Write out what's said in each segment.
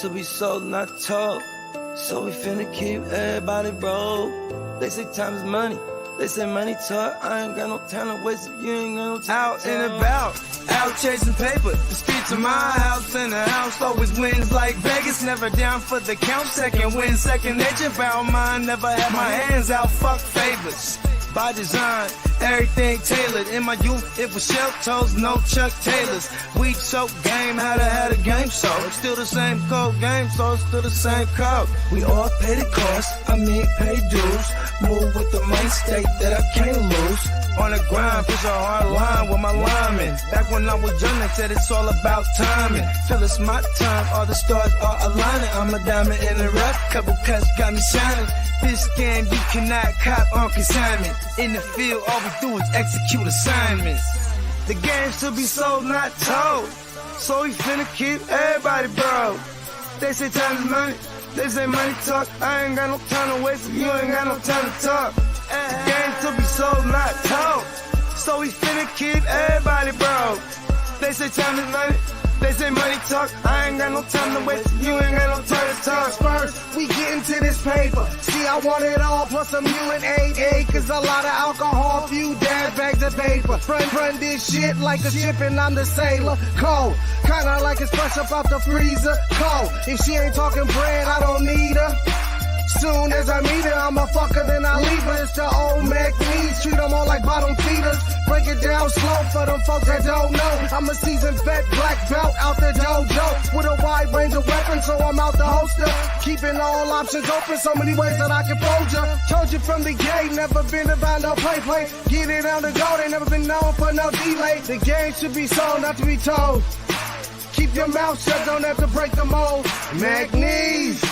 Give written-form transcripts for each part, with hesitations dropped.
to be sold, not told. So we finna keep everybody broke. They say time is money. They say money talk. I ain't got no time to waste if you ain't got no time. Out and about, out chasing paper. The streets of my house and the house always wins like Vegas. Never down for the count. Second win, second nature. Found mine. Never had my hands out. Fuck favors. By design, everything tailored. In my youth, it was shell toes, no Chuck Taylors. We choke game, had a game so it's still the same code game, so it's still the same code. We all pay the cost, pay dues. Move with the money state that I can't lose. On the grind, push a hard line with my linemen. Back when I was young, they said it's all about timing. Till it's my time, all the stars are aligning. I'm a diamond in the rough, couple cuts got me shining. This game you cannot cop on consignment. In the field, all we do is execute assignments. The game should be sold, not told. So we finna keep everybody broke. They say time is money, they say money talk. I ain't got no time to waste if you ain't got no time to talk. The game should be sold, not told. So we finna keep everybody broke. They say time is money, they say money talk. I ain't got no time to waste if you ain't got no time to talk. First, we get into this paper. See, I want it all, plus some UNDERDOG acres, a lot of alcohol, few dad bags of paper. Run this shit like a ship and I'm the sailor. Cold, kinda like it's fresh up out the freezer. Cold, if she ain't talking bread, I don't need her. Soon as I meet her, I'ma fuck her, then I leave her. It's the old Mac needs, treat them all like bottom feeders. Break it down slow for them folks that don't know. I'm a seasoned vet, black belt out the dojo. With a wide range of weapons, so I'm out the holster. Keeping all options open, so many ways that I can fold ya. Told you from the gate, never been about no play. Get it on the go, they never been known for no delay. The game should be sold, not to be told. Keep your mouth shut, don't have to break the mold. Mac needs.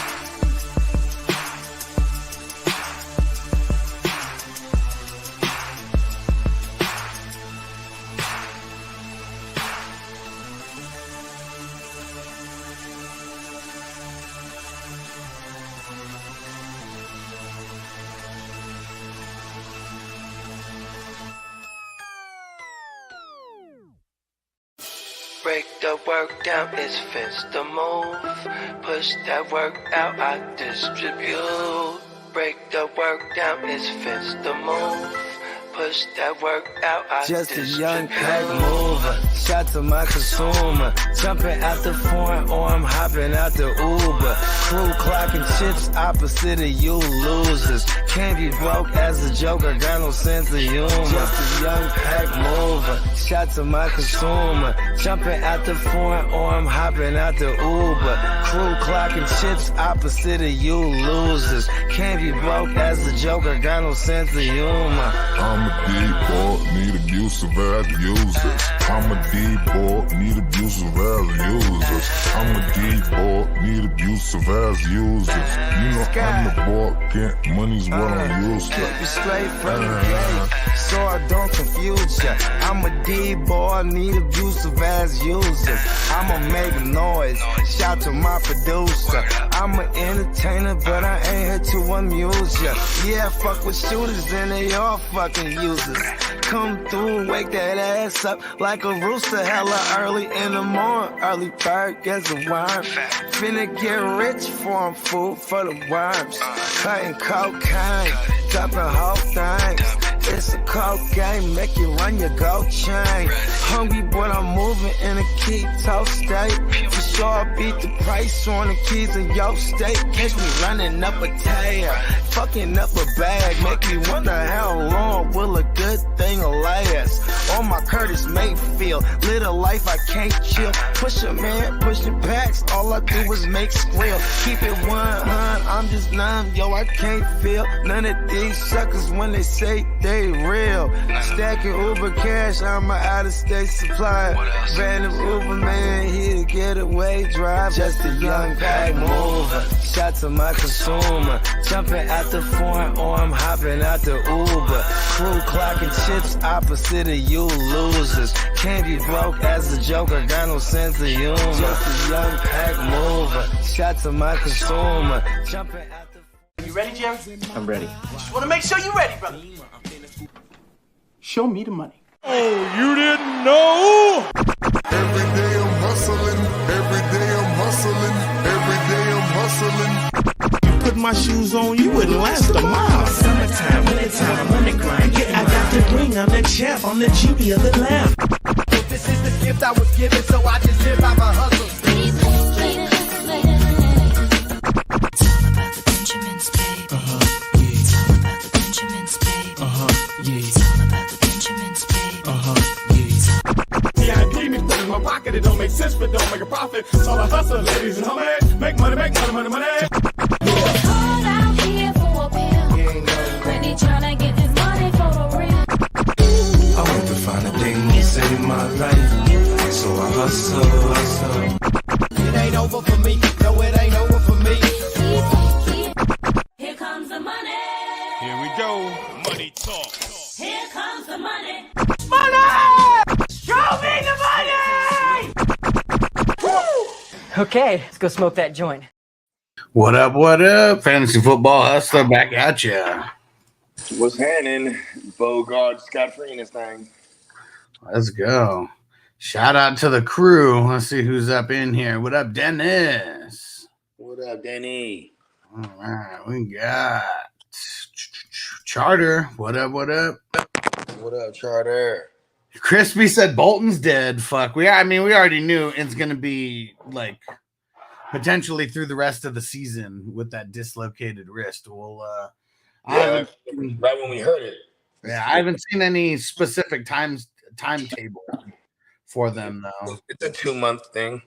Break the work down, it's fence the move. Push that work out, I distribute. Break the work down, it's fence the move. Push that work out, I just distribute. A young pack mover, shot to my consumer. Jumping out the foreign or I'm hopping out the Uber. Crew clocking chips opposite of you losers. Can't be broke as a joker, got no sense of humor. Just a young pack mover, shot to my consumer. Jumping out the foreign or I'm hopping out the Uber. Crew clocking chips opposite of you losers. Can't be broke as a joker, got no sense of humor. I'm a D-boy, need abusive as users. I'm a D-boy, need abusive as users. I'm a D-boy, need abusive as users. You know I'm the boy, get money's what I'm used to. Keep you straight from the gate, so I don't confuse ya. I'm a D-boy, need abusive as users. I'ma make noise, shout to my producer. I'm an entertainer, but I ain't here to amuse ya. Yeah, fuck with shooters and they all fucking users. Come through and wake that ass up like a rooster, hella early in the morning. Early bird gets a worm. Finna get rich for 'em, food for the worms. Cutting cocaine, dumping whole things. It's a cold game, make you run your gold chain. Hungry, but I'm moving in a keto state. For sure, I beat the price on the keys in your state. Catch me running up a tire, fucking up a bag. Make me wonder how long will a good thing last. On my Curtis Mayfield, live a life I can't chill. Push a man, pushing packs, all I do is make squeal. Keep it 100, I'm just numb, yo, I can't feel none of these suckers when they say they real. Stacking Uber cash, I'm an out-of-state supply. Random Uber man, here to get away drive. Just a young pack mover, shot to my consumer. Jumping out the foreign or I'm hopping out the Uber. Crew clocking chips opposite of you losers. Can't be broke as a joker, got no sense of humor. Just a young pack mover, shot to my consumer. Jumping out the... You ready, Jerry? I'm ready. Just want to make sure you're ready, brother. Show me the money. Oh, you didn't know? Every day I'm hustling, every day I'm hustling, every put my shoes on, you wouldn't last a mile. Summertime, wintertime, I'm on the grind. Yeah, I got the ring, I'm the champ, I'm the genie of the lamp. This is the gift I was given, so I just live by my hustle. It's all about the Benjamins, babe. Yeah. It's all about the Benjamins, babe. Yeah. It's all about the Benjamins, babe. Yeah. VIP me put in my pocket, it don't make sense, but don't make a profit. It's all a hustle, ladies and homies. Make money, money. It's hard out here for a pill. Really tryna get this money for the real. I want to find a thing to save my life, so I hustle. It ain't over for me. No, it ain't over for me. Here comes the money. Here we go. Money talk. Here comes the money. Show me the money! Okay, let's go smoke that joint. What up? Fantasy football hustler back at ya. What's happening? Bogard Scott freeing this thing. Let's go. Shout out to the crew. Let's see who's up in here. What up, Dennis? What up, Danny? All right, we got Charter. What up? What up, Charter? Crispy said Bolton's dead. Fuck. We already knew it's gonna be like potentially through the rest of the season with that dislocated wrist. We'll right when we heard it. I haven't seen any specific timetable for them though. It's a 2-month thing.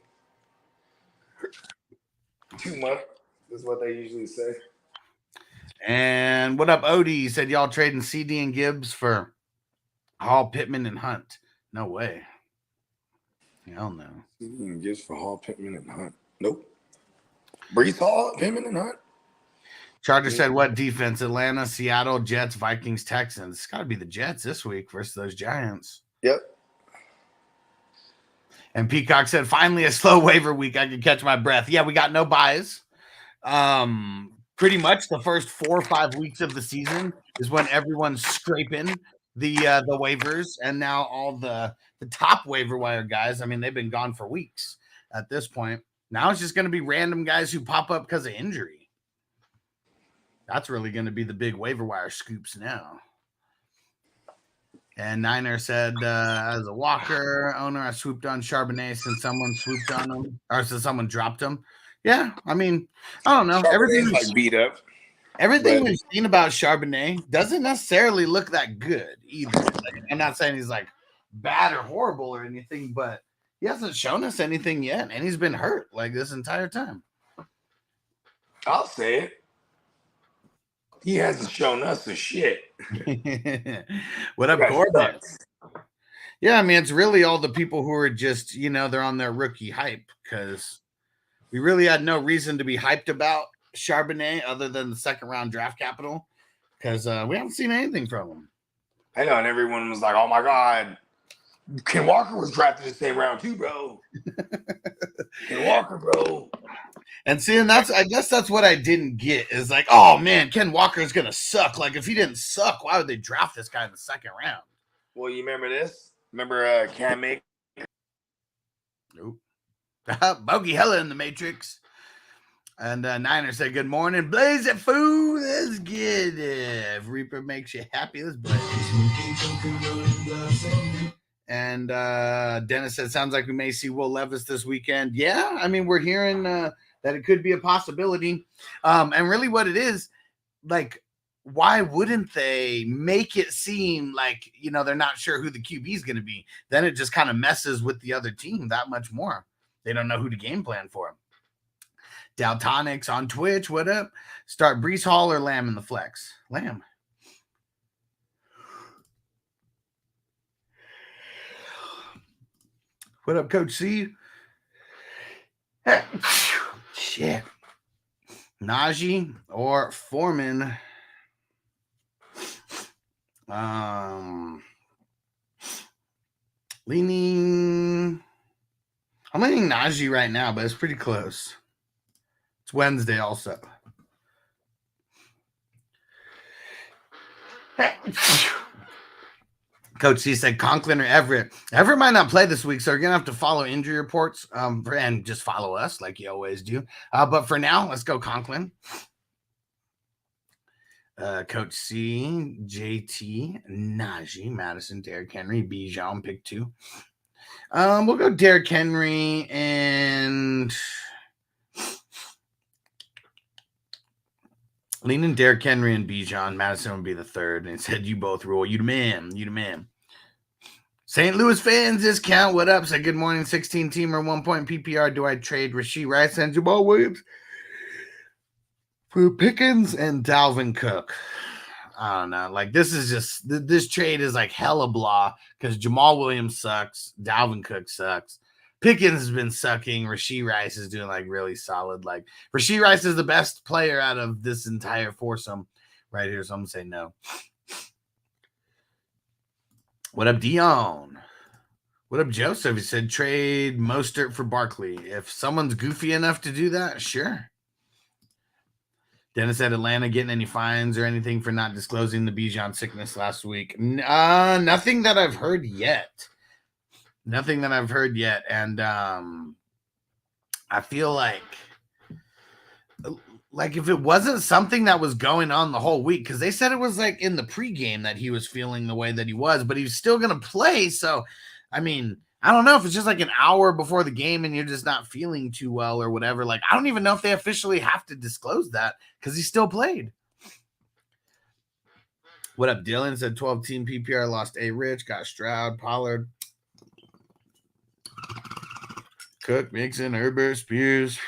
2 months is what they usually say. And what up, Odie? He said y'all trading CD and Gibbs for Hall, Pittman, and Hunt. No way. Hell no. Gibbs for Hall, Pittman, and Hunt. Nope. Brees Hall, Pittman, and Hunt. Charger said what defense? Atlanta, Seattle, Jets, Vikings, Texans. It's got to be the Jets this week versus those Giants. Yep. And Peacock said, finally a slow waiver week. I can catch my breath. Yeah, we got no buys. Pretty much the first 4 or 5 weeks of the season is when everyone's scraping the waivers, and now all the top waiver wire guys, I mean, they've been gone for weeks at this point. Now it's just going to be random guys who pop up because of injury. That's really going to be the big waiver wire scoops now. And Niner said, as a Walker owner, I swooped on Charbonnet since someone swooped on him, or since someone dropped him. Yeah, I mean, I don't know. Everything's like beat up. Everything we've seen about Charbonnet doesn't necessarily look that good either. Like, I'm not saying he's like bad or horrible or anything, but he hasn't shown us anything yet, and he's been hurt like this entire time. I'll say it. He hasn't shown us a shit. What up, Corbett? Yeah, I mean, it's really all the people who are just, they're on their rookie hype, because we really had no reason to be hyped about Charbonnet other than the second-round draft capital, because we haven't seen anything from him. I know, and everyone was like, oh, my God. Ken Walker was drafted the same round too, bro. Ken Walker, bro. And see, and I guess that's what I didn't get is like, oh man, Ken Walker is gonna suck. Like, if he didn't suck, why would they draft this guy in the second round? Well, you remember this? Remember Cam Make? Nope. Bogey Hella in the Matrix. And Niner said, good morning. Blaze it, fool. Let's get it. If Reaper makes you happy, let's blaze. And Dennis said, sounds like we may see Will Levis this weekend. Yeah, I mean, we're hearing that it could be a possibility. And really what it is, like, why wouldn't they make it seem like, they're not sure who the QB is going to be? Then it just kind of messes with the other team that much more. They don't know who to game plan for. Daltonics on Twitch, what up? Start Brees Hall or Lamb in the flex? Lamb. What up, Coach C? Shit. Najee or Foreman? Leaning. I'm leaning Najee right now, but it's pretty close. It's Wednesday also. Coach C said Conklin or Everett. Everett might not play this week, so you're going to have to follow injury reports and just follow us like you always do. But for now, let's go Conklin. Coach C, JT, Najee, Madison, Derrick Henry, Bijan, pick 2. We'll go Derrick Henry and leaning Derrick Henry and Bijan. Madison would be the 3rd. And he said, you both rule. You the man. You the man. St. Louis fans discount. What up? Say good morning, 16 teamer, 1 point PPR. Do I trade Rashee Rice and Jamal Williams for Pickens and Dalvin Cook? I don't know. Like, this is just, this trade is like hella blah because Jamal Williams sucks. Dalvin Cook sucks. Pickens has been sucking. Rashee Rice is doing like really solid. Like, Rashee Rice is the best player out of this entire foursome right here. So I'm going to say no. What up, Dion? What up, Joseph? He said trade Mostert for Barkley. If someone's goofy enough to do that, sure. Dennis said Atlanta getting any fines or anything for not disclosing the Bijan sickness last week. Nothing that I've heard yet. Nothing that I've heard yet. And I feel like if it wasn't something that was going on the whole week, because they said it was like in the pregame that he was feeling the way that he was, but he was still going to play. So, I mean, I don't know if it's just like an hour before the game and you're just not feeling too well or whatever. Like, I don't even know if they officially have to disclose that because he still played. What up, Dylan? Said 12-team PPR, lost A. Rich, got Stroud, Pollard, Cook, Mixon, Herbert, Spears,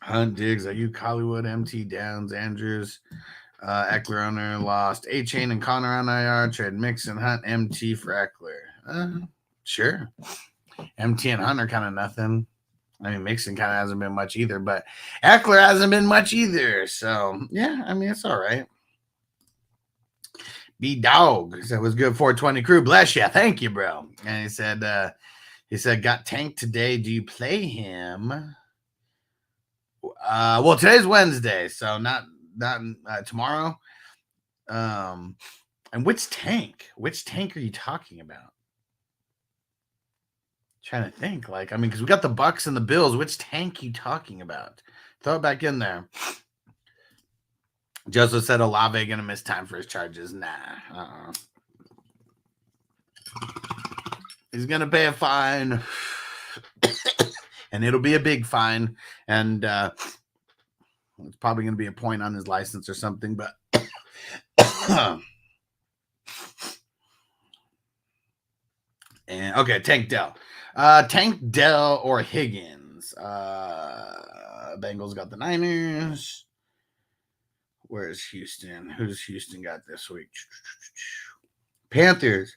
Hunt, Diggs, Ayuk, Hollywood, MT, Downs, Andrews, Eckler owner, lost A-Chain and Connor on IR, trade Mixon, Hunt, MT for Eckler. Sure. MT and Hunt are kind of nothing. I mean, Mixon kind of hasn't been much either, but Eckler hasn't been much either. So, yeah, I mean, it's all right. B-Dog said, was good 420 crew. Bless you. Thank you, bro. And he said, got tanked today. Do you play him? Well, today's Wednesday, so not tomorrow. And which tank? Which tank are you talking about? Trying to think. Like, I mean, because we got the Bucks and the Bills. Which tank are you talking about? Throw it back in there. Joseph said Olave gonna miss time for his charges. Nah. He's gonna pay a fine. And it'll be a big fine. And it's probably going to be a point on his license or something. But and okay, Tank Dell. Tank Dell or Higgins. Bengals got the Niners. Where's Houston? Who's Houston got this week? Panthers.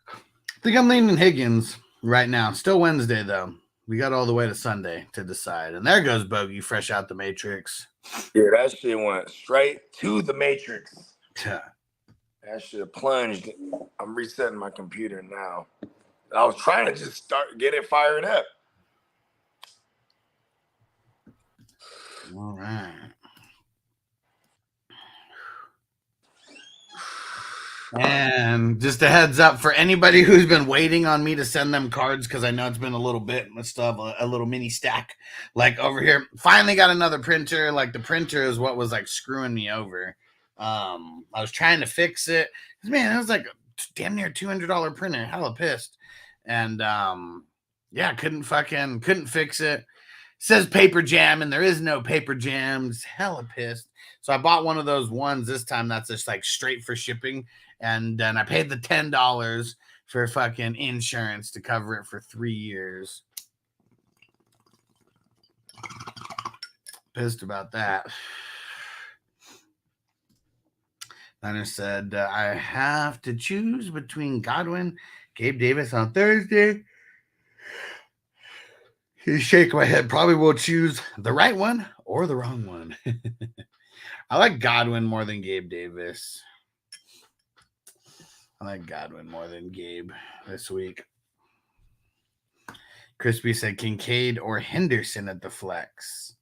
I think I'm leaning Higgins right now. Still Wednesday, though. We got all the way to Sunday to decide. And there goes Bogey, fresh out the Matrix. Yeah, that shit went straight to the Matrix. That shit plunged. I'm resetting my computer now. I was trying to just get it fired up. All right. And just a heads up for anybody who's been waiting on me to send them cards, because I know it's been a little bit. I still have a little mini stack like over here. Finally got another printer. Like, the printer is what was like screwing me over. I was trying to fix it. Man, it was like a damn near $200 printer. Hella pissed. And yeah, couldn't fix it. Says paper jam, and there is no paper jams. Hella pissed. So I bought one of those ones this time that's just like straight for shipping. And then I paid the $10 for fucking insurance to cover it for 3 years. Pissed about that. Niner said, I have to choose between Godwin, Gabe Davis on Thursday. He's shaking my head. Probably will choose the right one or the wrong one. I like Godwin more than Gabe Davis. I like Godwin more than Gabe this week. Crispy said Kincaid or Henderson at the flex.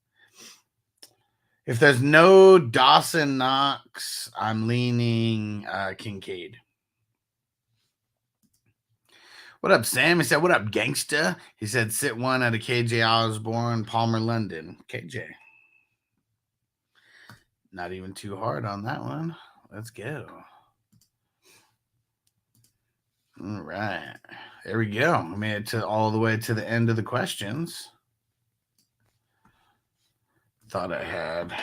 If there's no Dawson Knox, I'm leaning Kincaid. What up, Sam? He said, what up, gangsta? He said, sit one at a KJ Osborne, Palmer, London. KJ. Not even too hard on that one. Let's go. All right. There we go. I made it to all the way to the end of the questions. Thought I had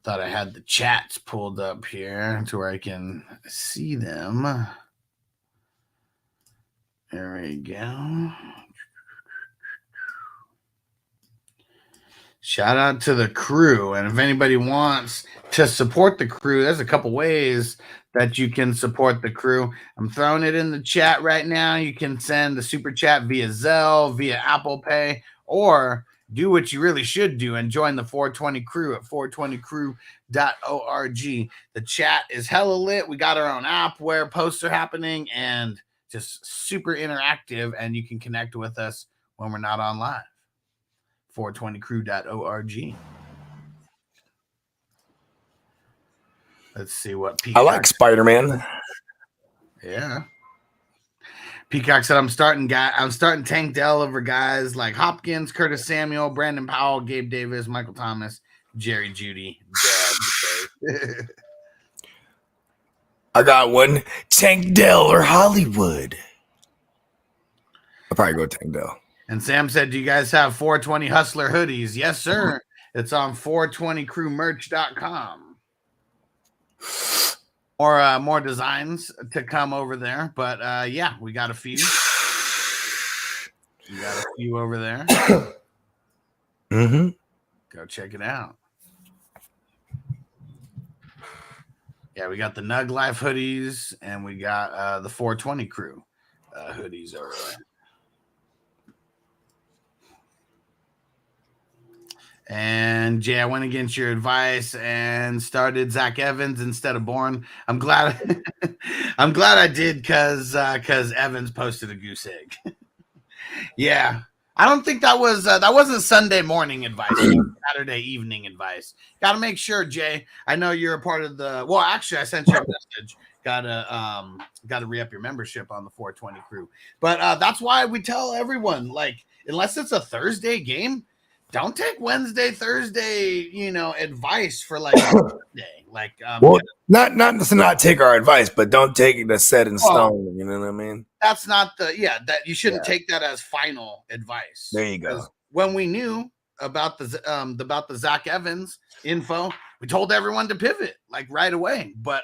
the chats pulled up here to where I can see them. There we go. Shout out to the crew. And if anybody wants to support the crew, there's a couple ways that you can support the crew. I'm throwing it in the chat right now. You can send the super chat via Zelle, via Apple Pay, or do what you really should do and join the 420 crew at 420crew.org. The chat is hella lit. We got our own app where posts are happening and just super interactive, and you can connect with us when we're not on live. 420crew.org. Let's see what Peacock. I like Spider-Man. Yeah. Peacock said, I'm starting Tank Dell over guys like Hopkins, Curtis Samuel, Brandon Powell, Gabe Davis, Michael Thomas, Jerry Jeudy. I got one. Tank Dell or Hollywood. I'll probably go Tank Dell. And Sam said, do you guys have 420 Hustler hoodies? Yes, sir. It's on 420crewmerch.com. Or more designs to come over there. But yeah, we got a few. We got a few over there. Mm-hmm. Go check it out. Yeah, we got the Nug Life hoodies, and we got the 420 Crew hoodies over there. And Jay, I went against your advice and started Zach Evans instead of Bourne. I'm glad I did because Evans posted a goose egg. Yeah. I don't think that wasn't Sunday morning advice. Saturday evening advice. Got to make sure, Jay. I know you're a part of the. Well, actually, I sent you a message. Gotta re-up your membership on the 420 Crew. But that's why we tell everyone, like, unless it's a Thursday game, don't take Wednesday, Thursday, advice for like Thursday. Like, well, not to not take our advice, but don't take it as set in stone. You know what I mean? That's not that you shouldn't take that as final advice. There you go. When we knew about the Zach Evans info, we told everyone to pivot like right away. But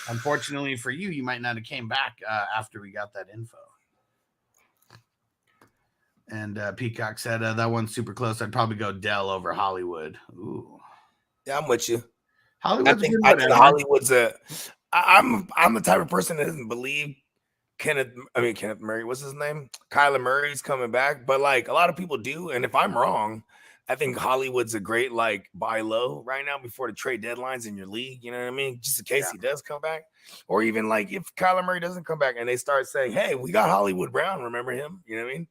unfortunately for you, you might not have came back after we got that info. And Peacock said that one's super close. I'd probably go Dell over Hollywood. Ooh, yeah, I'm with you. Hollywood's I think Hollywood's I'm the type of person that doesn't believe Kenneth Murray. What's his name? Kyler Murray's coming back, but like a lot of people do. And if I'm wrong, I think Hollywood's a great like buy low right now before the trade deadlines in your league. You know what I mean? Just in case he does come back, or even like if Kyler Murray doesn't come back and they start saying, "Hey, we got Hollywood Brown. Remember him?" You know what I mean?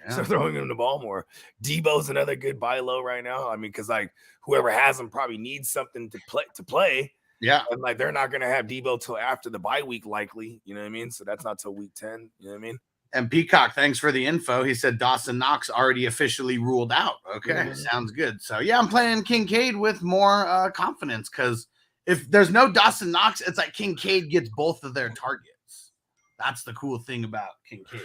Yeah. So throwing him the ball more. Debo's another good buy low right now. I mean, because like whoever has him probably needs something to play. Yeah, and like they're not gonna have Debo till after the bye week, likely. You know what I mean? So that's not till week 10. You know what I mean? And Peacock, thanks for the info. He said Dawson Knox already officially ruled out. Okay, sounds good. So yeah, I'm playing Kincaid with more confidence because if there's no Dawson Knox, it's like Kincaid gets both of their targets. That's the cool thing about Kincaid.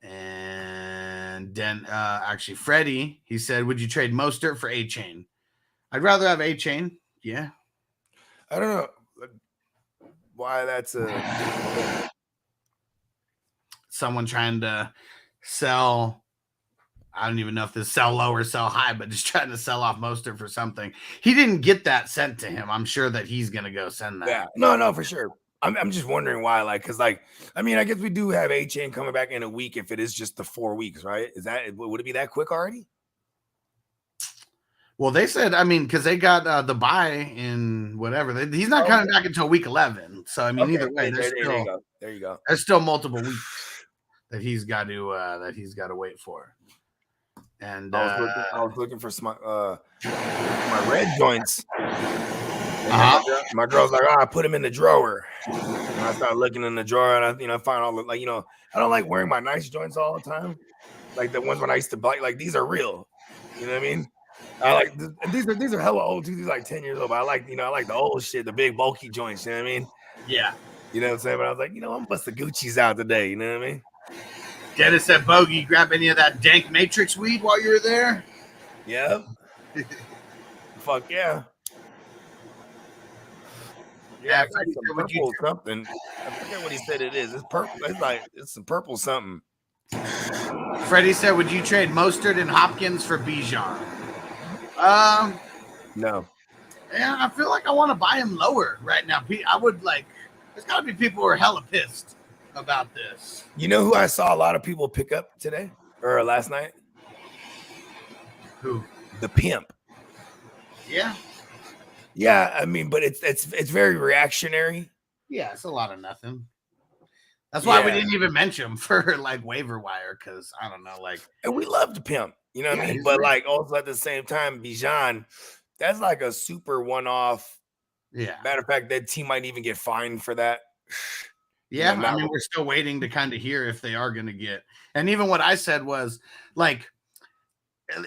And then actually Freddie, he said, would you trade Mostert for A-Chain? I'd rather have A-Chain. Yeah. I don't know why that's someone trying to sell. I don't even know if this sell low or sell high, but just trying to sell off Mostert for something. He didn't get that sent to him. I'm sure that he's going to go send that. Yeah. No, for sure. I'm just wondering why, like, because, like, I mean, I guess we do have A-Chain coming back in a week if it is just the 4 weeks, right? Would it be that quick already? Well, they said, I mean, because they got the bye in whatever. He's not coming back until week 11. So, I mean, either way, there you go. There's still multiple weeks that he's got to wait for. And I was looking for some my red joints. My girl's like, I put him in the drawer. And I started looking in the drawer, and I find all the, like, I don't like wearing my nice joints all the time. Like the ones when I used to buy, like these are real. You know what I mean? I like these are hella old too. These are like 10 years old. But I like the old shit, the big bulky joints. You know what I mean? Yeah. You know what I'm saying? But I was like, I'm gonna bust the Gucci's out today. You know what I mean? Dennis said, Bogey, grab any of that dank Matrix weed while you were there? Yep. Fuck yeah. Yeah, it's like some purple something. I forget what he said it is. It's purple. It's some purple something. Freddie said, would you trade Mostert and Hopkins for Bijan? No. Yeah, I feel like I want to buy him lower right now. I would like, there's got to be people who are hella pissed about this. You know who I saw a lot of people pick up today or last night? Who? The Pimp. Yeah. Yeah, I mean, but it's very reactionary. Yeah, it's a lot of nothing. That's why we didn't even mention him for like waiver wire, because I don't know, like, and we love the Pimp, you know what I mean? But like also at the same time, Bijan, that's like a super one-off. Yeah. Matter of fact, that team might even get fined for that. Yeah, I mean, we're still waiting to kind of hear if they are going to get. And even what I said was like,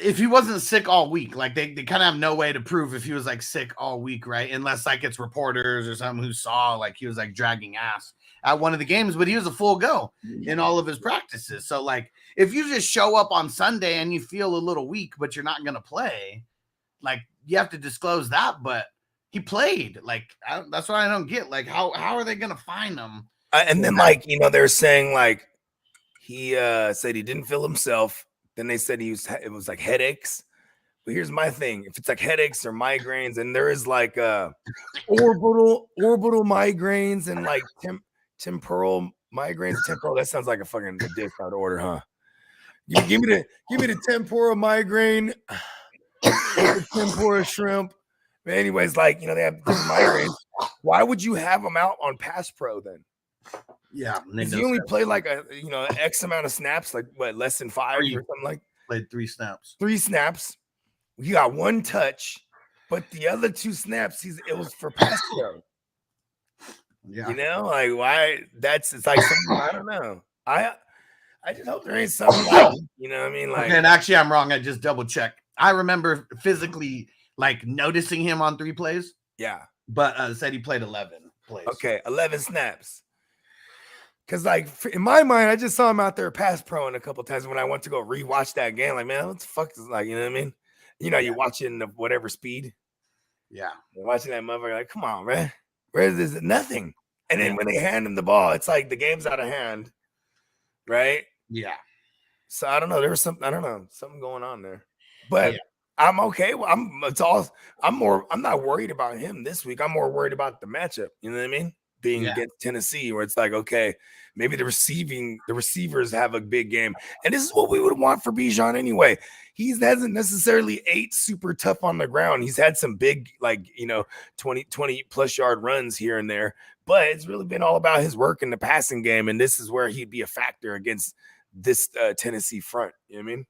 if he wasn't sick all week, like they kind of have no way to prove if he was like sick all week, right? Unless like it's reporters or someone who saw like he was like dragging ass at one of the games, but he was a full go in all of his practices. So like if you just show up on Sunday and you feel a little weak, but you're not going to play, like you have to disclose that. But he played. Like that's what I don't get. Like how are they going to find him? And then like they're saying like he said he didn't feel himself. Then they said it was like headaches. But here's my thing: if it's like headaches or migraines, and there is like orbital migraines and like temporal migraines. Temporal, that sounds like a fucking dick out of order, huh? Give me the temporal migraine, the temporal shrimp. But anyways, like they have different migraines. Why would you have them out on Pass Pro then? Yeah, if you only play like X amount of snaps, like what, less than 5 or something like. Played 3 snaps. 3 snaps. You got 1 touch, but the other 2 snaps, it was for pass pro. Yeah, like why? It's like something, I don't know. I just hope there ain't something like what I mean. Like, okay, and actually, I'm wrong. I just double checked. I remember physically like noticing him on 3 plays. Yeah, but said he played 11 plays. Okay, 11 snaps. Because, like, in my mind, I just saw him out there pass pro in a couple times when I went to go rewatch that game. Like, man, what the fuck is like, you know what I mean? You watching the whatever speed. Yeah. You're watching that motherfucker, like, come on, man. Where is this? Nothing. And then when they hand him the ball, it's like the game's out of hand. Right? Yeah. So I don't know. There was something going on there. But I'm okay. I'm not worried about him this week. I'm more worried about the matchup. You know what I mean? Being against Tennessee, where it's like, okay, maybe the receivers have a big game. And this is what we would want for Bijan anyway. He hasn't necessarily ate super tough on the ground. He's had some big, 20 plus yard runs here and there, but it's really been all about his work in the passing game. And this is where he'd be a factor against this Tennessee front. You know what I mean?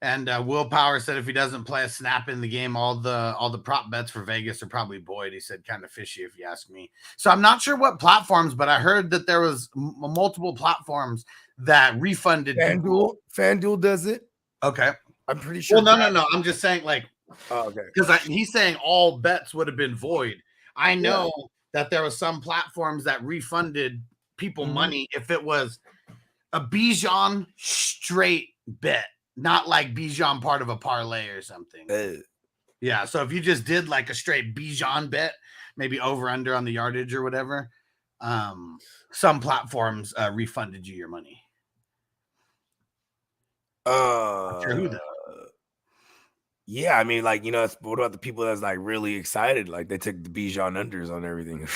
And Will Power said if he doesn't play a snap in the game, all the prop bets for Vegas are probably Boyd. He said kind of fishy if you ask me. So I'm not sure what platforms, but I heard that there was multiple platforms that refunded. FanDuel does it. Okay. I'm pretty sure. Well, no. I'm just saying okay. Because he's saying all bets would have been void. I know that there was some platforms that refunded people money if it was a Bijan straight bet. Not like Bijan part of a parlay or something. Yeah, so if you just did like a straight Bijan bet, maybe over under on the yardage or whatever, some platforms refunded you your money. Not sure who though. Yeah, I mean, what about the people that's like really excited? Like they took the Bijan unders on everything.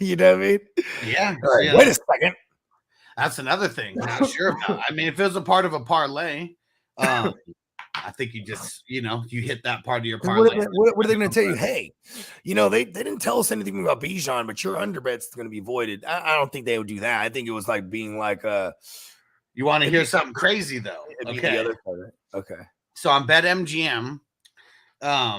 You know what I mean? Yeah. Wait a second. That's another thing. Not sure about. I mean, if it was a part of a parlay, I think you just, you hit that part of your parlay. What are they going to tell you? Hey, they didn't tell us anything about Bijan, but your underbet's going to be voided. I don't think they would do that. I think it was like being like, you want to hear something crazy though? Okay. The other part. Okay. So on BetMGM, I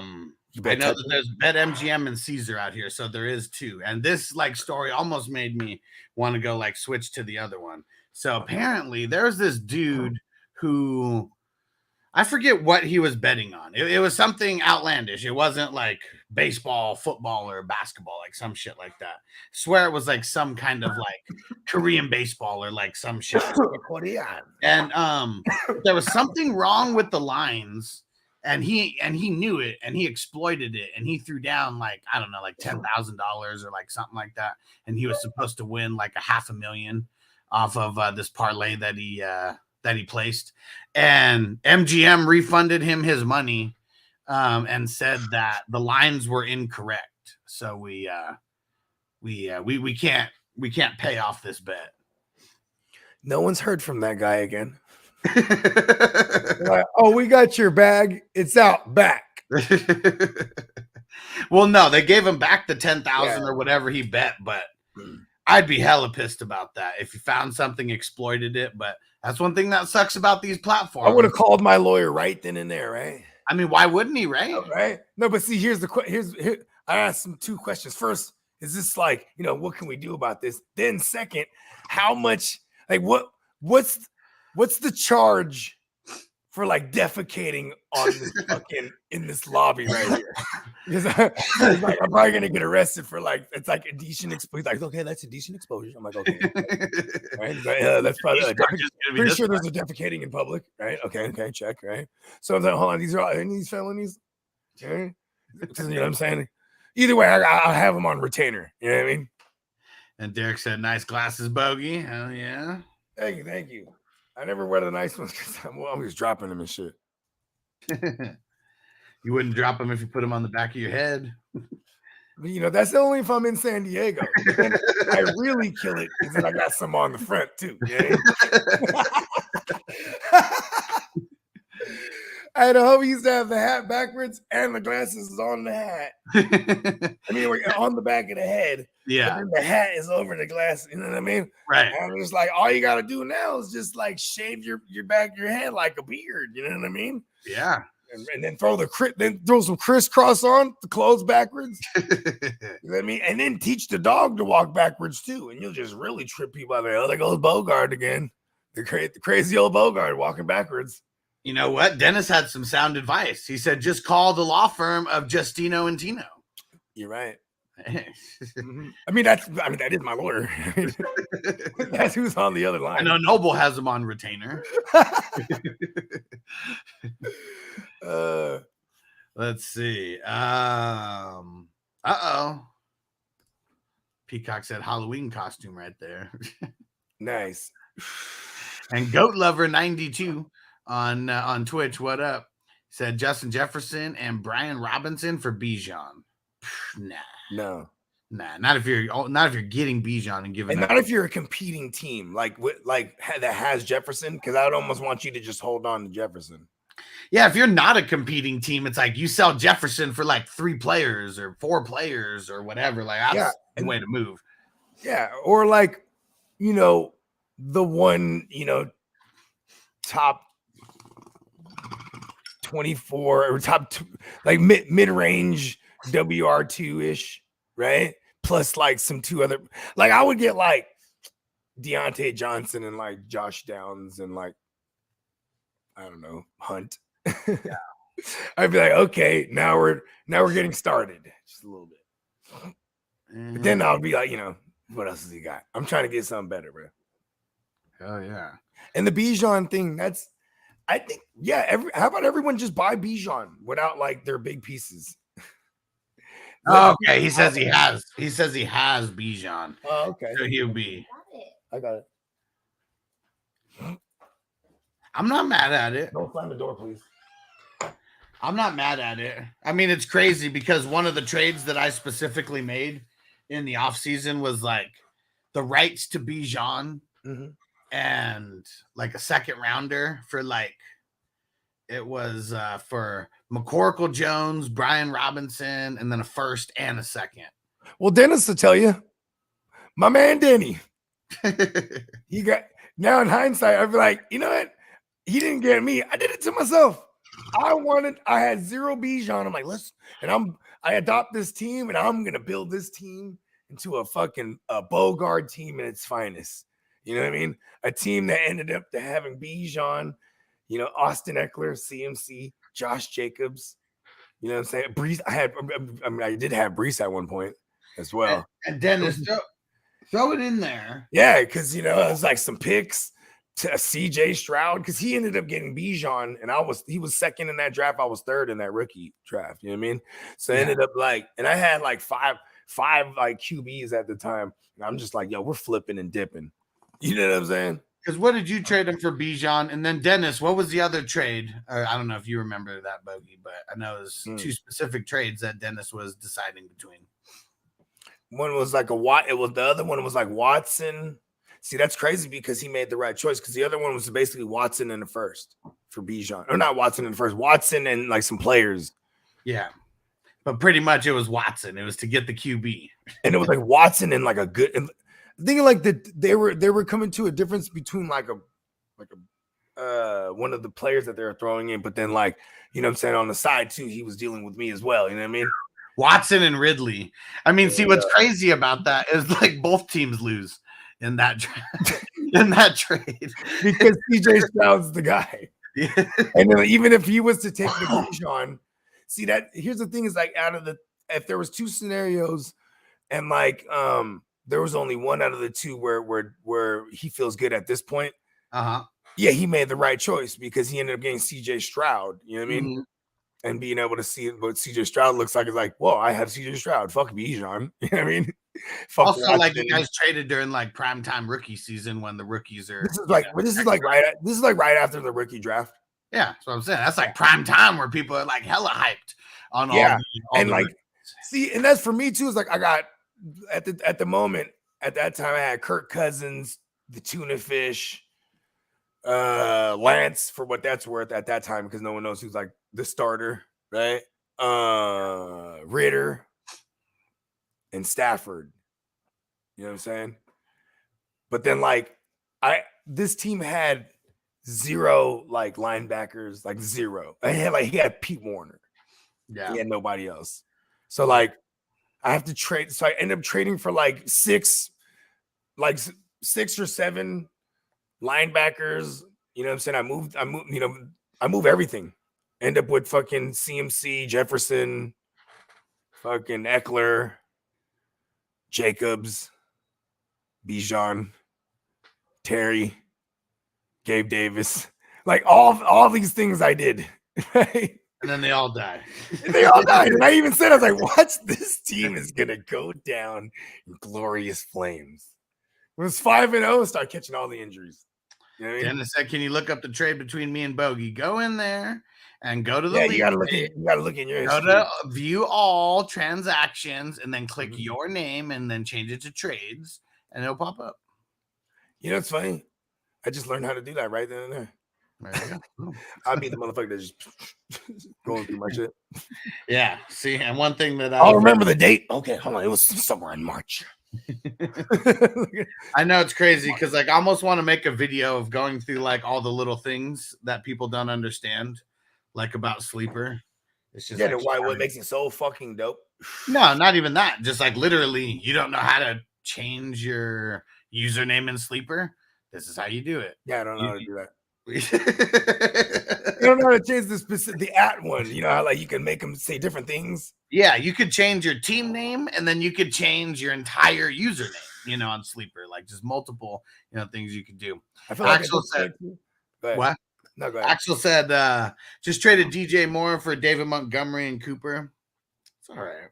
know that there's BetMGM and Caesar out here, so there is 2. And this story almost made me want to go switch to the other one. So apparently there's this dude who I forget what he was betting on. It was something outlandish. It wasn't like baseball, football, or basketball, like some shit like that. I swear it was like some kind of like Korean baseball or like some shit. And there was something wrong with the lines, and he knew it, and he exploited it, and he threw down like, I don't know, like $10,000 or like something like that, and he was supposed to win like $500,000 off of this parlay that he placed, and MGM refunded him his money and said that the lines were incorrect, so we can't pay off this bet. No one's heard from that guy again. Like, oh, we got your bag. It's out back. Well, no, they gave him back the 10,000 or whatever he bet, but I'd be hella pissed about that if you found something, exploited it. But that's one thing that sucks about these platforms. I would have called my lawyer right then and there, right? I mean, why wouldn't he, right? Oh, right. No, but see, here's the question. I asked him two questions. First, is this like, what can we do about this? Then second, how much, like what's the charge for like defecating on this fucking in this lobby right here? Because I'm probably gonna get arrested for like, it's like indecent exposure. Like, okay, that's indecent exposure. I'm like, okay, right? Like, that's probably pretty sure there's a defecating in public, right? Okay, check, right? So I'm like, hold on, these are all any of these felonies. Okay. You know what I'm saying? Either way, I'll have them on retainer. You know what I mean? And Derek said, "Nice glasses, Bogey." Hell yeah. Thank you. I never wear the nice ones because I'm always dropping them and shit. You wouldn't drop them if you put them on the back of your head. That's only if I'm in San Diego. I really kill it because then I got some on the front too. Yeah? I had a homie used to have the hat backwards and the glasses on the hat. I mean, we're on the back of the head. Yeah. And the hat is over the glass. You know what I mean? Right. And I'm just like, all you got to do now is just like shave your back of your head like a beard. You know what I mean? Yeah. And then throw some crisscross on the clothes backwards. You know what I mean? And then teach the dog to walk backwards too. And you'll just really trip people out there. Oh, there goes Bogard again. The crazy old Bogard walking backwards. You know what? Dennis had some sound advice. He said, just call the law firm of Justino and Tino. You're right. I mean, that is my lawyer. That's who's on the other line. I know Noble has him on retainer. Let's see. Peacock said Halloween costume right there. Nice. And Goat Lover 92 on Twitch, what up? Said Justin Jefferson and Brian Robinson for Bijan. No. Not if you're getting Bijan and giving. And not if you're a competing team like that has Jefferson, because I would almost want you to just hold on to Jefferson. Yeah, if you're not a competing team, it's like you sell Jefferson for like 3 players or 4 players or whatever. Like that's the way to move. Yeah, or like the one top 24 or top like mid-range WR2 ish, right? Plus like some 2 other, like I would get like Deontay Johnson and like Josh Downs and like I don't know, Hunt. Yeah. I'd be like, okay, now we're getting started just a little bit. But then I'll be like, what else has he got? I'm trying to get something better, bro. Oh yeah. And the Bijan thing, I think, how about everyone just buy Bijan without like their big pieces? Oh, okay. He says he has Bijan. Oh, okay. So he'll be. I got it. I'm not mad at it. Don't slam the door, please. I'm not mad at it. I mean, it's crazy because one of the trades that I specifically made in the offseason was like the rights to Bijan and like a second rounder for like, it was for McCorkle Jones, Brian Robinson, and then a first and a second. Well, Dennis will tell you, my man Denny, he got, now in hindsight, I'd be like, you know what? He didn't get me. I did it to myself. I had 0 Bijan. I'm like, I adopt this team and I'm going to build this team into a fucking Bogard team in its finest. You know what I mean? A team that ended up to having Bijan, You know, Austin Eckler, CMC, Josh Jacobs. You know what I'm saying? Brees. I did have Brees at one point as well. And Dennis, throw it in there. Yeah, because you know, it was like some picks to CJ Stroud, because he ended up getting Bijan, and he was second in that draft. I was third in that rookie draft. You know what I mean? So it ended up and I had like five like QBs at the time. And I'm just like, yo, we're flipping and dipping. You know what I'm saying? Because what did you trade him for Bijan? And then Dennis, what was the other trade? Or I don't know if you remember that, Bogey, but I know it was two specific trades that Dennis was deciding between. One was like the other one was like Watson. See, that's crazy because he made the right choice, because the other one was basically Watson in the first for Bijan. Or not Watson in the first, Watson and like some players. Yeah. But pretty much it was Watson. It was to get the QB. And it was like Watson and like a good, and thinking like that they were coming to a difference between like a one of the players that they were throwing in, but then like, you know what I'm saying, on the side too, he was dealing with me as well. You know what I mean? Watson and Ridley. I mean, see, what's crazy about that is like both teams lose in that trade because CJ Stroud's the guy. Yeah. And then even if he was to take the Bijan, see that here's the thing is like if there was two scenarios and like there was only one out of the two where he feels good at this point. Yeah, he made the right choice because he ended up getting CJ Stroud. You know what I mean? And being able to see what CJ Stroud looks like is like, whoa, I have CJ Stroud. Fuck Bijan. You know what I mean? Also, like you guys traded during like primetime rookie season when the rookies are. This is like right after the rookie draft. Yeah, that's what I'm saying. That's like prime time where people are like hella hyped on all and the like rookies. See, and that's for me too. Is like I got at the moment at that time I had Kirk Cousins, the tuna fish, Lance for what that's worth at that time because no one knows who's like the starter, right? Ritter and Stafford. You know what I'm saying? But then like this team had zero like linebackers, like zero. He had Pete Warner. Yeah. He had nobody else. So like I have to trade. So I end up trading for like six or seven linebackers. You know what I'm saying? I move everything. End up with fucking CMC, Jefferson, fucking Eckler, Jacobs, Bijan, Terry, Gabe Davis. Like all these things I did. Right? And then they all die. They all died. And I even said, I was like, watch, this team is going to go down in glorious flames. It was 5-0, start catching all the injuries. You know what I mean? Dennis said, can you look up the trade between me and Bogey? Go in there and go to the league. You gotta look in your go to view all transactions and then click your name and then change it to trades and it'll pop up. You know, it's funny. I just learned how to do that right then and there. I'd be the motherfucker that just going through my shit. Yeah. See, and one thing that I'll remember the date. Okay, hold on. It was somewhere in March. I know it's crazy because like I almost want to make a video of going through like all the little things that people don't understand, like about Sleeper. It's just what makes it so fucking dope. No, not even that. Just like literally, you don't know how to change your username in Sleeper. This is how you do it. Yeah, I don't know how to do that. You don't know how to change the at one. You know how like you can make them say different things. Yeah, you could change your team name and then you could change your entire username. You know, on Sleeper, like just multiple things you could do. I feel like Axel said, "What? No, go ahead." Axel said, "Just traded DJ Moore for David Montgomery and Cooper." It's all right.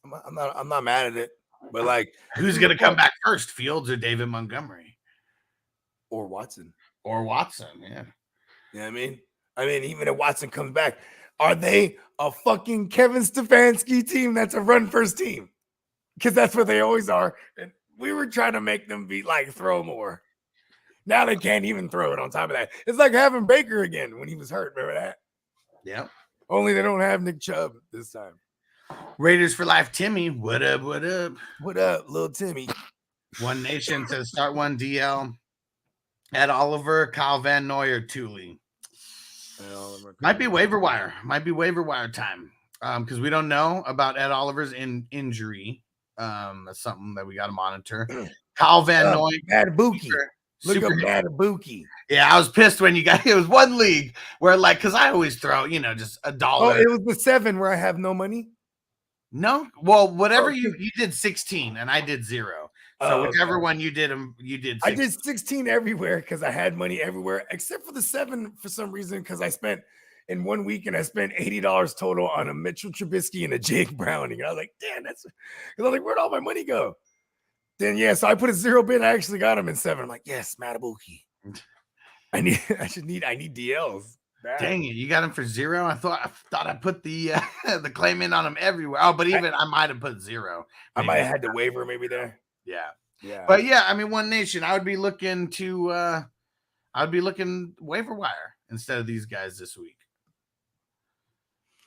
I'm not mad at it, but like, who's gonna come back first, Fields or David Montgomery, or Watson? Or Watson, yeah. You know what I mean? Even if Watson comes back, are they a fucking Kevin Stefanski team that's a run first team? Because that's what they always are. And we were trying to make them be like throw more. Now they can't even throw it on top of that. It's like having Baker again when he was hurt. Remember that? Yeah. Only they don't have Nick Chubb this time. Raiders for life, Timmy. What up? What up? What up, little Timmy? One Nation says start one DL. Ed Oliver, Kyle Van Noy, or Thule. Might be waiver wire. Might be waiver wire time. Because we don't know about Ed Oliver's injury. That's something that we got to monitor. Kyle Van Noy, Bad Bookie. Look Super up Matabuki. Yeah, I was pissed when you got it was one league where like because I always throw, just $1. Oh, it was the 7 where I have no money. No, well, whatever you did 16 and I did 0. So whichever one you did you did 16. I did 16 everywhere because I had money everywhere except for the 7 for some reason because I spent in 1 week and I spent $80 total on a Mitchell Trubisky and a Jake Browning. And I was like, damn, that's because I was like, where'd all my money go? Then so I put a 0 bid. I actually got him in 7. I'm like, yes, Matabuki. I need DLs. Bad. Dang it, you got him for 0. I thought I put the the claim in on him everywhere. Oh, but even I might have put 0. Maybe. I might have had to waiver maybe there. Yeah. But yeah, I mean, One Nation, I would be looking to waiver wire instead of these guys this week.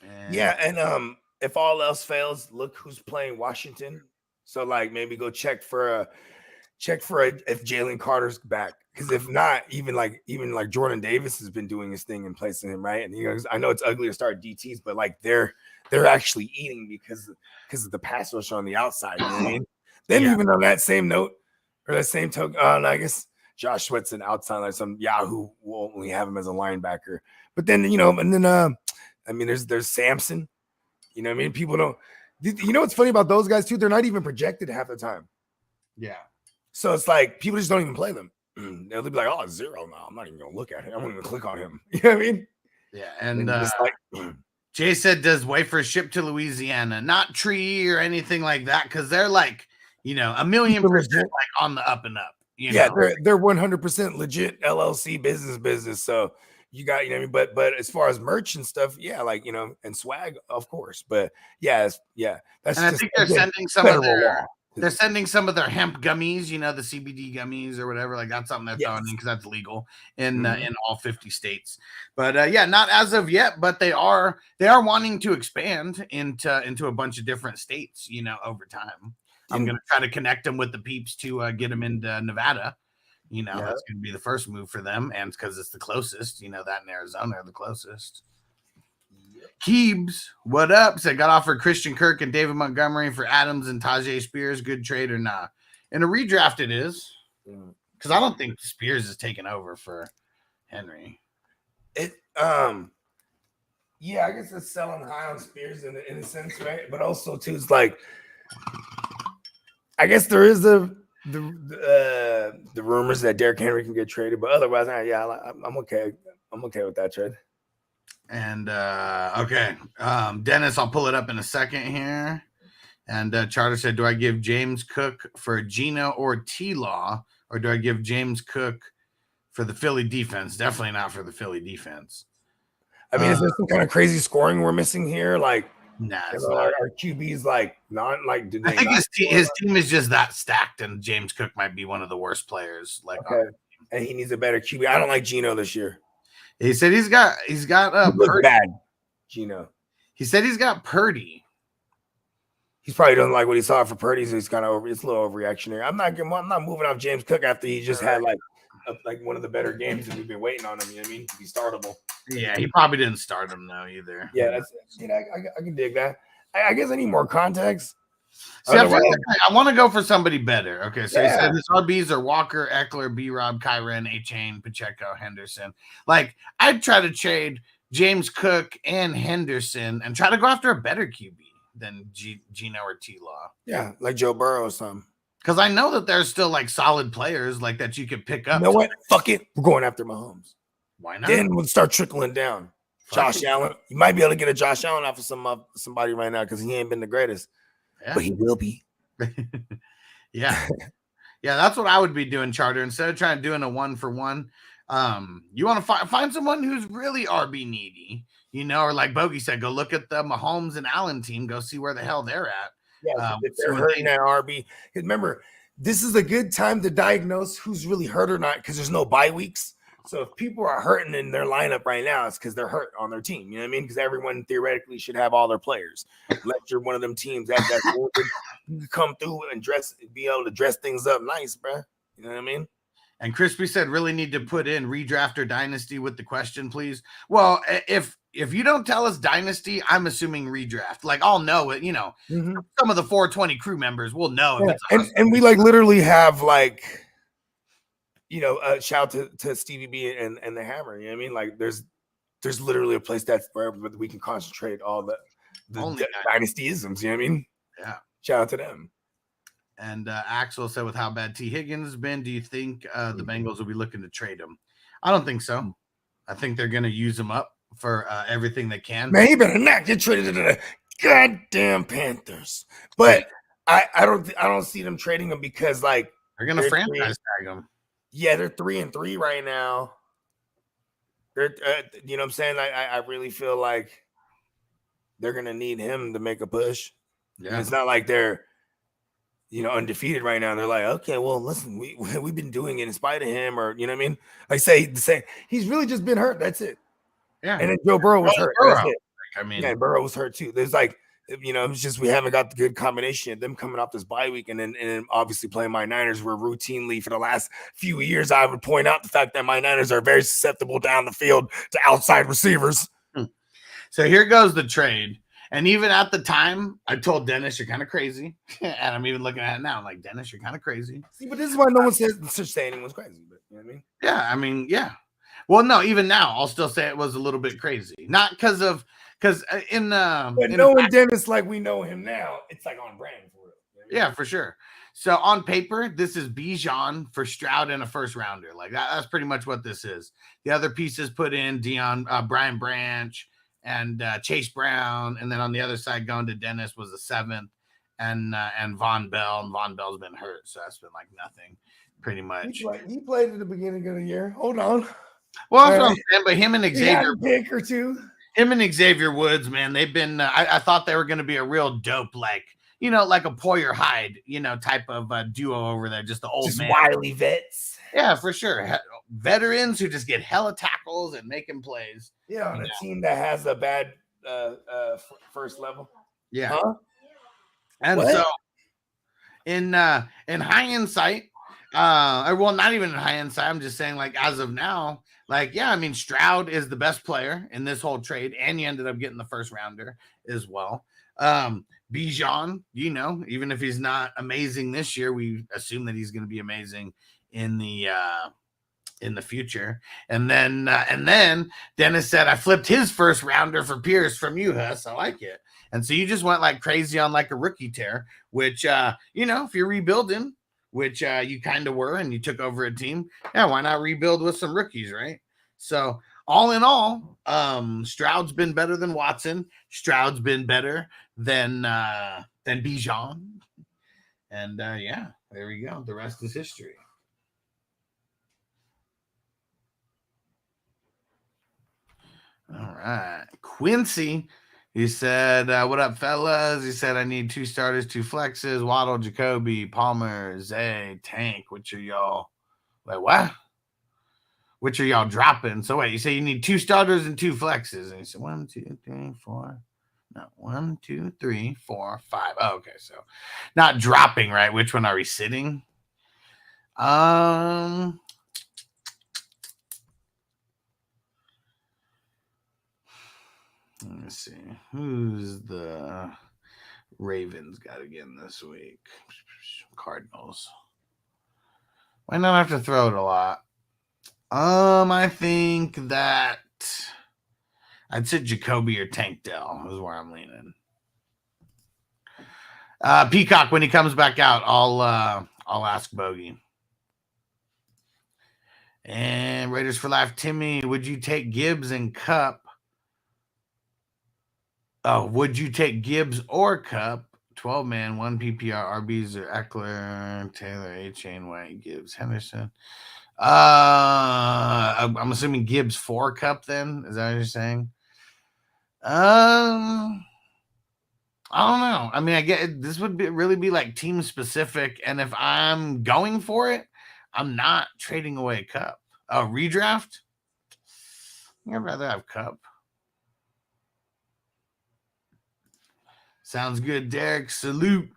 And if all else fails, look who's playing Washington. So like maybe go check for if Jalen Carter's back. Because if not, even like Jordan Davis has been doing his thing in place of him, right? And he goes, I know it's ugly to start DTs, but like they're actually eating because of the pass rush on the outside. You know what I mean? Then even on that same note or that same token, I guess Josh Sweat's an outside, like some Yahoo will only have him as a linebacker. But then I mean, there's Samson. You know what I mean? People don't. You know what's funny about those guys too? They're not even projected half the time. Yeah. So it's like people just don't even play them. They'll be like, oh, 0 now. I'm not even gonna look at it. I won't even click on him. You know what I mean? Yeah. And Jay said, does wafers ship to Louisiana? Not Tree or anything like that, because they're like, 1,000,000% like on the up and up. They're 100% legit LLC business. So you got, but as far as merch and stuff, and swag, of course. But that's and I think they're sending some of their. They're sending some of their hemp gummies, the CBD gummies or whatever. Like that's something they're throwing in because that's legal in all 50 states. But not as of yet. But they are wanting to expand into a bunch of different states, over time. I'm gonna try to connect them with the peeps to get them into Nevada. That's gonna be the first move for them, and because it's the closest. That in Arizona are the closest. Keebs, what up? Said got offered Christian Kirk and David Montgomery for Adams and Tajay Spears. Good trade or not? In a redraft, it is because I don't think Spears is taking over for Henry. I guess it's selling high on Spears in a sense, right? But also too, it's like I guess there is the rumors that Derrick Henry can get traded, but otherwise, I'm okay. I'm okay with that trade. And okay, Dennis, I'll pull it up in a second here. And Charter said, do I give James Cook for Gino or T-Law, or do I give James Cook for the Philly defense? Definitely not for the Philly defense. I mean, is there some kind of crazy scoring we're missing here? Like, nah, our QB's like not like. I think his team is just that stacked, and James Cook might be one of the worst players. Like, and he needs a better QB. I don't like Gino this year. He said he's got Purdy. Bad, Gino. He said he's got Purdy. He's probably doesn't like what he saw for Purdy, so he's kind of it's a little overreactionary. I'm not moving off James Cook after he just had like one of the better games, and we've been waiting on him. You know what I mean? To be startable. Yeah, he probably didn't start him though either. Yeah, that's I can dig that. I guess I need more context. See, I want to go for somebody better. Okay, so he said his RBs are Walker, Eckler, B-Rob, Kyren, A-Chain, Pacheco, Henderson. Like, I'd try to trade James Cook and Henderson and try to go after a better QB than Gino or T-Law. Yeah, like Joe Burrow or something. Because I know that there's still, like, solid players like that you could pick up. You know what? Fuck it. We're going after Mahomes. Why not? Then we'll start trickling down. Josh Allen. You might be able to get a Josh Allen off of somebody right now because he ain't been the greatest. Yeah. But he will be. Yeah, that's what I would be doing, Charter. Instead of trying to doing a 1-for-1, you want to find someone who's really RB needy, or like Bogey said, go look at the Mahomes and Allen team, go see where the hell they're at. Yeah, if they're hurting that RB. Remember, this is a good time to diagnose who's really hurt or not because there's no bye weeks. So if people are hurting in their lineup right now, it's because they're hurt on their team. You know what I mean? Because everyone theoretically should have all their players. Let you're one of them teams that you can come through and be able to dress things up nice, bro. You know what I mean? And Crispy said, really need to put in redraft or dynasty with the question, please. Well, if you don't tell us dynasty, I'm assuming redraft. Like, I'll know it, Some of the 420 crew members will know. If it's and we like literally have like, shout out to Stevie B and the Hammer. You know what I mean? Like there's literally a place that's where we can concentrate all the dynasty-isms. You know what I mean? Yeah. Shout out to them. And Axel said, with how bad T. Higgins has been, do you think the Bengals will be looking to trade him? I don't think so. I think they're going to use him up for everything they can. Man, he better not get traded to the goddamn Panthers. But I don't see them trading him because like they're going to franchise tag him. Yeah, they're 3-3 right now. They're you know what I'm saying? I really feel like they're going to need him to make a push. Yeah, it's not like they're undefeated right now. They're like, okay, well, listen, we've been doing it in spite of him, or you know what I mean? Like say he's really just been hurt. That's it. Yeah, and then Joe Burrow was hurt. That's it. I mean, yeah, Burrow was hurt too. There's like, it's just we haven't got the good combination of them coming off this bye week, and then obviously playing my Niners. Were routinely for the last few years, I would point out the fact that my Niners are very susceptible down the field to outside receivers. So here goes the trade. And even at the time, I told Dennis, you're kind of crazy. And I'm even looking at it now. I'm like, Dennis, you're kind of crazy. See, but this is why no one says saying anyone's crazy. But you know what I mean? Yeah, I mean, yeah. Well, no, even now, I'll still say it was a little bit crazy. Not because in but knowing Dennis like we know him now, it's like on brand for real. You know what I mean? Yeah, for sure. So on paper, this is Bijan for Stroud and a first rounder. Like that's pretty much what this is. The other pieces put in Brian Branch and Chase Brown, and then on the other side going to Dennis was the 7th, and Von Bell, and Von Bell's been hurt, so that's been like nothing, pretty much. He played at the beginning of the year. Hold on. Well, that's what I'm saying, but him and Xavier, pick or two. Him and Xavier Woods, man, they've been. I thought they were going to be a real dope, like like a Poyer Hyde, type of duo over there, just the old just man, wily vets. Yeah, for sure. Veterans who just get hella tackles and making plays. Yeah, on a team that has a bad first level. Yeah. Huh? And what? so in hindsight, well, not even in hindsight, I'm just saying, like, as of now, like, yeah, I mean, Stroud is the best player in this whole trade, and you ended up getting the first rounder as well. Bijan, even if he's not amazing this year, we assume that he's going to be amazing in the future. And then Dennis said, I flipped his first rounder for Pierce from you, Huss. I like it. And so you just went like crazy on like a rookie tear, which, if you're rebuilding, which you kind of were, and you took over a team, yeah, why not rebuild with some rookies, right? So all in all, Stroud's been better than Watson. Stroud's been better than Bijan. And yeah, there we go. The rest is history. All right. Quincy, he said, what up, fellas? He said, I need 2 starters, 2 flexes, Waddle, Jacoby, Palmer, Zay, Tank. Which are y'all? Wait, what? Which are y'all dropping? So wait, you say you need 2 starters and 2 flexes. And he said, 1, 2, 3, 4. No, 1, 2, 3, 4, 5. Oh, okay, so not dropping, right? Which one are we sitting? Let me see. Who's the Ravens got again this week? Cardinals. Why not have to throw it a lot? I think that I'd say Jacoby or Tank Dell is where I'm leaning. Peacock, when he comes back out, I'll ask Bogey. And Raiders for Life, Timmy, would you take Gibbs and Cup? Oh, would you take Gibbs or Cup? 12-man, 1 PPR, RBs or Eckler, Taylor, A-Chain, White, Gibbs, Henderson. I'm assuming Gibbs for Cup then. Is that what you're saying? I don't know. I mean, I get this would really be like team specific. And if I'm going for it, I'm not trading away Cup. Redraft? I'd rather have Cup. Sounds good, Derek. Salute.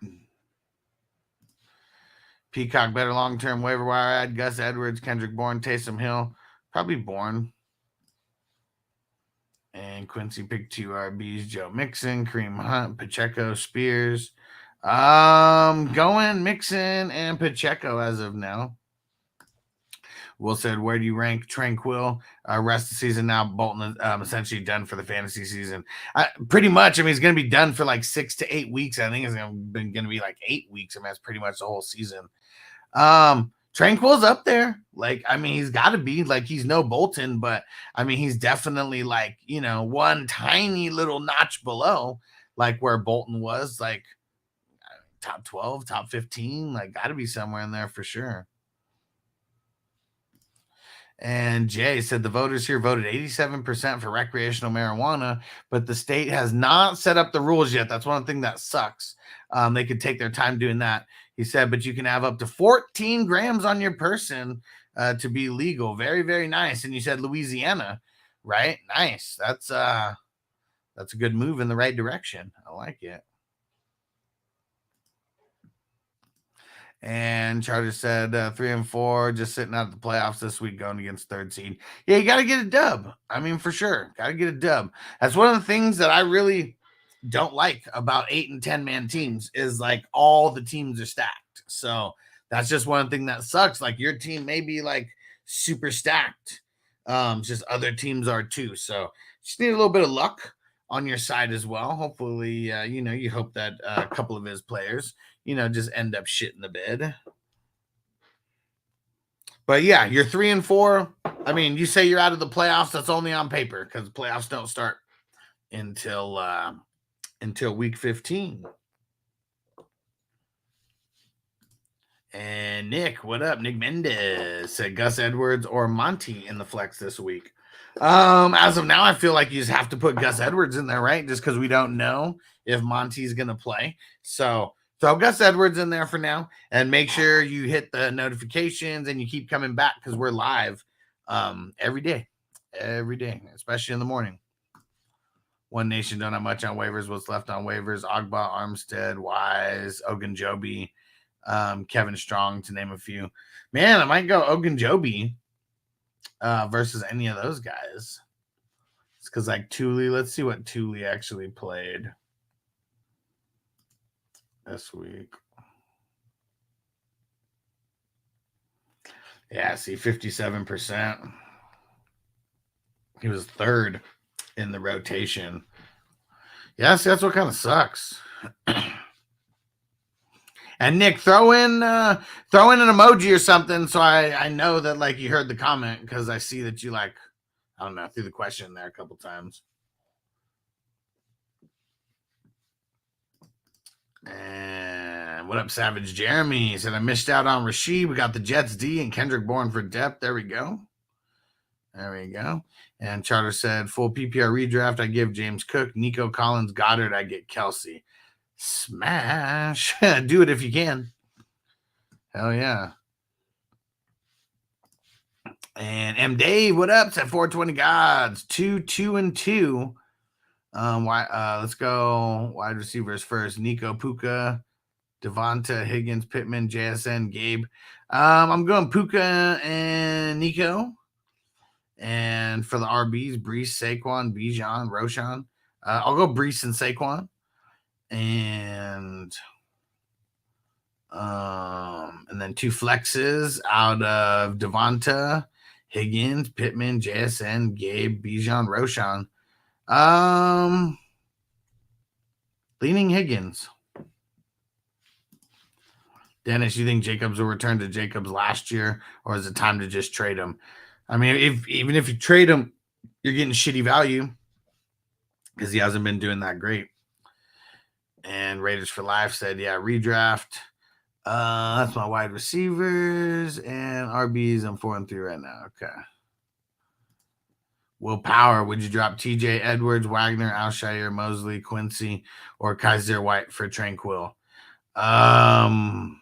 Peacock, better long-term waiver wire ad. Gus Edwards, Kendrick Bourne, Taysom Hill. Probably Bourne. And Quincy picked 2 RBs. Joe Mixon, Kareem Hunt, Pacheco, Spears. Going Mixon and Pacheco as of now. Will said, where do you rank Tranquil? Rest of the season now. Bolton essentially done for the fantasy season. Pretty much. I mean, he's going to be done for like 6 to 8 weeks. I think it's going to be like 8 weeks. I mean, that's pretty much the whole season. Tranquil's up there. Like, I mean, he's got to be. Like, he's no Bolton, but I mean, he's definitely like, you know, one tiny little notch below, like where Bolton was, like top 12, top 15. Like, got to be somewhere in there for sure. And Jay said the voters here voted 87% for recreational marijuana, but the state has not set up the rules yet. That's one thing that sucks. They could take their time doing that. He said, but you can have up to 14 grams on your person to be legal. Very, very nice. And you said Louisiana, right? Nice. That's a good move in the right direction. I like it. And Charter said 3-4, just sitting out of the playoffs this week, going against third seed. Yeah, you got to get a dub. I mean, for sure, got to get a dub. That's one of the things that I really don't like about 8 and 10 man teams is like all the teams are stacked. So that's just one thing that sucks. Like your team may be like super stacked, just other teams are too. So just need a little bit of luck on your side as well. Hopefully, you know, you hope that a couple of his players, you know, just end up shit in the bed. But yeah, you're 3-4. I mean, you say you're out of the playoffs. That's only on paper because the playoffs don't start until week 15. And Nick, what up? Nick Mendez said Gus Edwards or Monty in the flex this week. As of now, I feel like you just have to put Gus Edwards in there, right? Just because we don't know if Monty's going to play. So throw Gus Edwards in there for now and make sure you hit the notifications and you keep coming back because we're live every day, especially in the morning. One Nation don't have much on waivers. What's left on waivers? Ogba, Armstead, Wise, Ogunjobi, Kevin Strong, to name a few. Man, I might go Ogunjobi versus any of those guys. It's because like Thule, let's see what Thule actually played this week. Yeah, see, 57%. He was third in the rotation. Yes, that's what kind of sucks. And Nick, throw in an emoji or something so I know that like you heard the comment because I see that you like, I don't know, threw the question there a couple times. And what up, Savage Jeremy? He said, I missed out on Rashid. We got the Jets D and Kendrick Bourne for depth. There we go. And Charter said, full PPR redraft, I give James Cook, Nico Collins, Goddard, I get Kelsey. Smash. Do it if you can. Hell yeah. And M Dave, what up? It's at 420 Gods. 2-2-2. Let's go wide receivers first. Nico, Puka, Devonta, Higgins, Pittman, JSN, Gabe. I'm going Puka and Nico. And for the RBs, Brees, Saquon, Bijan, Roshan. I'll go Brees and Saquon. And then two flexes out of Devonta, Higgins, Pittman, JSN, Gabe, Bijan, Roshan. Leaning Higgins. Dennis, you think Jacobs will return to Jacobs last year, or is it time to just trade him? I mean, even if you trade him, you're getting shitty value because he hasn't been doing that great. And Raiders for Life said, yeah, redraft. That's my wide receivers and RBs. I'm 4-3 right now. Okay. Will Power, would you drop TJ Edwards, Wagner, Alshire, Mosley, Quincy, or Kaiser White for Tranquil? Fuck.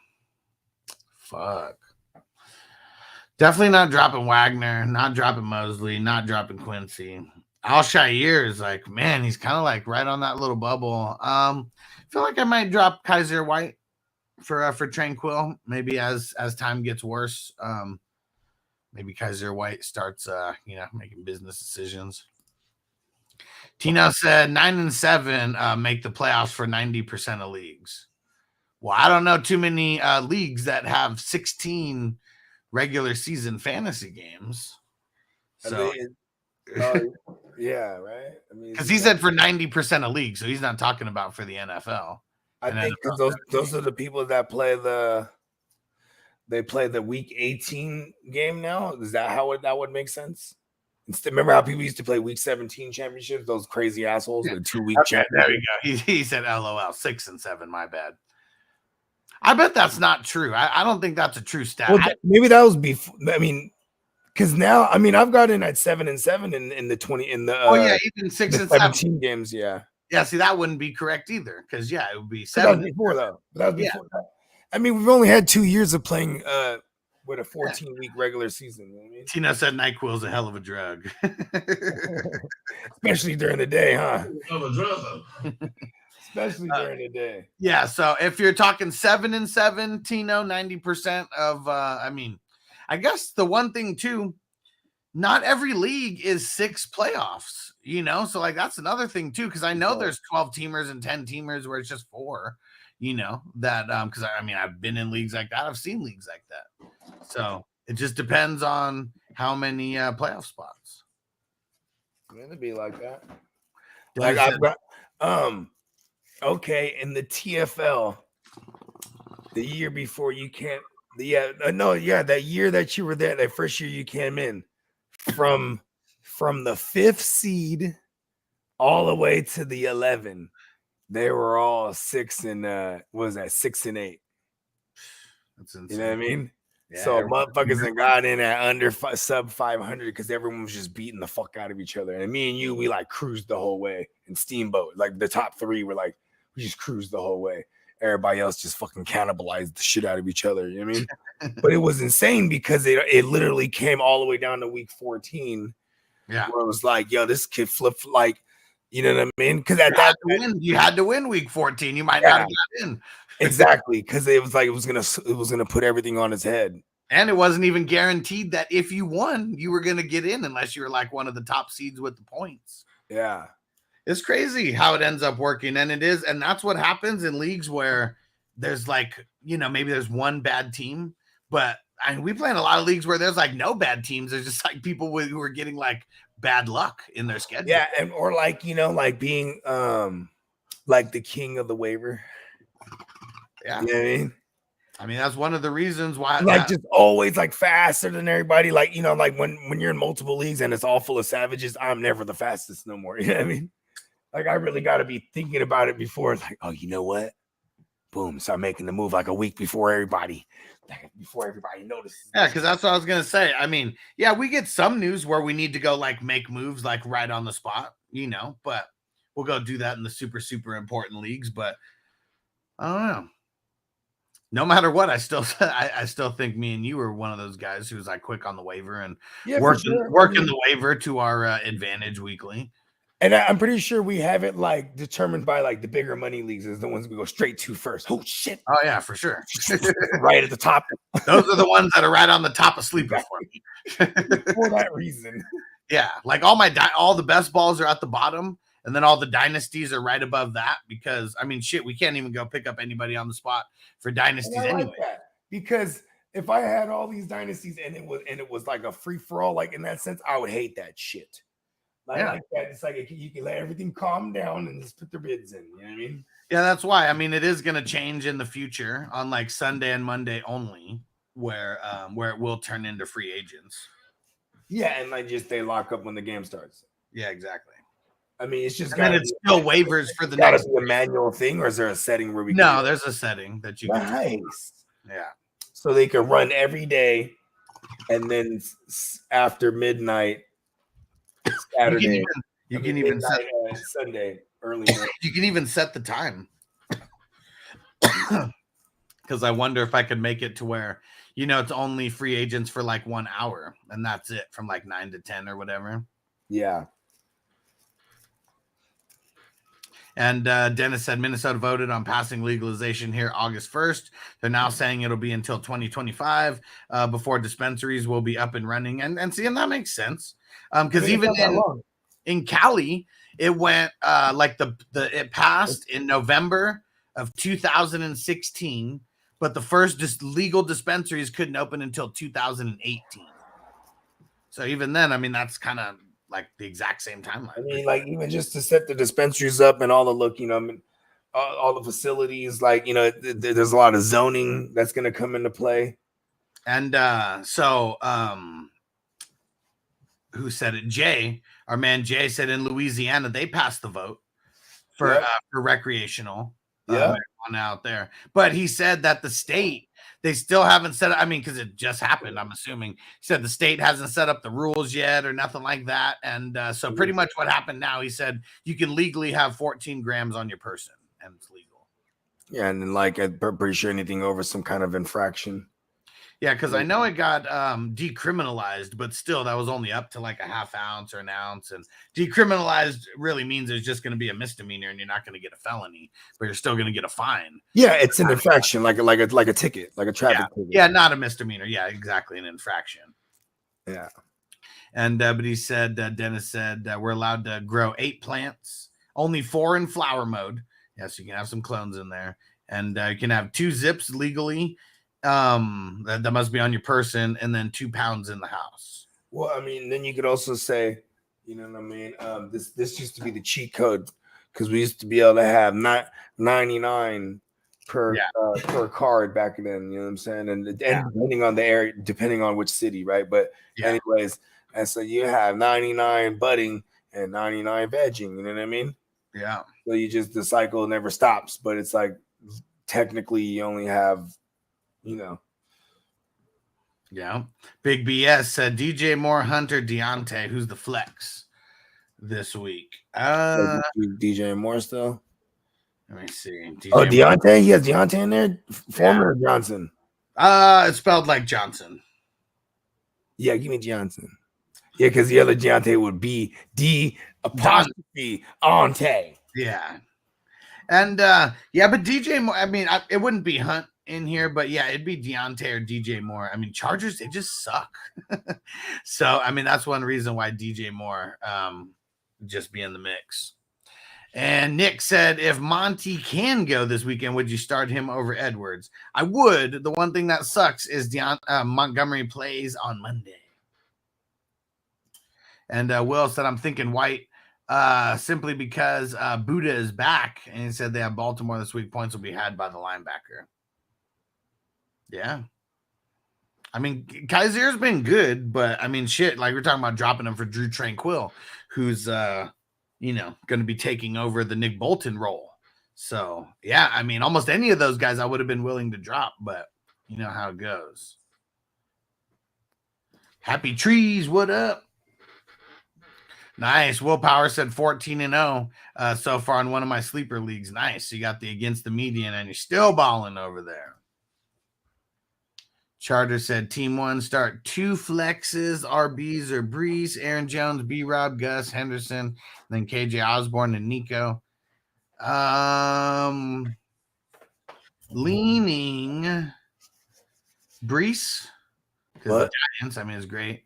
Definitely not dropping Wagner, not dropping Mosley, not dropping Quincy. Alshire is like, man, he's kind of like right on that little bubble. I feel like I might drop Kaiser White for Tranquil. Maybe as time gets worse, maybe Kaiser White starts, making business decisions. Tino said 9-7 make the playoffs for 90% of leagues. Well, I don't know too many leagues that have 16 regular season fantasy games. So, yeah, right. I mean, because he said for 90% of leagues, so he's not talking about for the NFL. I think because those are the people that play the week 18 game now. Is that how that would make sense? Remember how people used to play week 17 championships? Those crazy assholes with 2-week championships. There we go. He said LOL 6 and 7. My bad. I bet that's not true. I don't think that's a true stat. Well, maybe that was before. I mean, because now, I mean, I've got in at 7 and 7 in the 20 in the even 6 and 17 games. Yeah. See, that wouldn't be correct either. Because it would be 7. That was before though. That was before that. I mean, we've only had 2 years of playing with a 14-week regular season. You know what I mean? Tino said NyQuil's a hell of a drug. Especially during the day, huh? Of a drug. Especially during the day. Yeah, so if you're talking 7 and 7, Tino, 90% of I mean, I guess the one thing too, not every league is 6 playoffs, so like that's another thing too, because I know there's 12 teamers and 10 teamers where it's just 4, that because I mean I've been in leagues like that, I've seen leagues like that. So it just depends on how many playoff spots. It'd be like that. Like I've got okay, in the TFL, the year before you can't, that year that you were there, that first year you came in, from the 5th seed all the way to the 11, they were all 6 and 6 and 8. That's insane. You know what I mean? Yeah, so motherfuckers that got in at under sub 500 because everyone was just beating the fuck out of each other. And me and you, we like cruised the whole way in Steamboat. Like the top 3 were like, we just cruised the whole way. Everybody else just fucking cannibalized the shit out of each other. You know what I mean? But it was insane because it literally came all the way down to week 14. Yeah. Where it was like, yo, this kid flipped like, you know what I mean? Because you had to win week 14. You might not have got in. Exactly. Because it was like it was gonna put everything on his head. And it wasn't even guaranteed that if you won, you were gonna get in unless you were like one of the top seeds with the points. Yeah. It's crazy how it ends up working. And that's what happens in leagues where there's like, maybe there's one bad team, but we play in a lot of leagues where there's like no bad teams. There's just like people who are getting like bad luck in their schedule. Yeah. And, or like, like being like the king of the waiver. Yeah. You know what I mean? I mean, that's one of the reasons why just always like faster than everybody. Like, like when you're in multiple leagues and it's all full of savages, I'm never the fastest no more. You know what I mean? Like, I really got to be thinking about it before. It's like, oh, you know what? Boom. Start making the move like a week before everybody notices. Yeah, because that's what I was going to say. I mean, yeah, we get some news where we need to go like make moves like right on the spot, but we'll go do that in the super, super important leagues. But I don't know. No matter what, I still think me and you were one of those guys who was like quick on the waiver and working the waiver to our advantage weekly. And I'm pretty sure we have it like determined by like the bigger money leagues is the ones we go straight to first. Oh shit! Oh yeah, for sure. Right at the top. Those are the ones that are right on the top of sleepers for me. For that reason. Yeah, like all the best balls are at the bottom, and then all the dynasties are right above that because I mean, shit, we can't even go pick up anybody on the spot for dynasties anyway. Because if I had all these dynasties and it was like a free for all, like in that sense, I would hate that shit. Like that. It's like you can let everything calm down and just put their bids in. You know what I mean? Yeah, that's why. I mean, it is going to change in the future on like Sunday and Monday only, where it will turn into free agents. Yeah, and like just they lock up when the game starts. Yeah, exactly. I mean, it's just it's still waivers for the next. Be a manual thing, or is there a setting where we? No, there's a setting that you can. Nice. Yeah. So they can run every day, and then after midnight. Saturday, you can even set Sunday early. You can even set the time because I wonder if I could make it to where it's only free agents for like 1 hour and that's it from like 9 to 10 or whatever. Yeah. And Dennis said Minnesota voted on passing legalization here August 1st. They're now saying it'll be until 2025 before dispensaries will be up and running. And that makes sense. Because even in Cali, it went like it passed in November of 2016, but the first legal dispensaries couldn't open until 2018. So even then, I mean, that's kind of like the exact same timeline. I mean, like even just to set the dispensaries up and all the look, you know, I mean, all the facilities, like, you know, there's a lot of zoning that's going to come into play. And who said it? Jay, our man Jay said in Louisiana they passed the vote for recreational marijuana out there, but he said that the state, they still haven't set up. I mean, because it just happened, I'm assuming. He said the state hasn't set up the rules yet or nothing like that. And so pretty much what happened now, he said you can legally have 14 grams on your person and it's legal. Yeah, and then like I'm pretty sure anything over some kind of infraction. Yeah, because I know it got decriminalized, but still that was only up to like a half ounce or an ounce. And decriminalized really means there's just going to be a misdemeanor and you're not going to get a felony, but you're still going to get a fine. Yeah, it's an infraction, like a ticket, like a traffic ticket. Yeah, not a misdemeanor. Yeah, exactly, an infraction. Yeah. And but he said, Dennis said, we're allowed to grow 8 plants, only 4 in flower mode. Yes, you can have some clones in there, and you can have 2 zips legally. That must be on your person, and then 2 pounds in the house. Well, I mean, then you could also say, you know what I mean? This used to be the cheat code because we used to be able to have 99 per card back then. You know what I'm saying? And depending on the area, depending on which city, right? But anyways, and so you have 99 budding and 99 vegging. You know what I mean? Yeah. So you just, the cycle never stops, but it's like technically you only have, you know. Yeah. Big BS said DJ Moore, Hunter, Deontay. Who's the flex this week? DJ Moore still. Let me see. Deontay? He has Deontay in there? Foreman or Johnson? It's spelled like Johnson. Yeah, give me Johnson. Yeah, because the other Deontay would be D''Ante. Yeah. And but DJ Moore, I mean, it wouldn't be Hunt in here, but yeah, it'd be Deontay or DJ Moore. I mean, Chargers, they just suck. So, I mean, that's one reason why DJ Moore just be in the mix. And Nick said, if Monty can go this weekend, would you start him over Edwards? I would. The one thing that sucks is Montgomery plays on Monday. And Will said, I'm thinking White simply because Buddha is back. And he said they have Baltimore this week. Points will be had by the linebacker. Yeah. I mean, Kaiser's been good, but I mean, shit, like we're talking about dropping him for Drew Tranquil, who's, going to be taking over the Nick Bolton role. So, yeah, I mean, almost any of those guys I would have been willing to drop, but you know how it goes. Happy Trees, what up? Nice. Willpower said 14-0 so far in one of my sleeper leagues. Nice. You got the against the median, and you're still balling over there. Charter said Team 1 start 2 flexes, RBs or Brees, Aaron Jones, B-Rob, Gus, Henderson, then KJ Osborne and Nico. Leaning Brees because the Giants, I mean, it's great.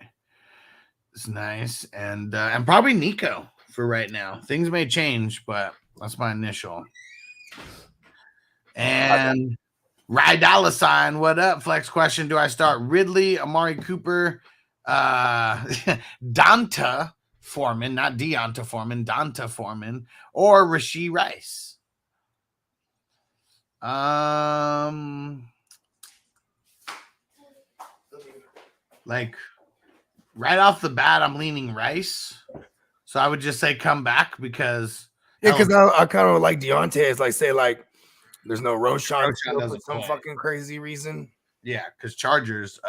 It's nice. And probably Nico for right now. Things may change, but that's my initial. And Rydallasine, what up? Flex question. Do I start Ridley, Amari Cooper, Donta Foreman, not Deonta Foreman, Donta Foreman, or Rashee Rice? Like right off the bat, I'm leaning Rice. So I would just say come back because because I kind of like Deontay is like say like there's no Roshan for some fucking crazy reason. Yeah, because Chargers,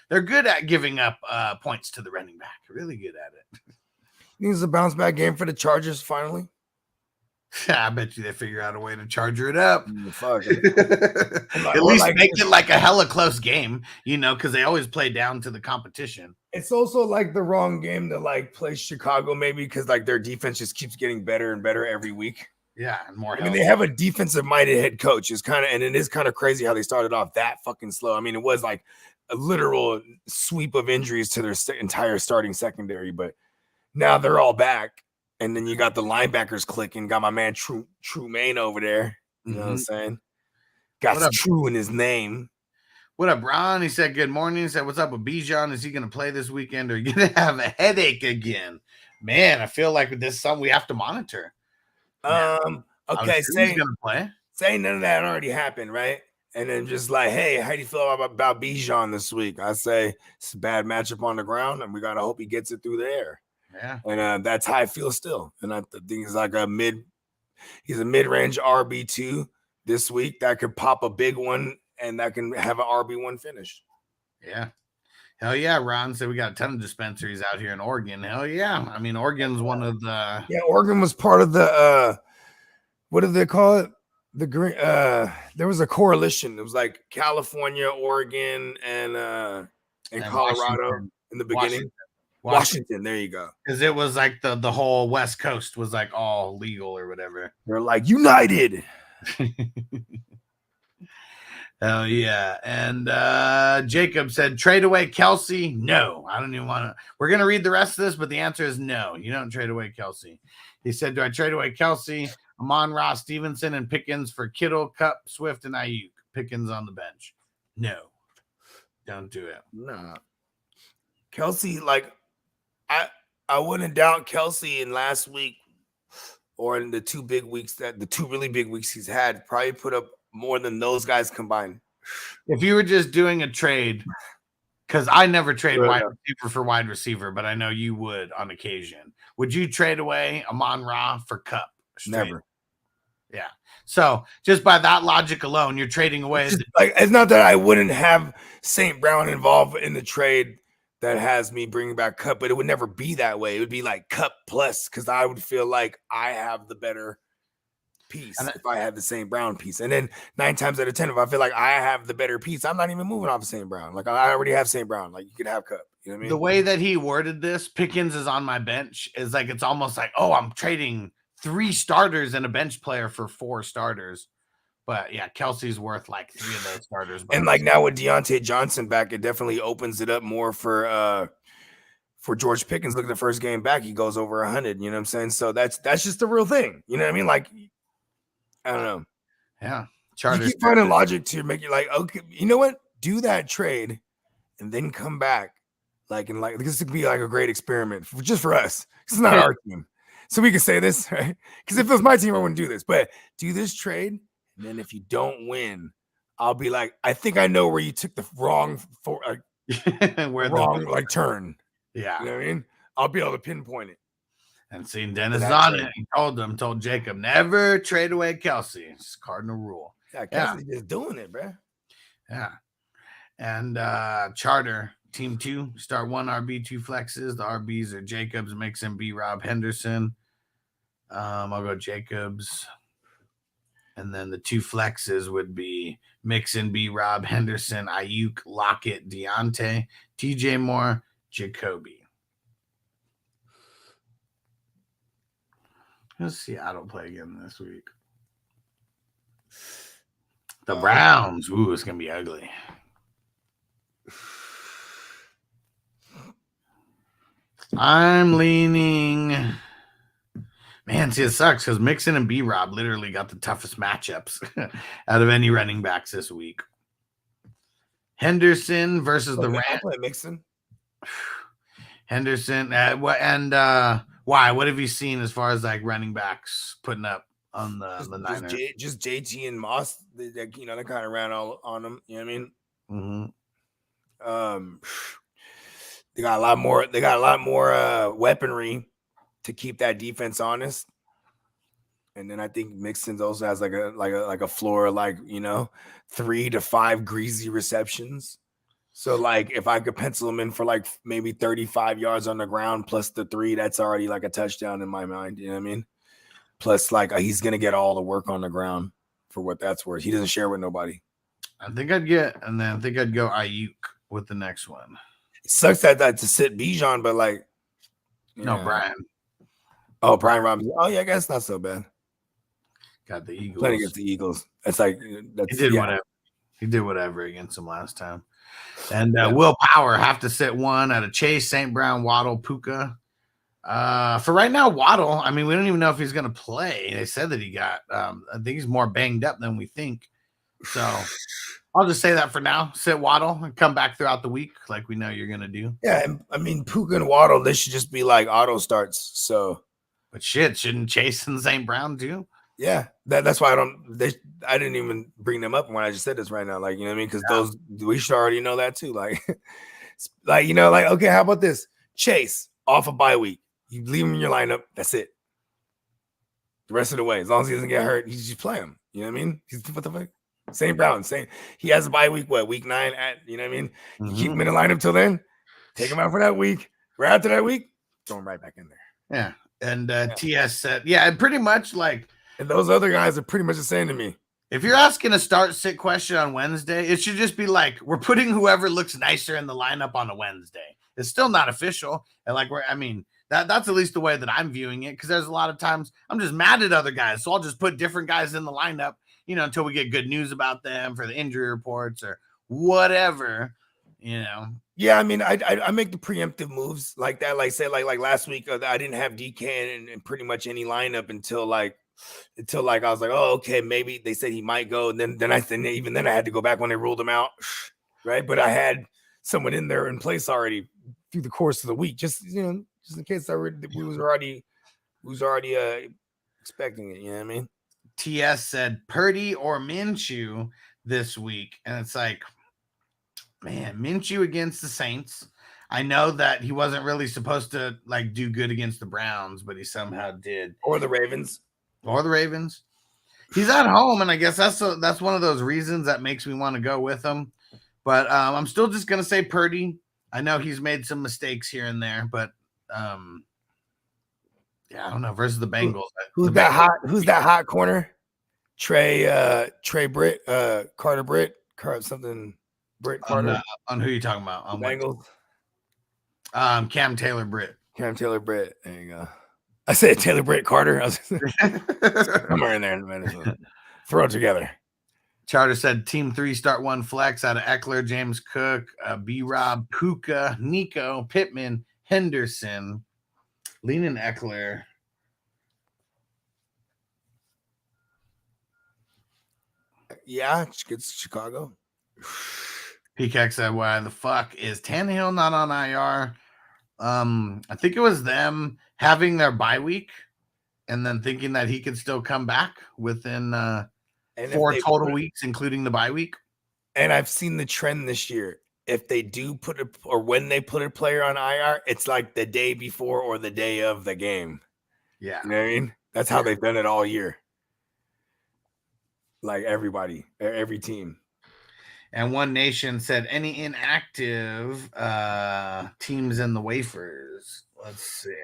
they're good at giving up points to the running back. Really good at it. Needs a bounce back game for the Chargers finally. I bet you they figure out a way to charger it up. Fuck. At least make it like a hella close game, because they always play down to the competition. It's also like the wrong game to like play Chicago, maybe because like their defense just keeps getting better and better every week. Yeah, and more. I mean, they have a defensive minded head coach. It's kind of, and it is kind of crazy how they started off that fucking slow. I mean, it was like a literal sweep of injuries to their entire starting secondary, but now they're all back. And then you got the linebackers clicking. Got my man True Maine over there. You know what I'm saying? got What up? true in his name. What up, Ron? He said, good morning. He said, what's up with Bijan? Is he going to play this weekend or are you going to have a headache again? Man, I feel like this is something we have to monitor. Okay, he's going to play. Say none of that already happened, right? And then just like, hey, how do you feel about Bijan this week? I say it's a bad matchup on the ground, and we got to hope he gets it through the air. Yeah. And that's how I feel still. And I think he's like he's a mid-range RB2 this week that could pop a big one and that can have an RB1 finish. Yeah. Hell yeah, Ron said we got a ton of dispensaries out here in Oregon. Hell yeah. I mean, Oregon's one of the... Yeah, Oregon was part of the, what do they call it? The green, there was a coalition. It was like California, Oregon, and Colorado Washington. In the beginning. Washington, there you go. Because it was like the whole West Coast was like all legal or whatever. They're like united. Hell yeah. And Jacob said, trade away Kelsey. No, I don't even want to. We're going to read the rest of this, but the answer is no. You don't trade away Kelsey. He said, do I trade away Kelsey, Amon-Ra, Stevenson, and Pickens for Kittle, Cup, Swift, and Ayuk? Pickens on the bench. No. Don't do it. Nah. Kelsey, like, I wouldn't doubt Kelsey in last week or in the two really big weeks he's had, probably put up more than those guys combined. If you were just doing a trade, because I never trade wide receiver for wide receiver, but I know you would on occasion. Would you trade away Amon-Ra for Cup? Never. Yeah. So just by that logic alone, you're trading away. It's not that I wouldn't have St. Brown involved in the trade that has me bringing back Cup, but it would never be that way. It would be like Cup plus, because I would feel like I have the better piece if I had the St. Brown piece. And then 9 times out of 10, if I feel like I have the better piece, I'm not even moving off of St. Brown. Like I already have St. Brown. Like you could have Cup. You know what I mean? The way that he worded this, Pickens is on my bench, is like it's almost like, oh, I'm trading 3 starters and a bench player for 4 starters. But yeah, Kelsey's worth like 3 of those starters. And like now with Deontay Johnson back, it definitely opens it up more for George Pickens. Look at the first game back, he goes over 100. You know what I'm saying? So that's just the real thing. You know what I mean? Like, I don't know. Yeah. You keep finding logic to make you like, okay, you know what? Do that trade and then come back. Like, and like this could be like a great experiment just for us. It's not our team. So we can say this, right? Because if it was my team, I wouldn't do this. But do this trade. And then if you don't win, I'll be like, I think I know where you took the wrong like turn. Yeah. You know what I mean? I'll be able to pinpoint it. And seeing Dennis on it, he told Jacob, never trade away Kelsey. It's cardinal rule. Yeah, Kelsey's just doing it, bro. Yeah. And Charter, team 2, start 1 RB, 2 flexes. The RBs are Jacobs, Mixon, B-Rob, Henderson. I'll go Jacobs. And then the 2 flexes would be Mixon, B-Rob, Henderson, Ayuk, Lockett, Deontay, TJ Moore, Jacoby. Let's see Seattle play again this week. The Browns. Ooh, it's going to be ugly. I'm leaning... Man, see, it sucks because Mixon and B-Rob literally got the toughest matchups out of any running backs this week. Henderson versus the Rams. Mixon. Henderson. Why? What have you seen as far as like running backs putting up on the Niners? Just JT and Moss. They kind of ran all on them. You know what I mean? Mm-hmm. They got a lot more. They got a lot more weaponry to keep that defense honest. And then I think Mixon also has like a floor, 3 to 5 greasy receptions. So like if I could pencil him in for like maybe 35 yards on the ground plus the 3, that's already like a touchdown in my mind. You know what I mean? Plus like he's gonna get all the work on the ground for what that's worth. He doesn't share with nobody. I think I'd go Ayuk with the next one. It sucks that to sit Bijan, but like Brian. Oh, Brian Robinson. Oh, yeah, I guess not so bad. Got the Eagles. Playing against the Eagles. It's like he did whatever. He did whatever against them last time. And Will Power have to sit 1 out of Chase, St. Brown, Waddle, Puka. For right now, Waddle, I mean, we don't even know if he's going to play. They said that he got, I think he's more banged up than we think. So I'll just say that for now. Sit Waddle and come back throughout the week like we know you're going to do. Yeah, and I mean, Puka and Waddle, they should just be like auto starts. So, but shit, shouldn't Chase and St. Brown do? Yeah, that's why I didn't even bring them up when I just said this right now. Like, you know what I mean? Because those we should already know that too. Like, okay, how about this? Chase off a bye week. You leave him in your lineup. That's it. The rest of the way, as long as he doesn't get hurt, you just play him. You know what I mean? What the fuck? St. Brown, he has a bye week. What, week 9? You know what I mean? You keep him in the lineup till then. Take him out for that week. Right after that week, throw him right back in there. Yeah. And TS said, pretty much like. And those other guys are pretty much the same to me. If you're asking a start-sit question on Wednesday, it should just be like, we're putting whoever looks nicer in the lineup on a Wednesday. It's still not official. And that's at least the way that I'm viewing it, because there's a lot of times I'm just mad at other guys. So I'll just put different guys in the lineup, until we get good news about them for the injury reports or whatever, Yeah, I mean, I make the preemptive moves like that. Like, say, like last week, I didn't have DK in pretty much any lineup until I was like, oh, okay, maybe they said he might go. And then I had to go back when they ruled him out, right? But I had someone in there in place already through the course of the week, just in case we was already expecting it. You know what I mean? TS said Purdy or Minshew this week, and it's like, man, Minshew against the Saints. I know that he wasn't really supposed to do good against the Browns, but he somehow did. Or the Ravens. He's at home, and I guess that's one of those reasons that makes me want to go with him. But I'm still just gonna say Purdy. I know he's made some mistakes here and there, but I don't know. Versus the Bengals. Who's that hot corner? Trey Britt, Carter Britt, something. Britt Carter. On who are you talking about? On Bengals. Cam Taylor Britt. Cam Taylor Britt. There you go. I said Taylor Britt Carter. I was somewhere in there in a minute. Throw it together. Charter said Team 3 start 1 flex out of Eckler, James Cook, B-Rob, Puka, Nico, Pittman, Henderson, leaning Eckler. Yeah, it's Chicago. Peacock said, why the fuck is Tannehill not on IR? I think it was them having their bye week and then thinking that he could still come back within 4 total weeks, including the bye week. And I've seen the trend this year. If they do when they put a player on IR, it's like the day before or the day of the game. Yeah. You know what I mean? That's how they've done it all year. Like everybody, every team. And One Nation said any inactive teams in the wafers. Let's see.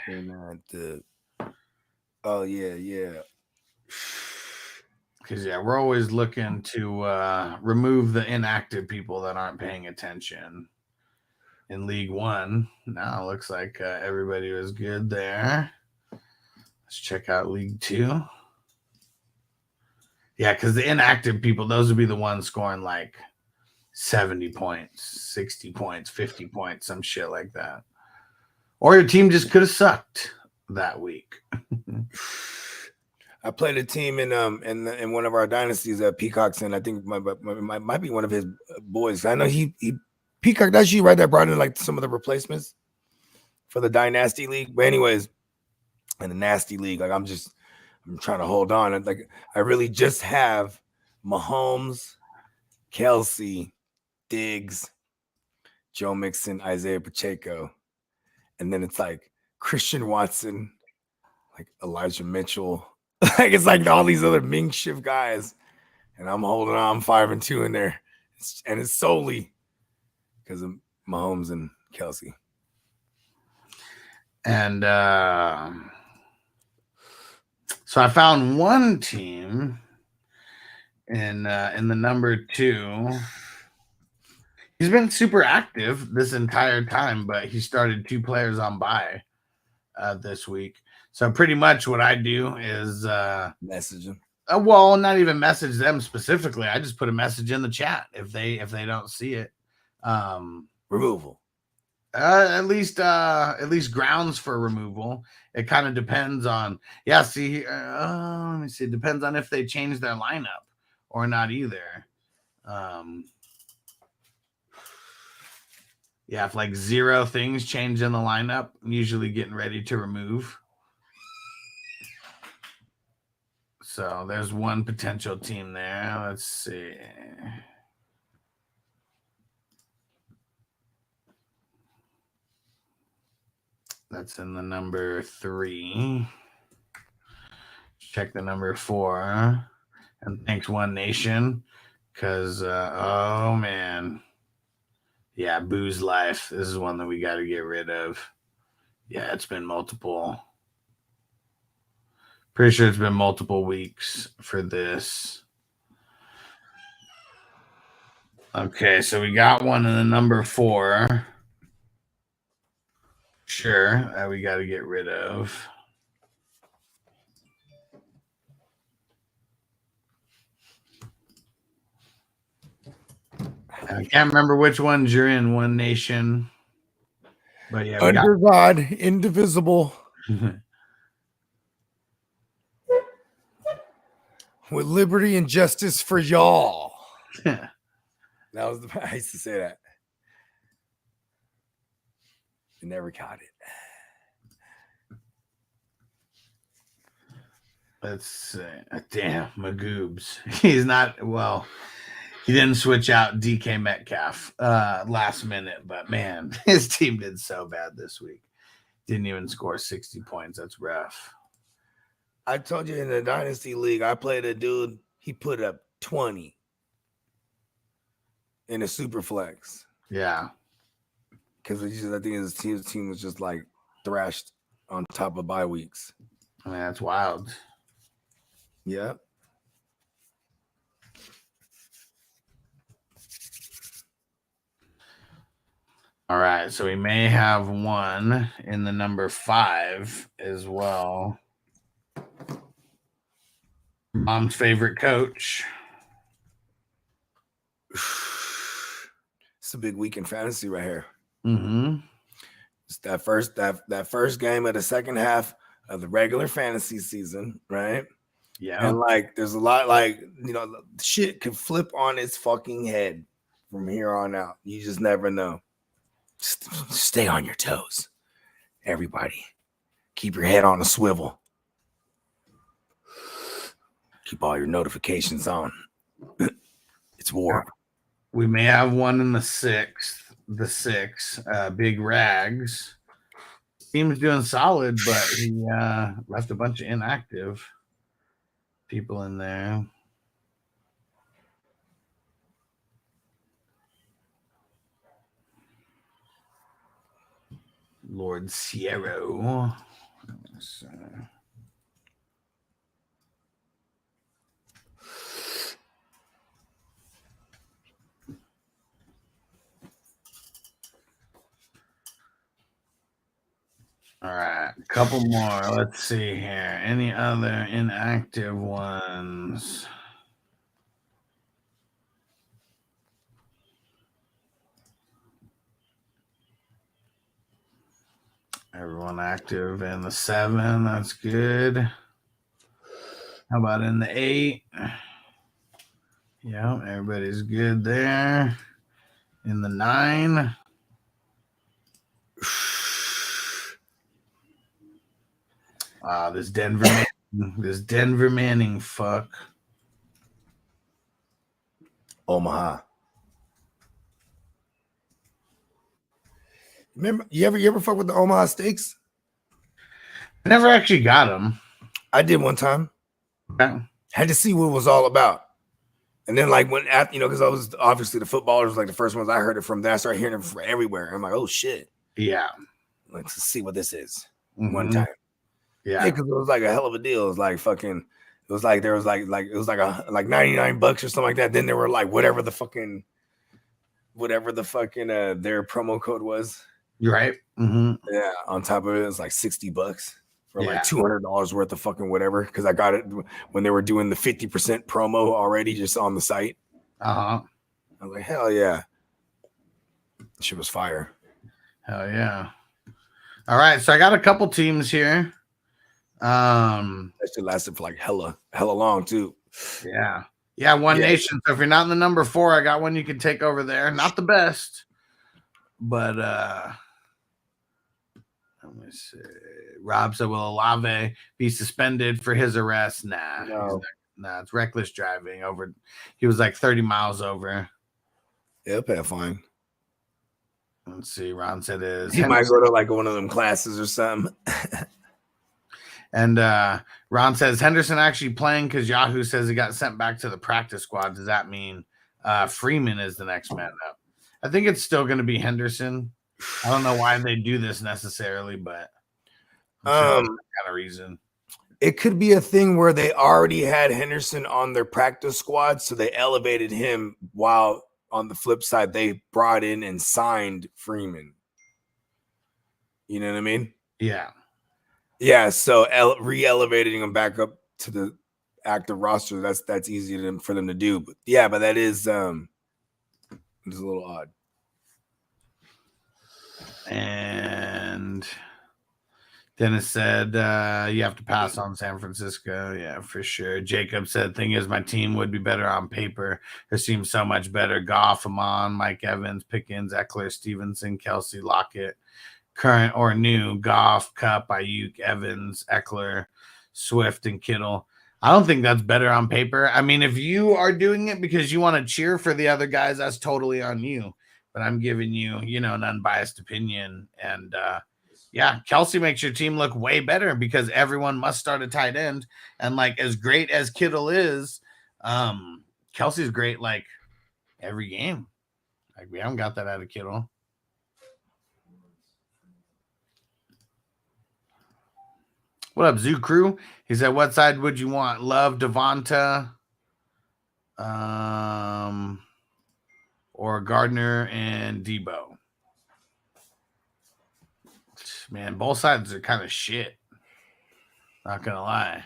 Inactive. Oh, yeah. Because, we're always looking to remove the inactive people that aren't paying attention. In League One, now it looks like everybody was good there. Let's check out League Two. Yeah, because the inactive people, those would be the ones scoring like 70 points, 60 points, 50 points, some shit like that. Or your team just could have sucked that week. I played a team in one of our dynasties at Peacock's, and I think might be one of his boys. I know he Peacock. That's you right, that brought in like some of the replacements for the Dynasty League. But anyways, in the Nasty League, like I'm trying to hold on. And like I really just have Mahomes, Kelsey, Diggs, Joe Mixon, Isaiah Pacheco, and then it's like Christian Watson, like Elijah Mitchell. Like it's like all these other Ming Shift guys, and I'm holding on. I'm 5-2 in there, and it's solely because of Mahomes and Kelsey. And so I found one team in the number 2. He's been super active this entire time, but he started 2 players on bye this week. So pretty much what I do is message them. Well, not even message them specifically. I just put a message in the chat if they don't see it. Removal. At least grounds for removal. It kind of depends on let me see. It depends on if they change their lineup or not either. Yeah, if like 0 things change in the lineup, I'm usually getting ready to remove. So there's one potential team there. Let's see. That's in the number 3. Check the number 4. And thanks One Nation. Because, oh man. Yeah, Booze Life. This is one that we got to get rid of. Yeah, it's been multiple. Pretty sure it's been multiple weeks for this. Okay, so we got one in the number 4. Sure, that we got to get rid of. I can't remember which ones you're in, One Nation. But yeah, Under God, indivisible. With liberty and justice for y'all. That was I used to say that. I never caught it. Let's see. Damn, Magoobs. He's not, well, he didn't switch out DK Metcalf last minute, but man, his team did so bad this week. Didn't even score 60 points. That's rough. I told you in the Dynasty League, I played a dude, he put up 20 in a super flex. Yeah. Because I think his team was just like thrashed on top of bye weeks. I mean, that's wild. Yeah. All right, so we may have one in the number 5 as well. Mom's favorite coach. It's a big week in fantasy right here. Mm-hmm. It's that first game of the second half of the regular fantasy season, right? Yeah. And like there's a lot, like, you know, shit can flip on its fucking head from here on out. You just never know. Stay on your toes, everybody. Keep your head on a swivel. Keep all your notifications on. It's war. We may have one in the 6th. The 6, Big Rags. Team's doing solid, but he left a bunch of inactive people in there. Lord Sierra. All right, a couple more. Let's see here. Any other inactive ones? Everyone active in the 7. That's good. How about in the 8? Yeah, everybody's good there. In the 9. This Denver Manning fuck. Omaha. Remember, you ever fuck with the Omaha Steaks? I never actually got them. I did one time. Okay. Had to see what it was all about. And then, like, when at, you know, because I was obviously the footballers was like the first ones I heard it from. Then I started hearing it from everywhere. I'm like, oh shit. Yeah. Let's see what this is. Mm-hmm. One time. Yeah. Because it was like a hell of a deal. It was like fucking. It was like there was like it was like $99 or something like that. Then there were like whatever the fucking their promo code was. You're right. Mm-hmm. Yeah. On top of it, it was like $60 for like $200 worth of fucking whatever. Because I got it when they were doing the 50% promo already just on the site. I was like, hell yeah. Shit was fire. Hell yeah. All right, so I got a couple teams here. That shit lasted for like hella long too. Yeah. Yeah, One Nation. So if you're not in the number 4, I got one you can take over there. Not the best, but let me see. Rob said, "Will Olave be suspended for his arrest?" Nah, No. nah, it's reckless driving over. He was like 30 miles over. Yeah, pay a fine. Let's see. Ron said is he might go to like one of them classes or something. And Ron says Henderson actually playing because Yahoo says he got sent back to the practice squad. Does that mean Freeman is the next man up? I think it's still going to be Henderson. I don't know why they do this necessarily, but I'm sure that's kind of reason. It could be a thing where they already had Henderson on their practice squad, so they elevated him while on the flip side they brought in and signed Freeman. You know what I mean? Yeah. Yeah, so re-elevating him back up to the active roster, that's easy for them to do. But yeah, but that is it's a little odd. And Dennis said you have to pass on San Francisco. Yeah, for sure. Jacob said, thing is, my team would be better on paper. It seems so much better. Goff, Amon, Mike Evans, Pickens, Eckler, Stevenson, Kelsey, Lockett. Current or new, Goff, Kupp, Ayuk, Evans, Eckler, Swift, and Kittle. I don't think that's better on paper. I mean, if you are doing it because you want to cheer for the other guys, that's totally on you. But I'm giving you, an unbiased opinion. And yeah, Kelsey makes your team look way better because everyone must start a tight end. And like as great as Kittle is, Kelsey's great like every game. Like we haven't got that out of Kittle. What up, Zoo Crew? He said, what side would you want? Love, Devonta, or Gardner and Debo? Man, both sides are kind of shit. Not going to lie.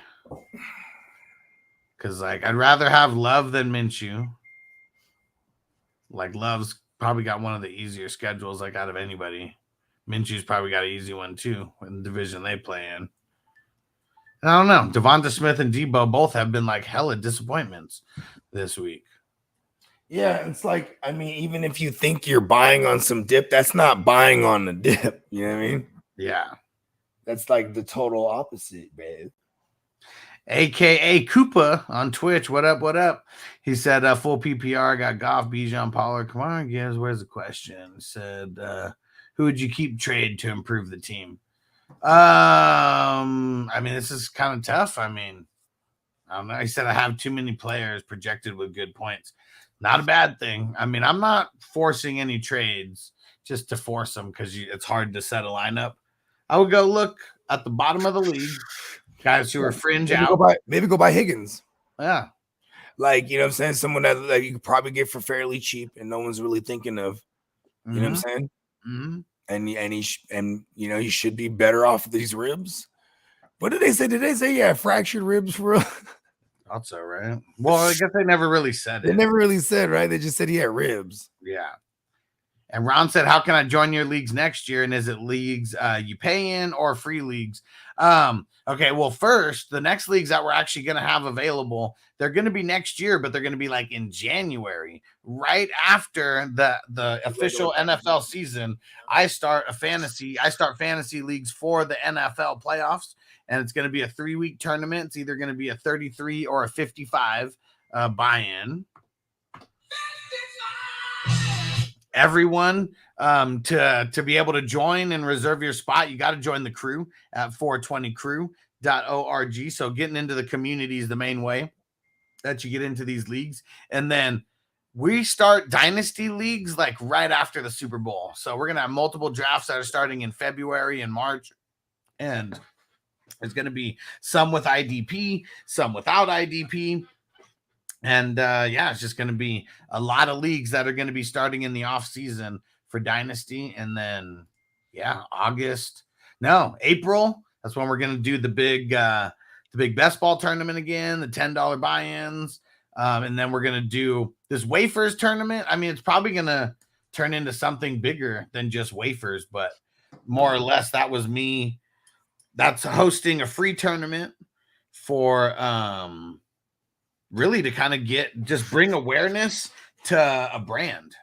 Because, like, I'd rather have Love than Minshew. Like, Love's probably got one of the easier schedules, like, out of anybody. Minshew's probably got an easy one, too, in the division they play in. I don't know. Devonta Smith and Debo both have been like hella disappointments this week. Yeah, it's like, I mean, even if you think you're buying on some dip, that's not buying on the dip. You know what I mean? Yeah. That's like the total opposite, babe. AKA Koopa on Twitch. What up? What up? He said, full PPR, got Goff, Bijan, Pollard. Come on, guys. Where's the question? He said, who would you keep trade to improve the team? I mean, this is kind of tough. I mean, I don't know. He said I have too many players projected with good points. Not a bad thing. I mean, I'm not forcing any trades just to force them because it's hard to set a lineup. I would go look at the bottom of the league, guys who are fringe out. Maybe go buy Higgins. Yeah. Like, you know what I'm saying? Someone that you could probably get for fairly cheap and no one's really thinking of. You know what I'm saying? Mm-hmm. And he should be better off of these ribs. What did they say? Did they say yeah, fractured ribs for real? That's all right. Well, I guess they never really said it. They never really said, right? They just said he had ribs. Yeah. And Ron said, how can I join your leagues next year? And is it leagues you pay in or free leagues? Okay, well, first, the next leagues that we're actually going to have available, they're going to be next year, but they're going to be like in January, right after the official NFL season. I start fantasy leagues for the NFL playoffs, and it's going to be a 3-week tournament. It's either going to be a 33 or a 55 buy-in. Everyone, to be able to join and reserve your spot, you got to join the crew at 420crew.org. So getting into the community is the main way that you get into these leagues. And then we start dynasty leagues like right after the Super Bowl. So we're going to have multiple drafts that are starting in February and March. And it's going to be some with IDP, some without IDP. And it's just going to be a lot of leagues that are going to be starting in the off season for Dynasty. And then, April. That's when we're going to do the big best ball tournament again, the $10 buy-ins. And then we're going to do this wafers tournament. I mean, it's probably going to turn into something bigger than just wafers, but more or less that was me. That's hosting a free tournament for really to kind of bring awareness to a brand.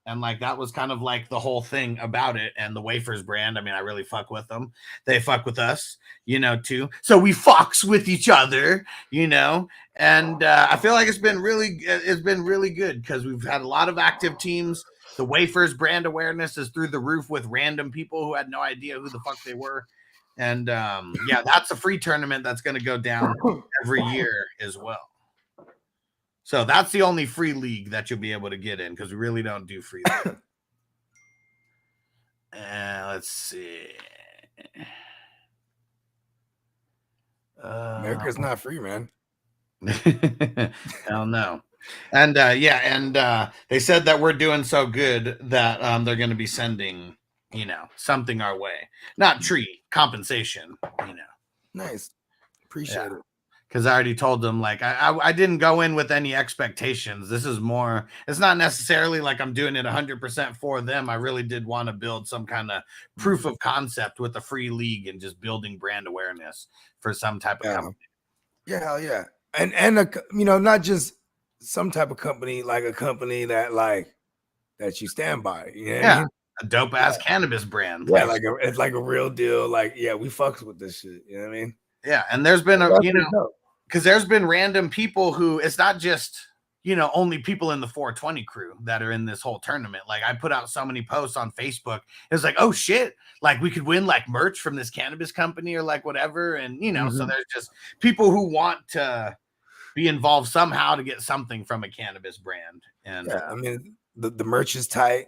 And like that was kind of like the whole thing about it. And the Wafers brand, I mean, I really fuck with them. They fuck with us, too. So we fucks with each other, And I feel like it's been really good because we've had a lot of active teams. The Wafers brand awareness is through the roof with random people who had no idea who the fuck they were. And that's a free tournament that's going to go down every year as well. So that's the only free league that you'll be able to get in because we really don't do free league. Let's see. America's not free, man. Hell no. And they said that we're doing so good that they're going to be sending, something our way. Not compensation, Nice. Appreciate it. Because I already told them, like, I didn't go in with any expectations. This is more, it's not necessarily like I'm doing it 100% for them. I really did want to build some kind of proof of concept with a free league and just building brand awareness for some type of company. Yeah, hell yeah. And not just some type of company, like a company that you stand by. Yeah. A dope ass cannabis brand. Yeah, it's like a real deal. Like, yeah, we fucks with this shit. You know what I mean? Yeah, and there's been because there's been random people who it's not just only people in the 420 crew that are in this whole tournament. Like I put out so many posts on Facebook. It's like, oh shit, like we could win like merch from this cannabis company or like whatever. And so there's just people who want to be involved somehow to get something from a cannabis brand. And I mean the merch is tight.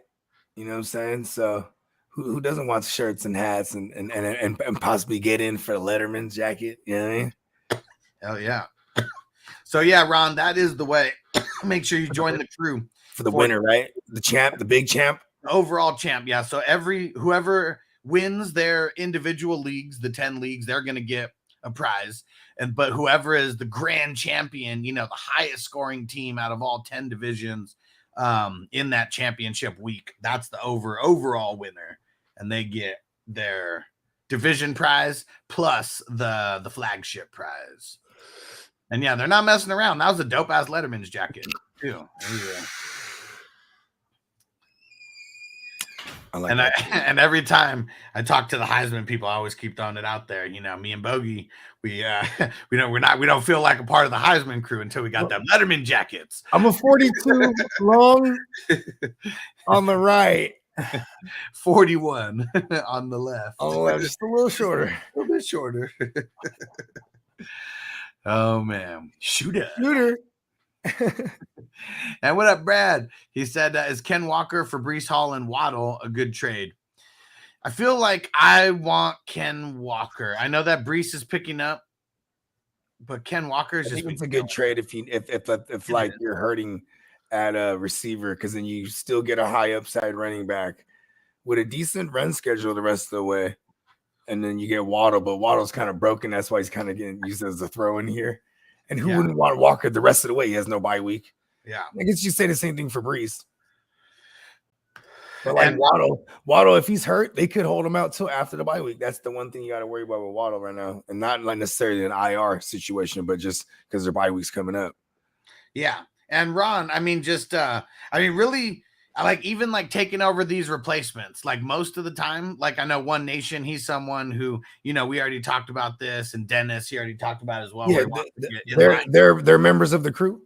You know what I'm saying? So who doesn't want shirts and hats and possibly get in for the Letterman's jacket? You know what I mean? Hell yeah. So yeah, Ron, that is the way. Make sure you join the crew for the winner, right? The champ, the big champ, overall champ. Yeah. So whoever wins their individual leagues, the 10 leagues, they're gonna get a prize. But whoever is the grand champion, the highest scoring team out of all 10 divisions in that championship week, that's the overall winner, and they get their division prize plus the flagship prize. And yeah, they're not messing around. That was a dope ass Letterman's jacket too. And every time I talk to the Highsman people, I always keep throwing it out there. Me and Bogey, we don't feel like a part of the Highsman crew until we got them Letterman jackets. I'm a 42 long on the right, 41 on the left. Oh, just a little shorter, a little bit shorter. Oh man, shooter. And what up, Brad? He said, is Ken Walker for Breece Hall and Waddle a good trade? I feel like I want Ken Walker. I know that Breece is picking up, but Ken Walker is just. It's a good trade if like you're hurting at a receiver, because then you still get a high upside running back with a decent run schedule the rest of the way. And then you get Waddle, but Waddle's kind of broken. That's why he's kind of getting used as a throw in here. And who wouldn't want Walker the rest of the way? He has no bye week. Yeah. I guess you say the same thing for Breece. But like Waddle, if he's hurt, they could hold him out till after the bye week. That's the one thing you got to worry about with Waddle right now. And not like necessarily an IR situation, but just because their bye week's coming up. Yeah. And Ron, really, I like even like taking over these replacements, like most of the time, like I know One Nation, he's someone who, we already talked about this, and Dennis, he already talked about as well. Yeah, they're members of the crew.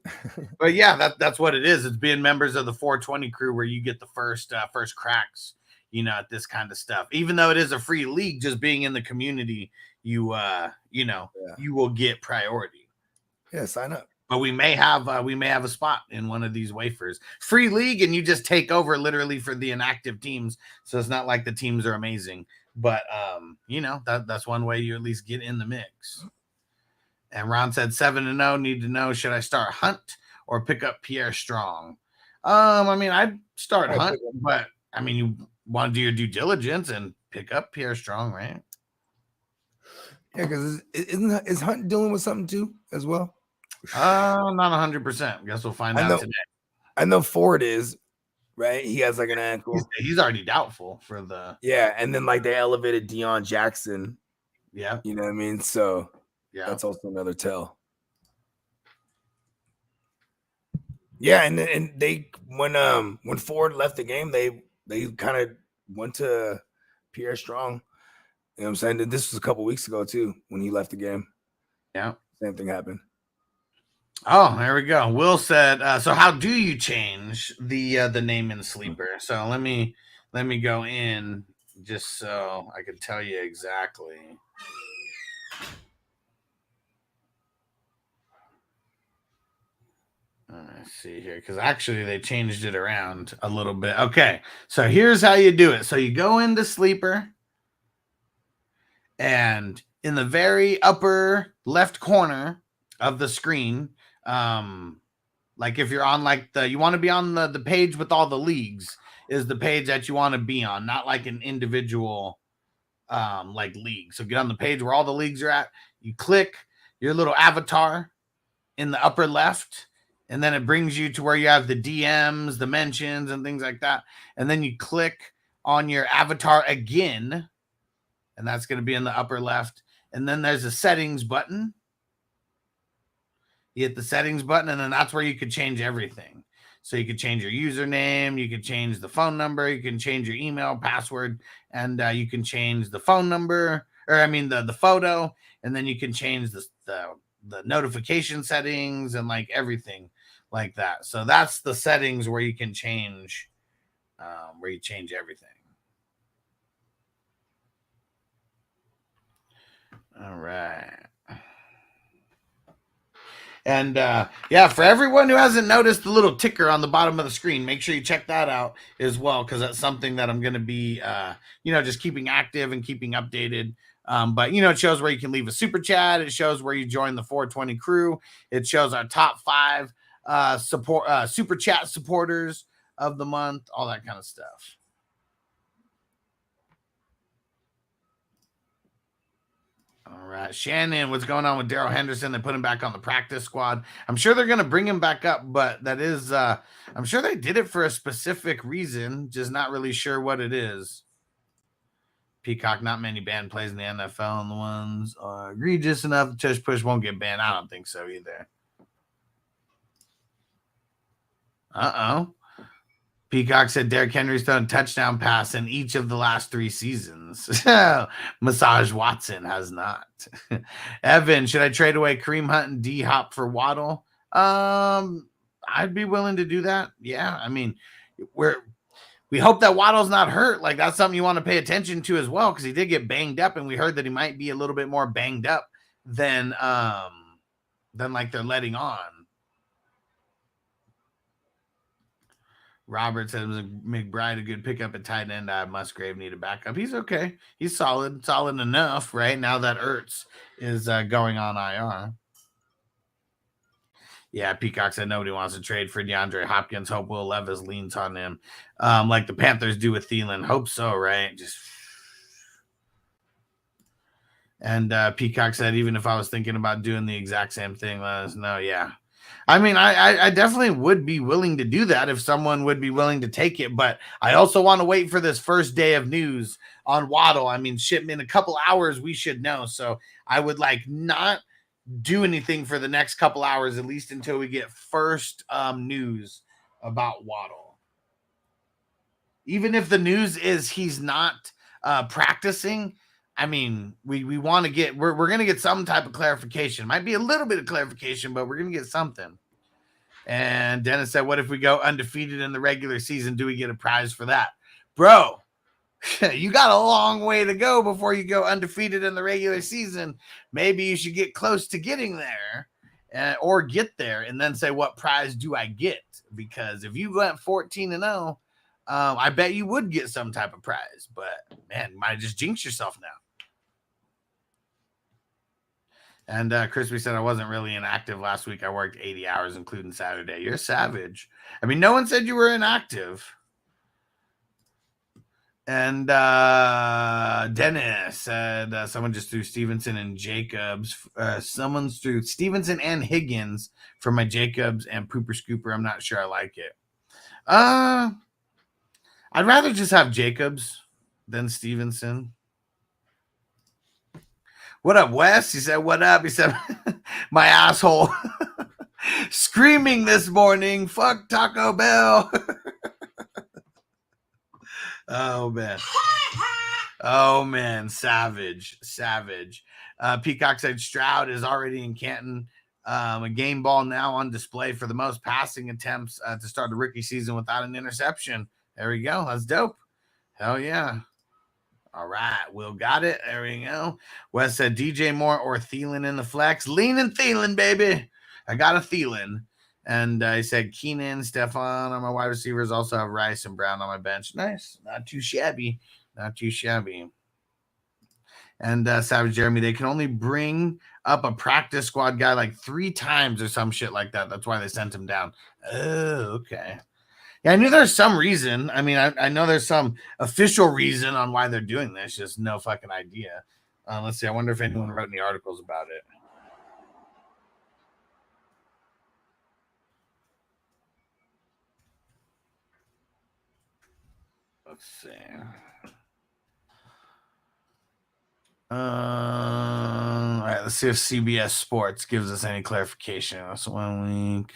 But yeah, that's what it is. It's being members of the 420 crew where you get the first cracks, at this kind of stuff. Even though it is a free league, just being in the community, you will get priority. Yeah, sign up. But we may have a spot in one of these wafers. Free league, and you just take over literally for the inactive teams. So it's not like the teams are amazing. But that's one way you at least get in the mix. And Ron said 7-0, need to know, should I start Hunt or pick up Pierre Strong? I'd start Hunt, but you want to do your due diligence and pick up Pierre Strong, right? Yeah, because is Hunt dealing with something too as well? Not 100%. Guess we'll find out today. I know Ford is, right? He has like an ankle. He's already doubtful for the. Yeah, and then like they elevated Deion Jackson. Yeah, you know what I mean. So yeah, that's also another tell. Yeah, and they when Ford left the game, they kind of went to Pierre Strong. You know what I'm saying? This was a couple weeks ago too when he left the game. Yeah, same thing happened. Oh, there we go. Will said, so how do you change the name in Sleeper? So let me go in just so I can tell you exactly. Let's see here, because actually they changed it around a little bit. Okay, so here's how you do it. So you go into Sleeper, and in the very upper left corner of the screen, like if you're on like you want to be on the page with all the leagues is the page that you want to be on, not like an individual like league. So get on the page where all the leagues are at. You click your little avatar in the upper left, and then it brings you to where you have the DMs, the mentions, and things like that. And then you click on your avatar again, and that's going to be in the upper left. And then there's a settings button. You hit the settings button, and then that's where you could change everything. So you could change your username, you could change the phone number, you can change your email, password, and you can change the phone number, or I mean the photo, and then you can change the notification settings and like everything like that. So that's the settings where you can change, where you change everything. All right. And yeah, for everyone who hasn't noticed the little ticker on the bottom of the screen, make sure you check that out as well, because that's something that I'm going to be, just keeping active and keeping updated. But, it shows where you can leave a super chat. It shows where you join the 420 crew. It shows our top 5 super chat supporters of the month, all that kind of stuff. All right, Shannon, what's going on with Daryl Henderson? They put him back on the practice squad. I'm sure they're going to bring him back up, but that is, I'm sure they did it for a specific reason, just not really sure what it is. Peacock, not many banned plays in the NFL, and the ones are egregious enough. The tush push won't get banned. I don't think so either. Peacock said Derrick Henry's thrown a touchdown pass in each of the last 3 seasons. Massage Watson has not. Evan, should I trade away Kareem Hunt and D-Hop for Waddle? I'd be willing to do that. Yeah, I mean, we hope that Waddle's not hurt. Like, that's something you want to pay attention to as well, because he did get banged up, and we heard that he might be a little bit more banged up than like they're letting on. Robert said McBride a good pickup at tight end. Musgrave need a backup. He's okay. He's solid enough right now that Ertz is going on IR. Yeah, Peacock said nobody wants to trade for DeAndre Hopkins. Hope Will Levis leans on him, like the Panthers do with Thielen. Hope so, right? And Peacock said even if I was thinking about doing the exact same thing, let us know. Yeah. I mean, I definitely would be willing to do that if someone would be willing to take it, but I also want to wait for this first day of news on Waddle. I mean, shit, in a couple hours, we should know. So I would not do anything for the next couple hours, at least until we get first news about Waddle. Even if the news is he's not practicing, I mean, we want to get, we're going to get some type of clarification. Might be a little bit of clarification, but we're going to get something. And Dennis said, what if we go undefeated in the regular season? Do we get a prize for that? Bro, you got a long way to go before you go undefeated in the regular season. Maybe you should get close to getting there or get there and then say, what prize do I get? Because if you went 14-0, I bet you would get some type of prize. But, man, you might just jinx yourself now. And Crispy said, I wasn't really inactive last week. I worked 80 hours, including Saturday. You're savage. I mean, no one said you were inactive. And Dennis said someone just threw Stevenson and Jacobs. Someone threw Stevenson and Higgins for my Jacobs and Pooper Scooper. I'm not sure I like it. I'd rather just have Jacobs than Stevenson. What up, Wes? He said, what up? He said, my asshole. Screaming this morning, fuck Taco Bell. Oh man, savage. Peacock said Stroud is already in Canton. A game ball now on display for the most passing attempts to start the rookie season without an interception. There we go. That's dope. Hell yeah. All right, Will got it. There we go. Wes said DJ Moore or Thielen in the flex. Leaning Thielen, baby. I got a Thielen. And he said Keenan, Stephon on my wide receivers. Also have Rice and Brown on my bench. Nice. Not too shabby. And Savage Jeremy, they can only bring up a practice squad guy like 3 times or some shit like that. That's why they sent him down. Oh, okay. Yeah, I knew there's some reason. I mean, I know there's some official reason on why they're doing this. Just no fucking idea. Let's see. I wonder if anyone wrote any articles about it. Let's see. All right, let's see if CBS Sports gives us any clarification. That's 1 week.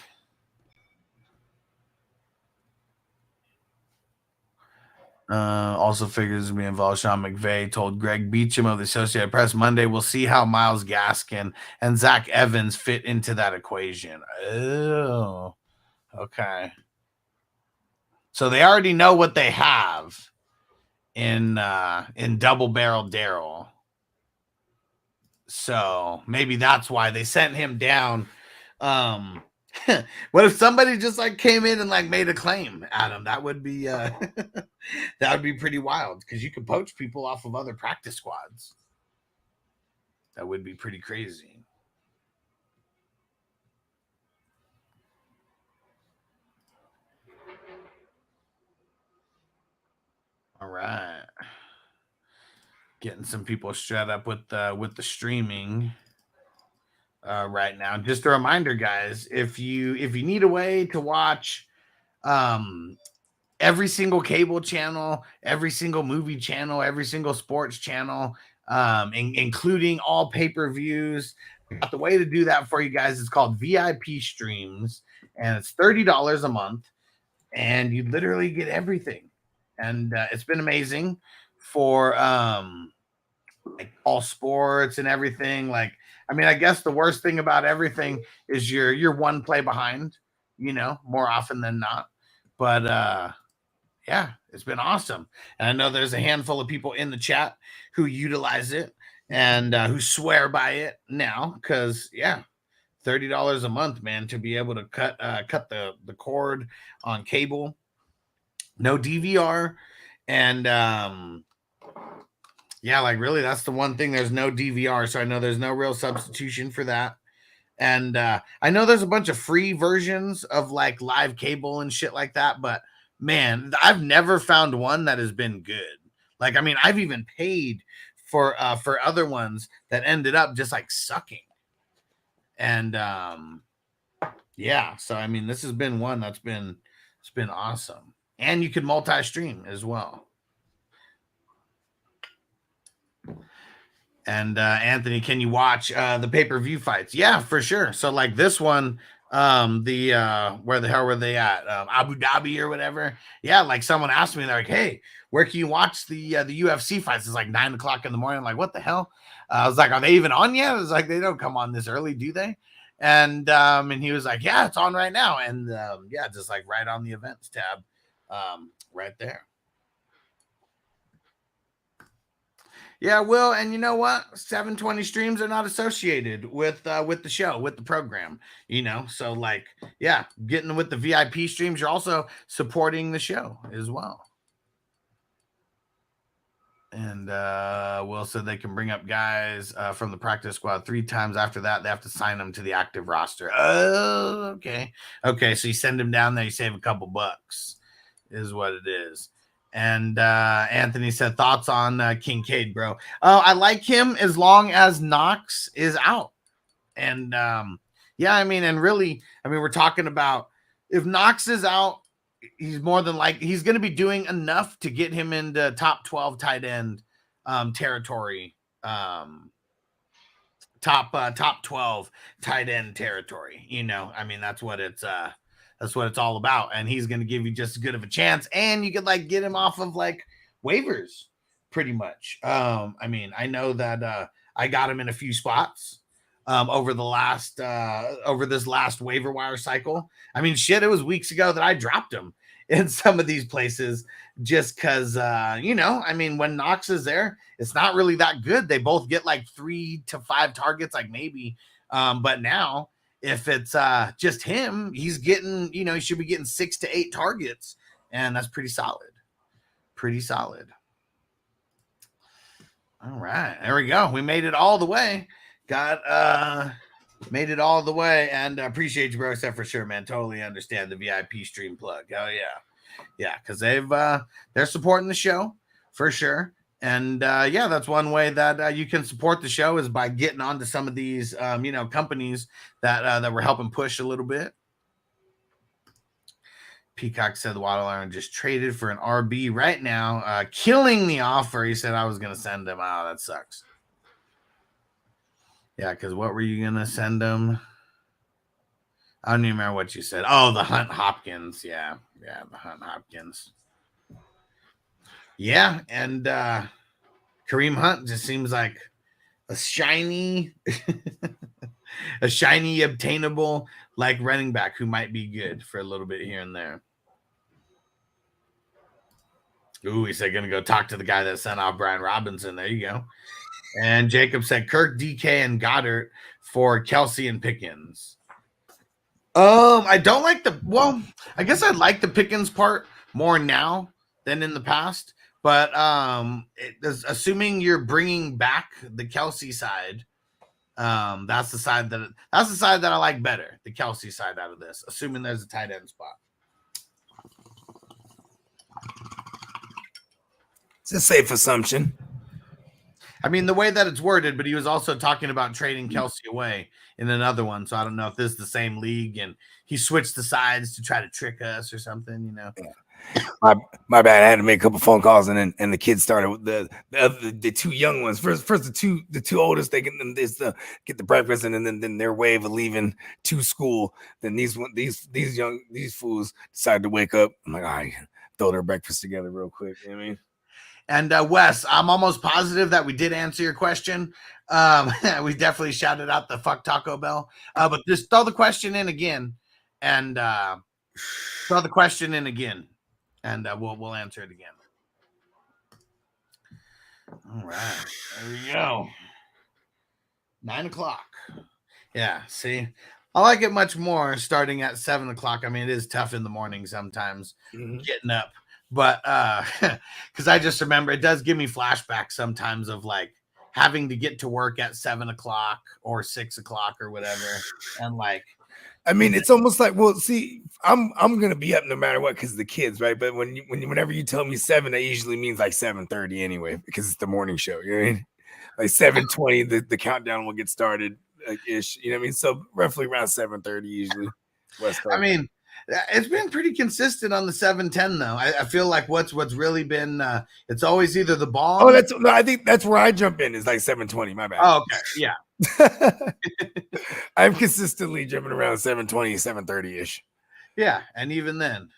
Also figures to be involved. Sean McVay told Greg Beecham of the Associated Press Monday, we'll see how Myles Gaskin and Zach Evans fit into that equation. Oh, okay. So they already know what they have in Double Barrel Daryl. So maybe that's why they sent him down. What if somebody just like came in and like made a claim, Adam? That would be that would be pretty wild because you could poach people off of other practice squads. That would be pretty crazy. All right. Getting some people straight up with the streaming right now. Just a reminder, guys, if you need a way to watch every single cable channel, every single movie channel, every single sports channel, including all pay-per-views, the way to do that for you guys is called VIP Streams, and it's $30 a month, and you literally get everything. And it's been amazing for like all sports and everything. Like, I mean, I guess the worst thing about everything is you're one play behind, you know, more often than not. But yeah, it's been awesome. And I know there's a handful of people in the chat who utilize it and who swear by it now, because yeah, $30 a month, man, to be able to cut the cord on cable. No DVR, and yeah, like really, that's the one thing. There's no DVR, so I know there's no real substitution for that. And I know there's a bunch of free versions of like live cable and shit like that, but man, I've never found one that has been good. Like, I mean, I've even paid for other ones that ended up just like sucking. And yeah, so I mean, this has been one it's been awesome. And you can multi-stream as well. And Anthony, can you watch the pay-per-view fights? Yeah, for sure. So like this one, where the hell were they at? Abu Dhabi or whatever. Yeah, like someone asked me, they're like, hey, where can you watch the UFC fights? It's like 9 o'clock in the morning. I'm like, what the hell? I was like, are they even on yet? I was like, they don't come on this early, do they? And he was like, yeah, it's on right now. And yeah, just like right on the events tab. Right there. Yeah, Will, and you know what? 720 streams are not associated with the show, with the program, you know. So like, yeah, getting with the VIP streams, you're also supporting the show as well. And Will said they can bring up guys from the practice squad 3 times. After that, they have to sign them to the active roster. Oh, okay. Okay, so you send them down there, you save a couple bucks. Is what it is. And Anthony said thoughts on Kincaid, bro. I like him as long as Knox is out. And yeah, I mean, and really, I mean, we're talking about if Knox is out, he's more than like he's going to be doing enough to get him into top 12 tight end territory top 12 tight end territory. You know, I mean, that's what it's all about. And he's going to give you just as good of a chance. And you could like get him off of like waivers pretty much. I mean, I know that I got him in a few spots over this last waiver wire cycle. I mean, shit, it was weeks ago that I dropped him in some of these places just because, you know, I mean, when Knox is there, it's not really that good. They both get like 3 to 5 targets, like maybe. But now, if it's just him, he's getting, you know, he should be getting 6 to 8 targets. And that's pretty solid. Pretty solid. All right. There we go. We made it all the way. Made it all the way, and appreciate you, bro. Except for sure, man. Totally understand the VIP stream plug. Oh yeah, because they're supporting the show for sure. And yeah, that's one way that you can support the show is by getting onto some of these you know, companies that we're helping push a little bit. Peacock said the Waddle Iron just traded for an RB right now, killing the offer. He said I was gonna send him. Oh, that sucks. Yeah, because what were you going to send them? I don't even remember what you said. Oh, the Hunt Hopkins. Yeah, the Hunt Hopkins. Yeah, and Kareem Hunt just seems like a shiny, obtainable, like running back who might be good for a little bit here and there. Ooh, he said going to go talk to the guy that sent off Brian Robinson. There you go. And Jacob said Kirk, DK, and Goddard for Kelsey and Pickens. I don't like I guess I like the Pickens part more now than in the past. But assuming you're bringing back the Kelsey side, that's the side that I like better. The Kelsey side out of this, assuming there's a tight end spot. It's a safe assumption. I mean, the way that it's worded, but he was also talking about trading Kelsey away in another one. So I don't know if this is the same league and he switched the sides to try to trick us or something, you know. My bad. I had to make a couple phone calls and the kids started with the two young ones. First the two oldest, they get the breakfast and then their way of leaving to school. Then these fools decided to wake up. I'm like, all right, throw their breakfast together real quick. You know what I mean? And Wes, I'm almost positive that we did answer your question. We definitely shouted out the fuck Taco Bell. But just throw the question in again, and we'll answer it again. All right, there we go. 9:00. Yeah, see, I like it much more starting at 7:00. I mean, it is tough in the morning sometimes getting up. But because I just remember it does give me flashbacks sometimes of like having to get to work at 7:00 or 6:00 or whatever. And like, I mean, it's almost like, well, see, I'm gonna be up no matter what because of the kids, right? But whenever you tell me 7, that usually means like 7:30 anyway, because it's the morning show. You know what I mean? Like 7:20, the countdown will get started ish. You know what I mean? So roughly around 7:30 usually. West Coast. I mean, it's been pretty consistent on the 7:10 though. I feel like what's really been it's always either the ball. Oh, I think that's where I jump in. Is like 7:20. My bad. Oh, okay, yeah. I'm consistently jumping around 7:20, 7:30 ish. Yeah, and even then,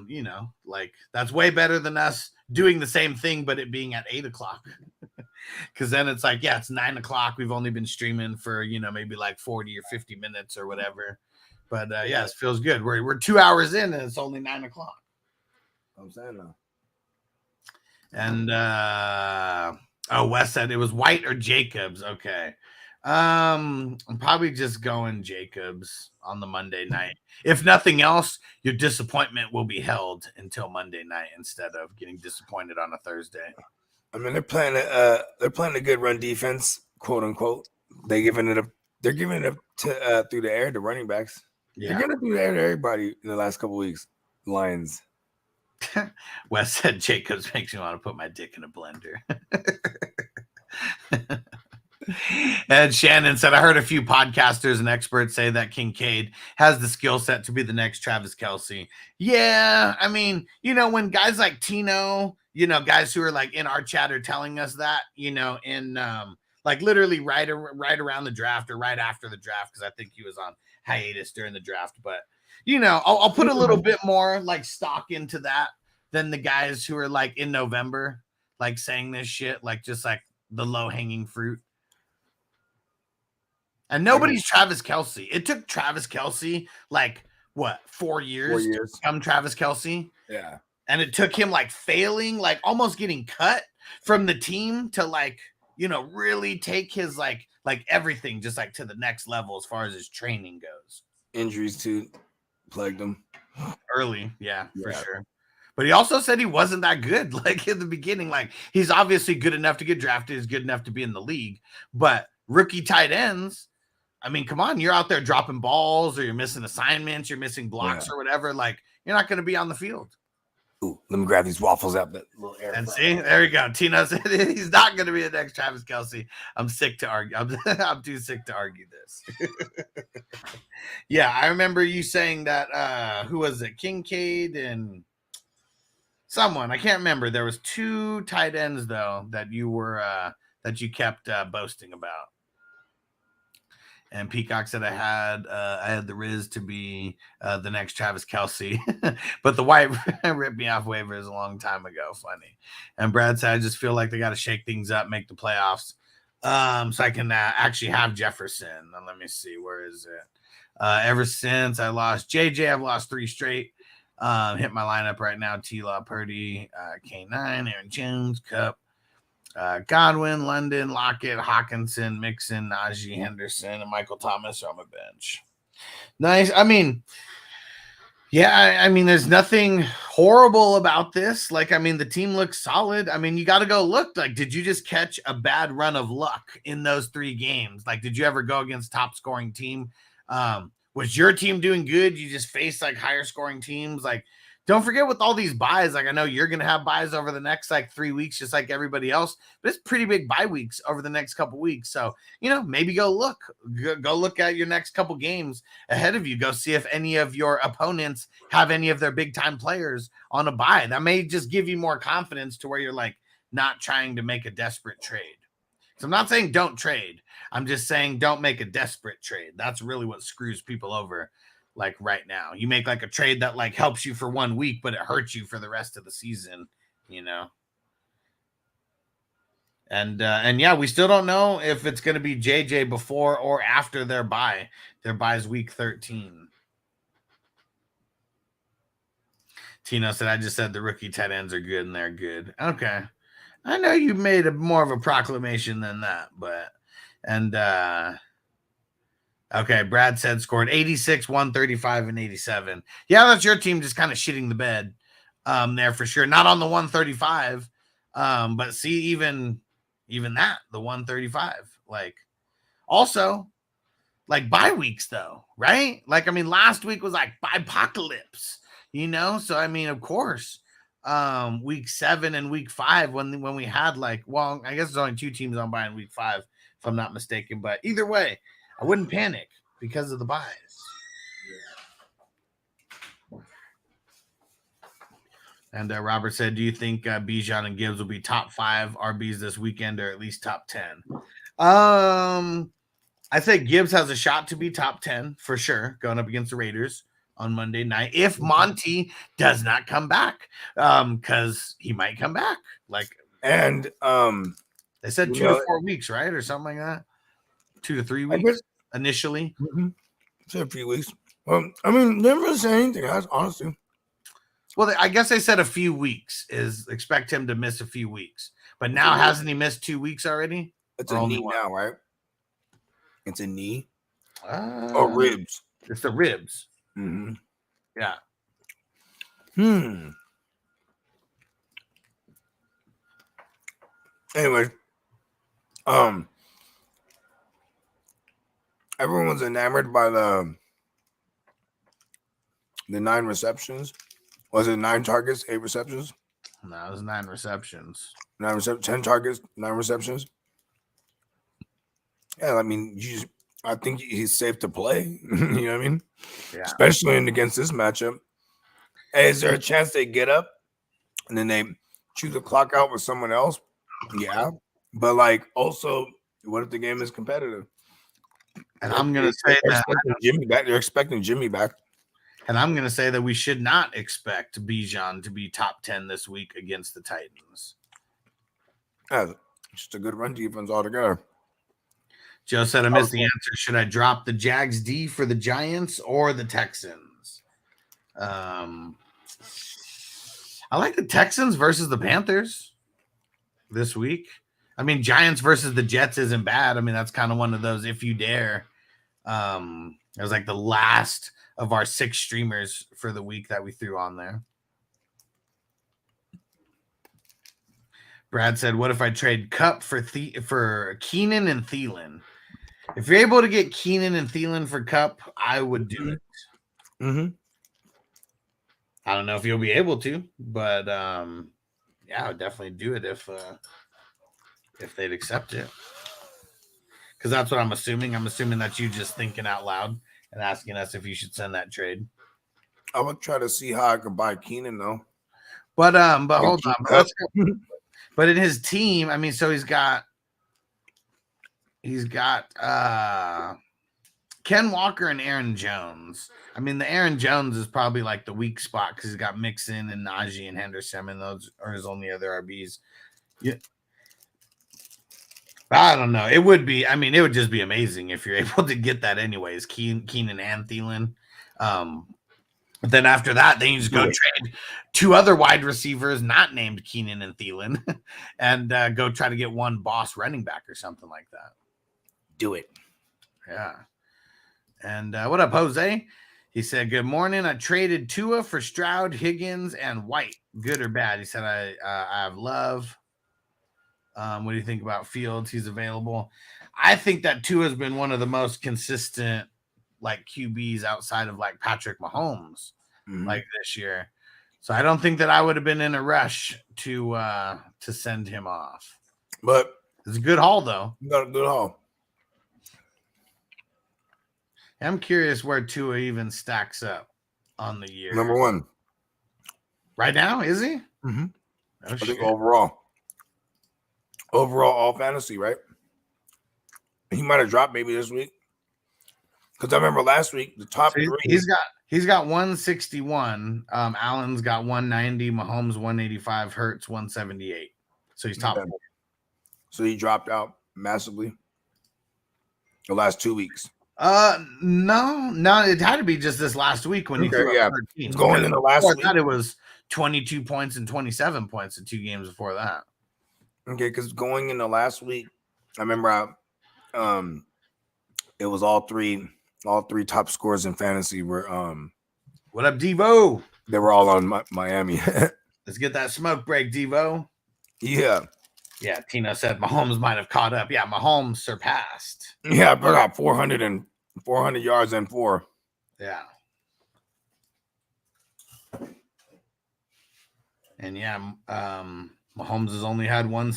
you know, like that's way better than us doing the same thing, but it being at 8:00. Because then it's like, yeah, it's 9:00. We've only been streaming for, you know, maybe like 40 or 50 minutes or whatever. But yeah, it feels good. We're 2 hours in and it's only 9:00. I'm saying that. And Wes said it was White or Jacobs. Okay. I'm probably just going Jacobs on the Monday night. If nothing else, your disappointment will be held until Monday night instead of getting disappointed on a Thursday. I mean, they're playing a good run defense, quote unquote. They're giving it up to through the air to running backs. Yeah. They're gonna do that to everybody in the last couple weeks. Lions. Wes said Jacobs makes me want to put my dick in a blender. And Shannon said, I heard a few podcasters and experts say that Kincaid has the skill set to be the next Travis Kelce. Yeah, I mean, you know, when guys like Tino, you know, guys who are like in our chat are telling us that, you know, in like literally right around the draft or right after the draft, because I think he was on hiatus during the draft. But I'll put a little bit more like stock into that than the guys who are like in November, like saying this shit, like just like the low hanging fruit. And nobody's Travis Kelce. It took Travis Kelce like what 4 years to become Travis Kelce. Yeah. And it took him like failing, like almost getting cut from the team to like, really take his like everything just like to the next level as far as his training goes. Injuries too plagued him early. Yeah, for sure. But he also said he wasn't that good. Like in the beginning, like he's obviously good enough to get drafted, is good enough to be in the league, but rookie tight ends, I mean, come on, you're out there dropping balls or you're missing assignments, you're missing blocks or whatever. Like you're not going to be on the field. Ooh, let me grab these waffles out that little air. And see, there you go. Tino said he's not going to be the next Travis Kelce. I'm sick to argue. I'm too sick to argue this. Yeah, I remember you saying that. Who was it? Kincaid and someone. I can't remember. There was 2 tight ends though that you were that you kept boasting about. And Peacock said I had the Riz to be the next Travis Kelce, but the White ripped me off waivers a long time ago. Funny. And Brad said I just feel like they got to shake things up, make the playoffs, so I can actually have Jefferson. Now let me see, where is it? Ever since I lost JJ, I've lost 3 straight. Hit my lineup right now: T-Law, Purdy, K9, Aaron Jones, Cup. Godwin, London, Lockett, Hawkinson, Mixon, Najee, Henderson, and Michael Thomas are on my bench. Nice. I mean, yeah, I mean, there's nothing horrible about this. Like, I mean, the team looks solid. I mean, you got to go look. Like, did you just catch a bad run of luck in those 3 games? Like, did you ever go against top scoring team? Was your team doing good? You just faced like higher scoring teams? Like, don't forget with all these buys, like I know you're going to have buys over the next like 3 weeks, just like everybody else, but it's pretty big bye weeks over the next couple weeks. So, maybe go look at your next couple games ahead of you. Go see if any of your opponents have any of their big time players on a buy. That may just give you more confidence to where you're like not trying to make a desperate trade. So I'm not saying don't trade. I'm just saying don't make a desperate trade. That's really what screws people over. Like right now, you make like a trade that like helps you for 1 week, but it hurts you for the rest of the season, And yeah, we still don't know if it's going to be JJ before or after their bye. Their bye is week 13. Tino said, I just said the rookie tight ends are good and they're good. Okay. I know you made more of a proclamation than that, but okay, Brad said scored 86, 135, and 87. Yeah, that's your team just kind of shitting the bed there for sure. Not on the 135, but see, even that, the 135. Like, also, like bye weeks though, right? Like, I mean, last week was like apocalypse, So, I mean, of course, week 7 and week 5 when we had like, well, I guess there's only 2 teams on bye in week 5, if I'm not mistaken. But either way, I wouldn't panic because of the buys. Yeah. And Robert said, do you think Bijan and Gibbs will be top 5 RBs this weekend or at least top 10? I think Gibbs has a shot to be top 10 for sure, going up against the Raiders on Monday night if Monty does not come back, because he might come back. And they said 2 to 4 weeks, right, or something like that. 2 to 3 weeks initially. It's a few weeks. Well, I mean, never really say anything else, honestly. Well, I guess they said a few weeks is expect him to miss a few weeks, but now hasn't he missed 2 weeks already? It's a knee now, right? It's a knee or ribs. It's the ribs. Mm-hmm. Yeah. Anyway, everyone's enamored by the 9 receptions. Was it 9 targets, 8 receptions? No, it was 9 receptions. 10 targets, 9 receptions. Yeah, I mean, I think he's safe to play. You know what I mean? Yeah. Especially against this matchup. Hey, is there a chance they get up and then they chew the clock out with someone else? Yeah. But also What if the game is competitive? And I'm going to say that Jimmy back. They're expecting Jimmy back. And I'm going to say that we should not expect Bijan to be top 10 this week against the Titans. Yeah, just a good run defense altogether. Joe said I missed the answer. Should I drop the Jags D for the Giants or the Texans? I like the Texans versus the Panthers this week. I mean, Giants versus the Jets isn't bad. I mean, that's kind of one of those if you dare. It was like the last of our 6 streamers for the week that we threw on there. Brad said, what if I trade Kupp for Keenan and Thielen? If you're able to get Keenan and Thielen for Kupp, I would do it. Mm-hmm. I don't know if you'll be able to, but yeah, I would definitely do it if they'd accept it. Because that's what I'm assuming. I'm assuming that you just thinking out loud and asking us if you should send that trade. I would try to see how I could buy Keenan though. But hold on. But in his team, I mean, so he's got Ken Walker and Aaron Jones. I mean, the Aaron Jones is probably like the weak spot because he's got Mixon and Najee and Henderson, and those are his only other RBs. Yeah. I don't know. It would be, I mean, it would just be amazing if you're able to get that anyways, Keenan and Thielen. But then after that, then you just go trade 2 other wide receivers not named Keenan and Thielen and go try to get one boss running back or something like that. Do it. Yeah. And what up, Jose? He said, good morning. I traded Tua for Stroud, Higgins, and White. Good or bad? He said, I have Love. What do you think about Fields? He's available. I think that Tua has been one of the most consistent like QBs outside of like Patrick Mahomes like this year. So I don't think that I would have been in a rush to send him off. But it's a good haul though. Got a good haul. I'm curious where Tua even stacks up on the year. Number 1. Right now, is he? Mm-hmm. Oh, I think overall all fantasy, right? He might have dropped maybe this week. Because I remember last week, the top 3. He's got 161. Allen's got 190. Mahomes 185. Hurts 178. So he's top 4. So he dropped out massively the last 2 weeks. No, it had to be just this last week when he threw up 13. Going in the last week. That it was 22 points and 27 points in 2 games before that. Okay, because going in the last week, I remember it was all three top scores in fantasy were what up, Devo? They were all on Miami. Let's get that smoke break, Devo. Yeah. Yeah, Tino said Mahomes might have caught up. Yeah, Mahomes surpassed. Yeah, I got 400 yards and 4. Yeah. And yeah, Mahomes has only had one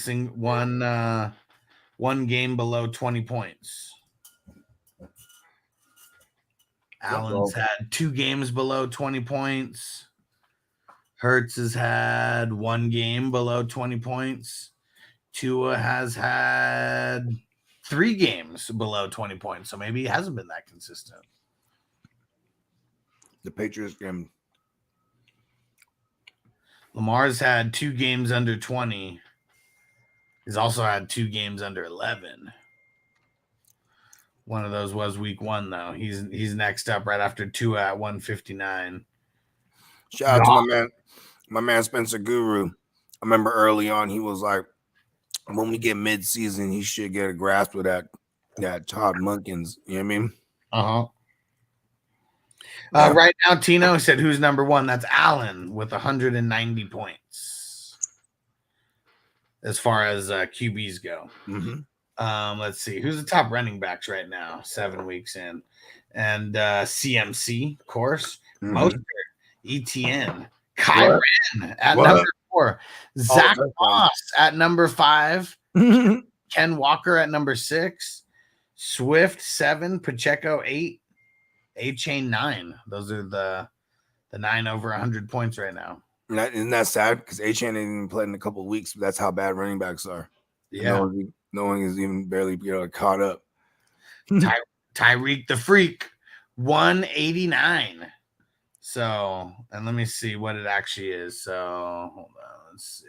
game below 20 points. Allen's had 2 games below 20 points. Hurts has had 1 game below 20 points. Tua has had 3 games below 20 points, so maybe he hasn't been that consistent. The Patriots game. Lamar's had 2 games under 20. He's also had 2 games under 11. One of those was week 1, though. He's next up right after Tua at 159. Shout out to my man Spencer Guru. I remember early on he was like, when we get mid-season, he should get a grasp of that Todd Munkins. You know what I mean? Right now, Tino said, who's number 1? That's Allen with 190 points as far as QBs go. Let's see. Who's the top running backs right now? 7 weeks in. And CMC, of course. Mostert, ETN, Kyren at number 4. Zach Moss at number 5. Ken Walker at number 6. Swift 7. Pacheco 8. A-Chain 9. Those are the 9 over 100 points right now. Isn't that sad? Because A-Chain ain't even played in a couple of weeks. But that's how bad running backs are. Yeah. knowing he's even barely caught up. Tyreek the Freak, 189. So, and let me see what it actually is. So, hold on, let's see.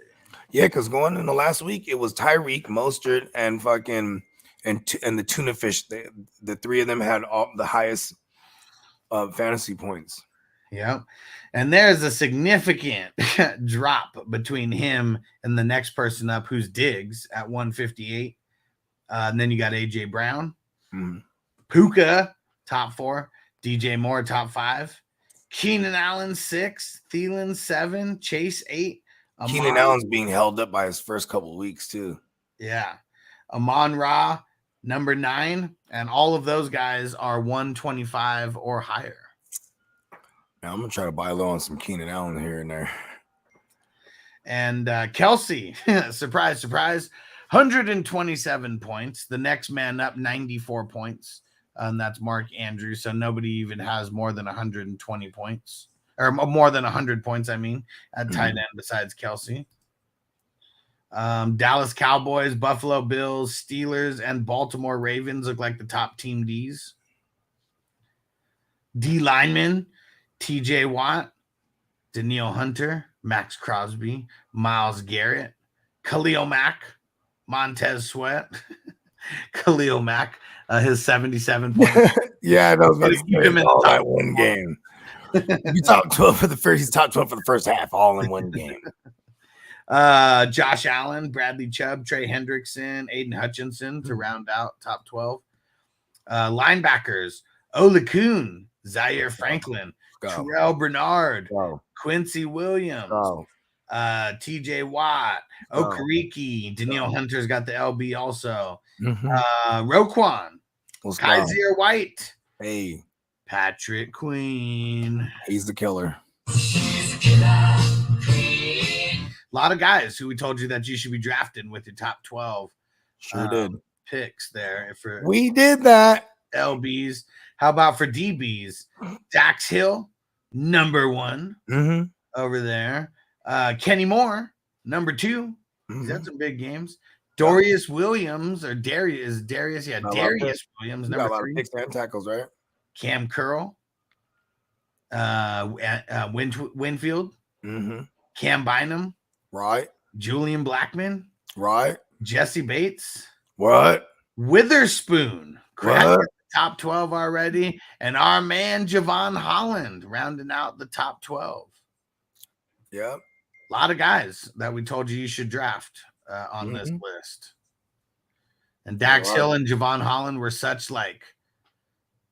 Yeah, because going in the last week, it was Tyreek, Mostert, and fucking and the tuna fish. The three of them had all the highest fantasy points. Yep. And there's a significant drop between him and the next person up, who's Diggs at 158. And then you got AJ Brown, Puka, top 4, DJ Moore, top 5, Keenan Allen, 6, Thielen, 7, Chase, 8. Keenan Allen's being held up by his first couple of weeks, too. Yeah. Amon-Ra, number 9. And all of those guys are 125 or higher. Now, I'm going to try to buy low on some Keenan Allen here and there. And Kelsey, surprise, surprise, 127 points. The next man up, 94 points. And that's Mark Andrews. So nobody even has more than 120 points. Or more than 100 points, I mean, at tight end besides Kelsey. Dallas Cowboys, Buffalo Bills, Steelers, and Baltimore Ravens look like the top team Ds. D linemen, TJ Watt, Danielle Hunter, Max Crosby, Myles Garrett, Khalil Mack, Montez Sweat, Khalil Mack, his 77 points. Yeah, that was about to say all that one game. You top 12 for the first. He's top 12 for the first half, all in one game. Josh Allen, Bradley Chubb, Trey Hendrickson, Aiden Hutchinson to round out top 12. Linebackers, Olakun, Zaire Franklin, Terrell Bernard, Quincy Williams, TJ Watt, Okereke, Danielle Hunter's got the LB also. Roquan, Kaiser White, Patrick Queen. He's the killer. A lot of guys who we told you that you should be drafting with your top 12 picks there. We did that. LBs. How about for DBs? Dax Hill, number 1 over there. Kenny Moore, number 2. He's had some big games. Darius Williams, or Darius. Yeah, Darius Williams, number 3. Picks and tackles, right? Cam Curl, Winfield, Cam Bynum, right? Julian Blackman, right? Jesse Bates, what? Witherspoon, top 12 already, and our man Javon Holland rounding out the top 12. Yep, a lot of guys that we told you should draft on this list, and Dax Hill and Javon Holland were such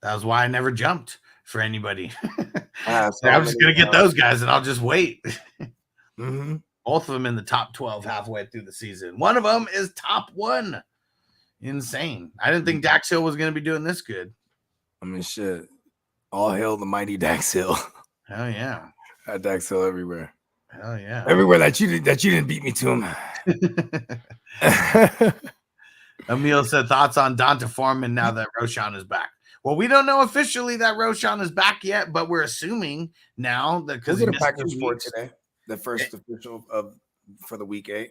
that was why I never jumped for anybody. I'm just going to get those guys and I'll just wait. Both of them in the top 12 halfway through the season. One of them is top 1. Insane. I didn't think Dax Hill was going to be doing this good. I mean, shit. All hail the mighty Dax Hill. Hell yeah. Had Dax Hill everywhere. Hell yeah. Everywhere that you didn't beat me to him. Emil said thoughts on Donta Foreman now that Roshan is back. Well, we don't know officially that Roshan is back yet, but we're assuming now that because we're going to practice for today, the first official for the week 8.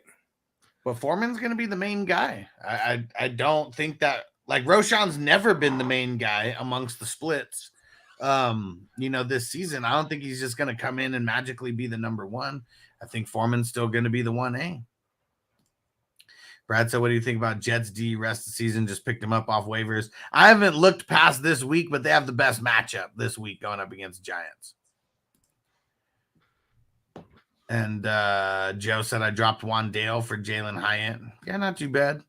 But Foreman's going to be the main guy. I don't think that Roshan's never been the main guy amongst the splits. This season, I don't think he's just going to come in and magically be the number 1. I think Foreman's still going to be the 1A. Brad said, what do you think about Jets D rest of the season? Just picked him up off waivers. I haven't looked past this week, but they have the best matchup this week going up against Giants. And Joe said, I dropped Wandale for Jalen Hyatt. Yeah, not too bad.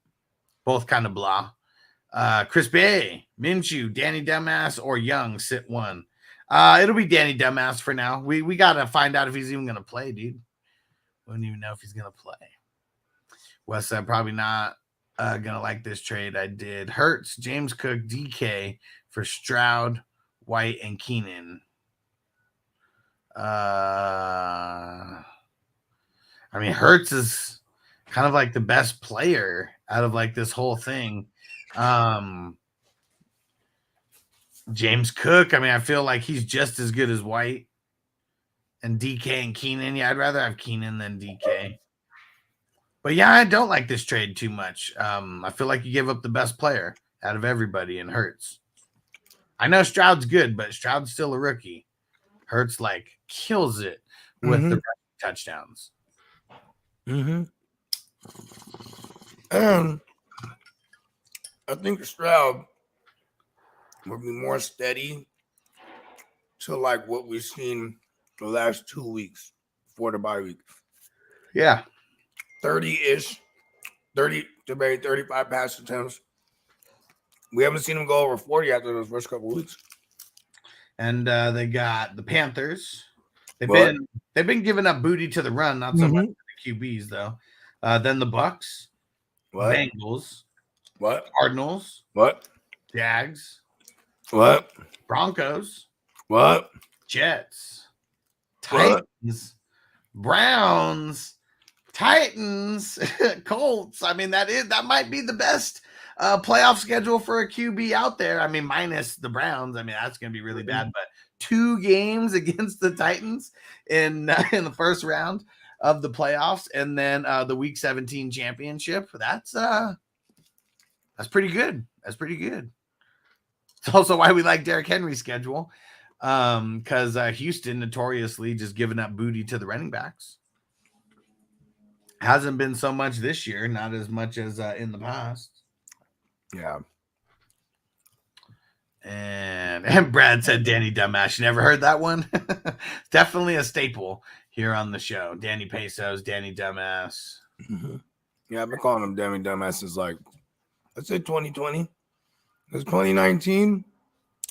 Both kind of blah. Chris Bay, Minshew, Danny Dumbass, or Young, sit 1. It'll be Danny Dumbass for now. We got to find out if he's even going to play, dude. We don't even know if he's going to play. Wes said, probably not going to like this trade I did. Hurts, James Cook, DK for Stroud, White, and Keenan. Hurts is kind of like the best player out of this whole thing. James Cook, I feel like he's just as good as White and DK and Keenan. Yeah, I'd rather have Keenan than DK. But yeah, I don't like this trade too much. I feel like you give up the best player out of everybody and Hurts. I know Stroud's good, but Stroud's still a rookie. Hurts like kills it with the touchdowns. And I think Stroud will be more steady to like what we've seen the last 2 weeks before the bye week. Yeah. 30-ish, 30 to maybe 35 pass attempts. We haven't seen him go over 40 after those first couple of weeks. And they got the Panthers. They've been giving up booty to the run, not so much to the QBs though. Then the Bucks, Bengals, Cardinals, Jags, Broncos, Jets, Titans, Browns, Titans, Colts. I mean, that might be the best playoff schedule for a QB out there. I mean, minus the Browns. I mean, that's going to be really bad. But 2 games against the Titans in the first round of the playoffs, and then the Week 17 championship. That's pretty good. That's pretty good. It's also why we like Derrick Henry's schedule, because Houston notoriously just giving up booty to the running backs. Hasn't been so much this year, not as much as in the past. Yeah. And Brad said Danny Dumbass. You never heard that one? Definitely a staple here on the show. Danny Pesos, Danny Dumbass. Yeah, I've been calling him Danny Dumbass since like, let's say 2020. It was 2019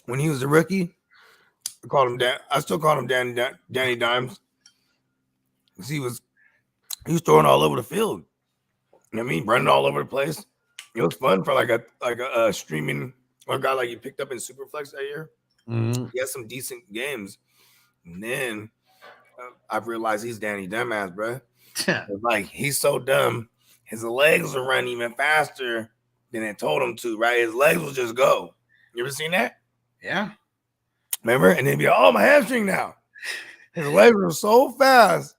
when he was a rookie. I still call him Danny Dimes. Because he was throwing all over the field. You know what I mean? Running all over the place. It was fun for like a streaming or a guy like you picked up in Superflex that year. He had some decent games. And then I've realized he's Danny Dumbass, bro. Like, he's so dumb. His legs will run even faster than it told him to, right? His legs will just go. You ever seen that? Yeah. Remember? And then be like, oh, my hamstring now. His legs were so fast.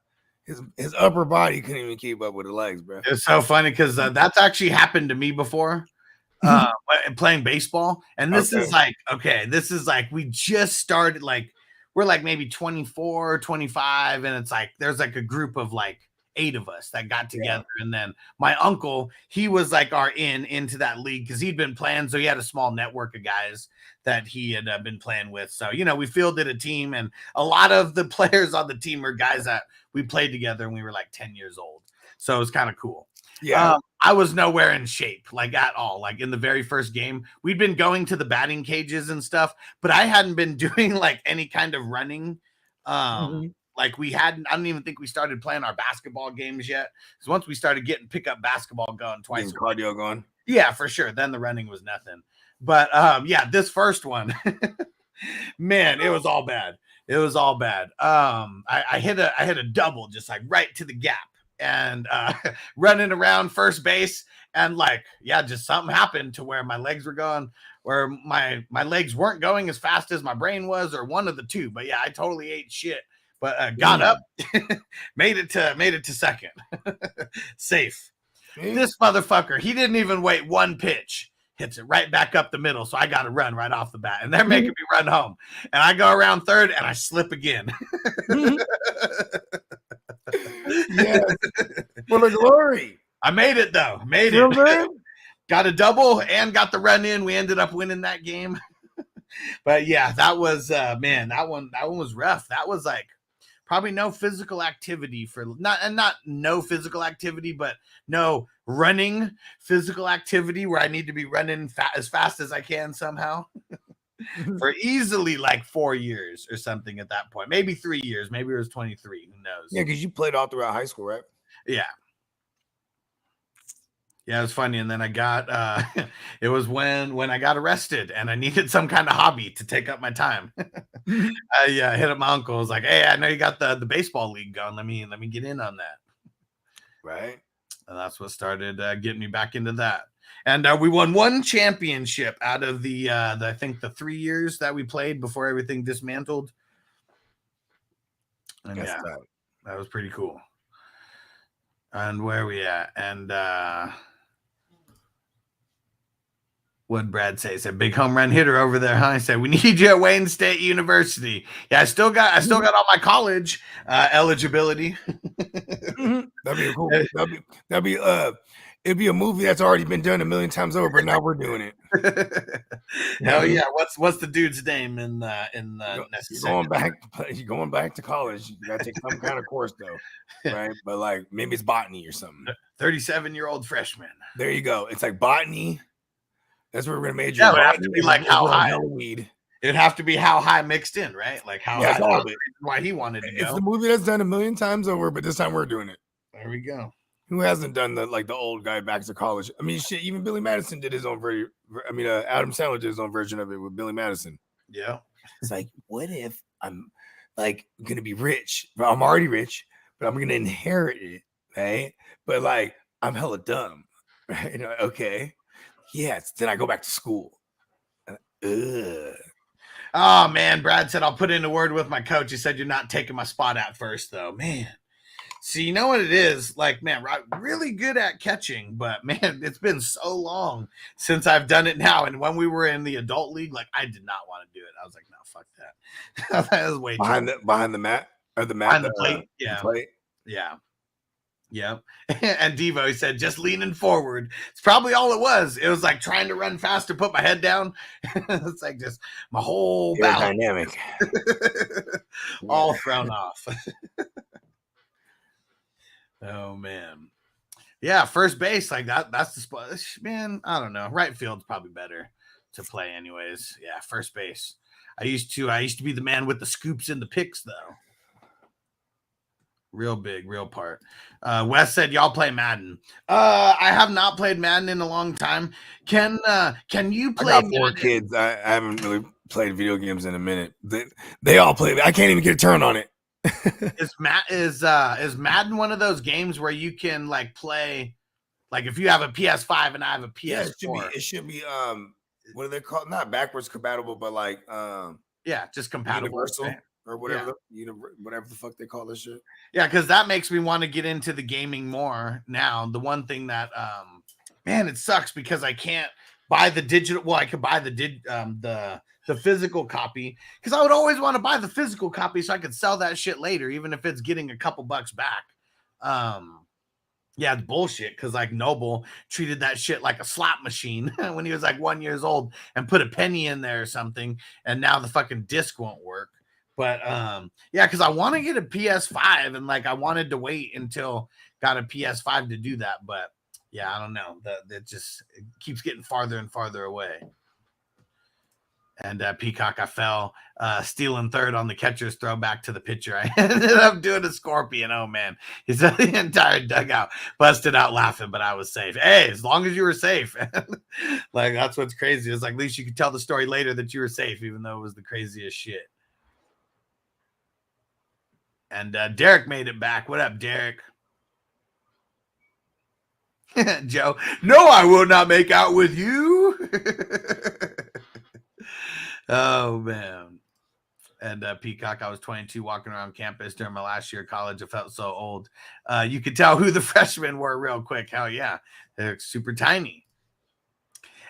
His upper body couldn't even keep up with the legs, bro. It's so funny because that's actually happened to me before playing baseball. And this is like we just started, like we're like maybe 24, 25, and it's like there's like a group of like 8 of us that got together. And then my uncle, he was like our into that league because he'd been playing, so he had a small network of guys that he had been playing with. So, you know, we fielded a team, and a lot of the players on the team were guys that we played together when we were like 10 years old. So it was kind of cool. Yeah. I was nowhere in shape, like at all. Like in the very first game, we'd been going to the batting cages and stuff, but I hadn't been doing like any kind of running. Like I don't even think we started playing our basketball games yet. Because once we started getting pickup basketball going twice, cardio going. Yeah, for sure. Then the running was nothing. But yeah, this first one, man, it was all bad. It was all bad. I hit a double just like right to the gap and running around first base, and like, yeah, just something happened to where my legs were going, or my legs weren't going as fast as my brain was, or one of the two. But yeah, I totally ate shit. But got up, made it to second, safe. This motherfucker, he didn't even wait one pitch. Hits it right back up the middle. So I got to run right off the bat. And they're making me run home. And I go around third and I slip again. Yes. For the glory. I made it though. Made it. Got a double and got the run in. We ended up winning that game. But yeah, that was man, that one was rough. That was like probably no physical activity not no physical activity, but no running physical activity where I need to be running as fast as I can somehow for easily like 4 years or something at that point. Maybe 3 years. Maybe it was 23. Who knows? Yeah, because you played all throughout high school, right? Yeah. Yeah, it was funny. And then I got it was when I got arrested and I needed some kind of hobby to take up my time. I hit up my uncle. I was like, hey, I know you got the baseball league going. Let me get in on that. Right. And that's what started getting me back into that. And we won one championship out of the I think the 3 years that we played before everything dismantled. And yeah, that was pretty cool. And where we at? And what Brad say? He said, big home run hitter over there, huh? He said, we need you at Wayne State University. Yeah, I still got all my college eligibility. That'd be cool. It'd be a movie that's already been done a million times over, but now we're doing it. Hell yeah! What's the dude's name in you're going back to college? You gotta take some kind of course though, right? But like maybe it's botany or something. 37-year-old freshman. There you go. It's like botany. That's where we're gonna major. Yeah, it would have to be like how high. Weed. It'd have to be how high mixed in, right? Like how high. All of it. Why he wanted to go. It's the movie that's done a million times over, but this time we're doing it. There we go. Who hasn't done the old guy back to college? I mean, shit. Even Billy Madison did his own version. I mean, Adam Sandler did his own version of it with Billy Madison. Yeah. It's like, what if I'm like gonna be rich? But I'm already rich, but I'm gonna inherit it, right? But like, I'm hella dumb, right? You know, okay. Yes. Then I go back to school. Oh man, Brad said I'll put in a word with my coach. He said you're not taking my spot at first, though, man. See, you know what it is? Like, man, really good at catching, but man, it's been so long since I've done it now. And when we were in the adult league, like, I did not want to do it. I was like, no, fuck that. That was way behind the mat or the mat behind the plate. Yeah, the plate. Yeah. Yep. And Devo, he said, just leaning forward. It's probably all it was. It was like trying to run faster, put my head down. It's like just my whole dynamic, all thrown off. Oh man. Yeah, first base, like that's the spot. Man, I don't know. Right field's probably better to play anyways. Yeah, first base. I used to be the man with the scoops and the picks though. Real big, real part. Wes said y'all play Madden. I have not played Madden in a long time. Can you play? I got 4 kids. I haven't really played video games in a minute. They all play. I can't even get a turn on it. Is Madden one of those games where you can like play, like if you have a PS5 and I have a PS4? Yeah, it should be what are they called? Not backwards compatible, but like yeah, just compatible. Universal. Or whatever, whatever the fuck they call this shit. Yeah, because that makes me want to get into the gaming more now. The one thing that, man, it sucks because I can't buy the digital. Well, I could buy the physical copy because I would always want to buy the physical copy so I could sell that shit later, even if it's getting a couple bucks back. Yeah, it's bullshit because like Noble treated that shit like a slot machine when he was like 1 year old and put a penny in there or something, and now the fucking disc won't work. But yeah, because I want to get a PS5 and like I wanted to wait until got a PS5 to do that. But yeah, I don't know. It keeps getting farther and farther away. And Peacock, I fell stealing third on the catcher's throw back to the pitcher. I ended up doing a scorpion. Oh man, he said the entire dugout busted out laughing, but I was safe. Hey, as long as you were safe. Like that's what's crazy. It's like at least you could tell the story later that you were safe, even though it was the craziest shit. And Derek made it back. What up, Derek? Joe, no, I will not make out with you. Oh, man. And Peacock, I was 22 walking around campus during my last year of college. I felt so old. You could tell who the freshmen were real quick. Hell yeah. They're super tiny.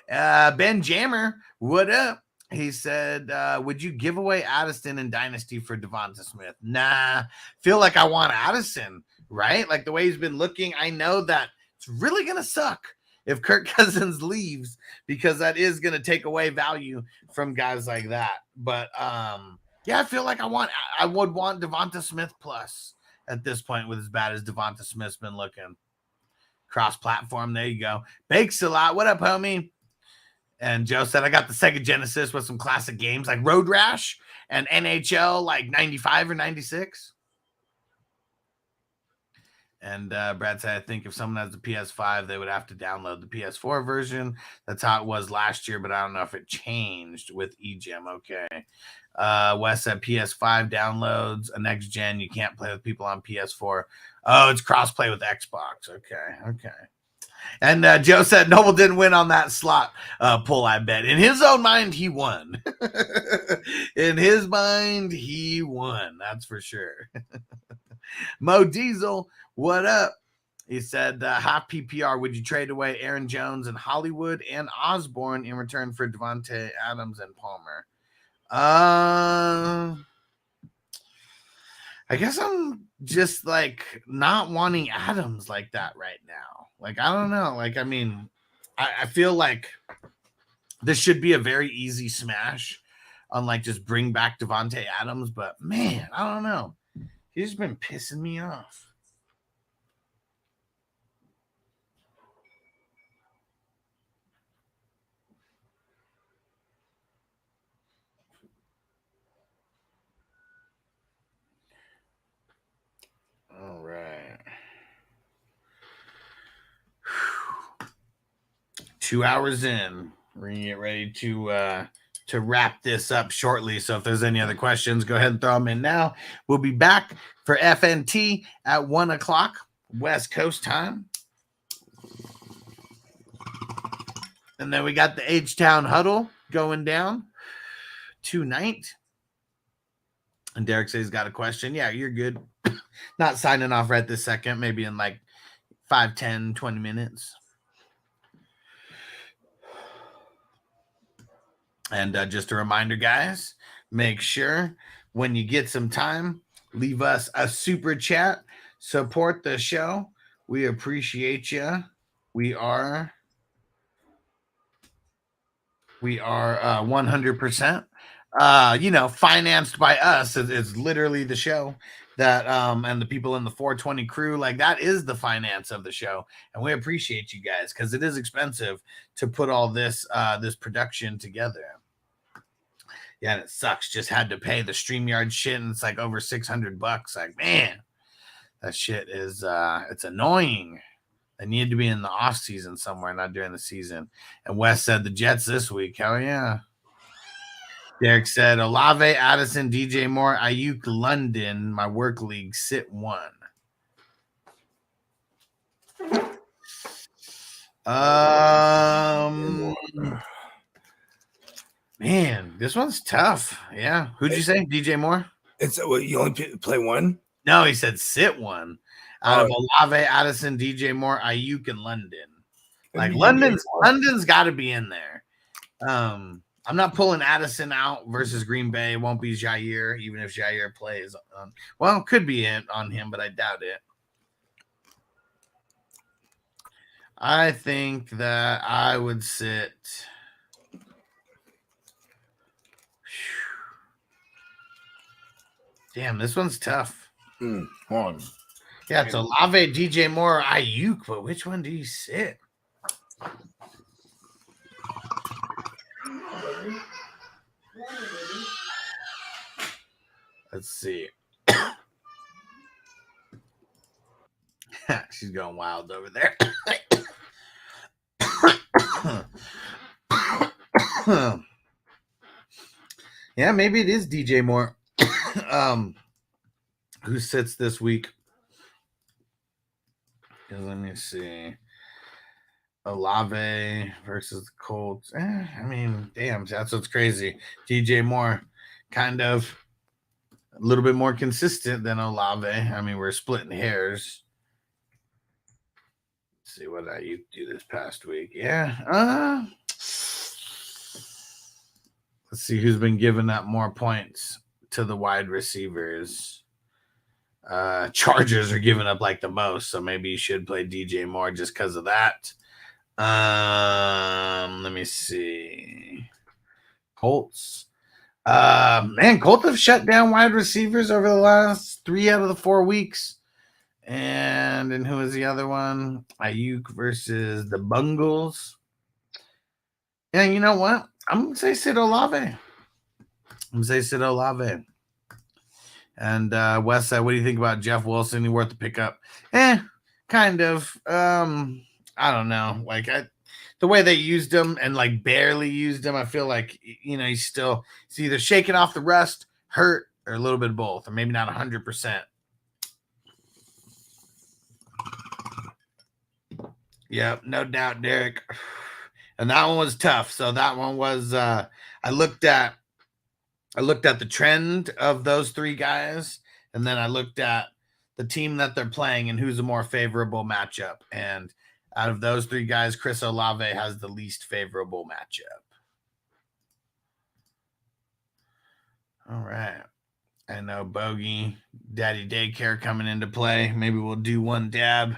Ben Jammer, what up? He said, would you give away Addison in Dynasty for Devonta Smith? Nah, feel like I want Addison, right? Like the way he's been looking, I know that it's really going to suck if Kirk Cousins leaves because that is going to take away value from guys like that. But yeah, I feel like I would want Devonta Smith plus at this point with as bad as Devonta Smith's been looking. Cross-platform, there you go. Bakes a lot. What up, homie? And Joe said, I got the Sega Genesis with some classic games like Road Rash and NHL like 95 or 96. And Brad said, I think if someone has the PS5, they would have to download the PS4 version. That's how it was last year, but I don't know if it changed with eGem. Okay. Wes said PS5 downloads a next gen. You can't play with people on PS4. Oh, it's crossplay with Xbox. Okay. And Joe said Noble didn't win on that slot pull, I bet. In his own mind, he won. In his mind, he won. That's for sure. Mo Diesel, what up? He said, half PPR, would you trade away Aaron Jones and Hollywood and Osborne in return for Devontae Adams and Palmer? I guess I'm just like not wanting Adams like that right now. Like, I don't know. Like, I mean, I feel like this should be a very easy smash on like just bring back Devontae Adams, but man, I don't know. He's been pissing me off. All right. 2 hours in. We're gonna get ready to wrap this up shortly. So if there's any other questions, go ahead and throw them in now. We'll be back for FNT at 1 o'clock West Coast time. And then we got the H-Town Huddle going down tonight. And Derek says he's got a question. Yeah, you're good. Not signing off right this second. Maybe in like 5, 10, 20 minutes. And just a reminder, guys, make sure when you get some time, leave us a super chat. Support the show. We appreciate you. We are 100%, financed by us. It's literally the show that, and the people in the 420 crew, like that is the finance of the show. And we appreciate you guys because it is expensive to put all this, this production together. Yeah, and it sucks. Just had to pay the StreamYard shit, and it's like over $600. Like, man, that shit is it's annoying. They need to be in the off season somewhere, not during the season. And Wes said the Jets this week. Hell yeah. Derek said Olave, Addison, DJ Moore, Ayuk, London, my work league, sit 1. Man, this one's tough. Yeah. Who'd you say? DJ Moore? It's what, you only play 1? No, he said sit 1. Out of Olave, Addison, DJ Moore, Ayuk, and London. Like London's got to be in there. I'm not pulling Addison out versus Green Bay. It won't be Jair, even if Jair plays. Well, it could be on him, but I doubt it. I think that I would sit. Damn, this one's tough. Hold on. Yeah, it's Olave, DJ Moore, Ayuk, but which one do you sit? Let's see. She's going wild over there. Yeah, maybe it is DJ Moore. Who sits this week? Let me see. Olave versus the Colts. I mean, damn, that's what's crazy. DJ Moore, kind of a little bit more consistent than Olave. I mean, we're splitting hairs. Let's see what I do this past week. Yeah. Let's see who's been giving up more points to the wide receivers. Chargers are giving up like the most, so maybe you should play DJ Moore just because of that. Let me see. Colts. Man, Colts have shut down wide receivers over the last 3 out of the 4 weeks. And who is the other one? Ayuk versus the Bungles. Yeah, you know what? I'm going to say sit Olave. And Wes said, what do you think about Jeff Wilson? He worth the pickup? Kind of. I don't know. Like the way they used him and like barely used him, I feel like he's either shaking off the rust, hurt, or a little bit of both, or maybe not 100%. Yep, no doubt, Derek. And that one was tough. So that one was I looked at the trend of those 3 guys, and then I looked at the team that they're playing and who's a more favorable matchup. And out of those three guys, Chris Olave has the least favorable matchup. All right. I know Bogey, Daddy Daycare coming into play. Maybe we'll do one dab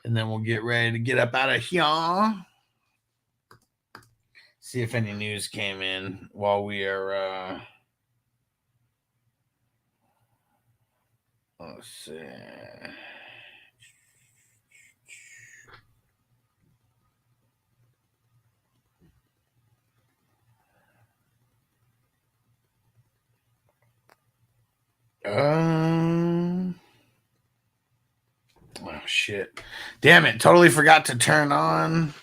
and then we'll get ready to get up out of here. See if any news came in while we are let's see. Oh shit. Damn it. Totally forgot to turn on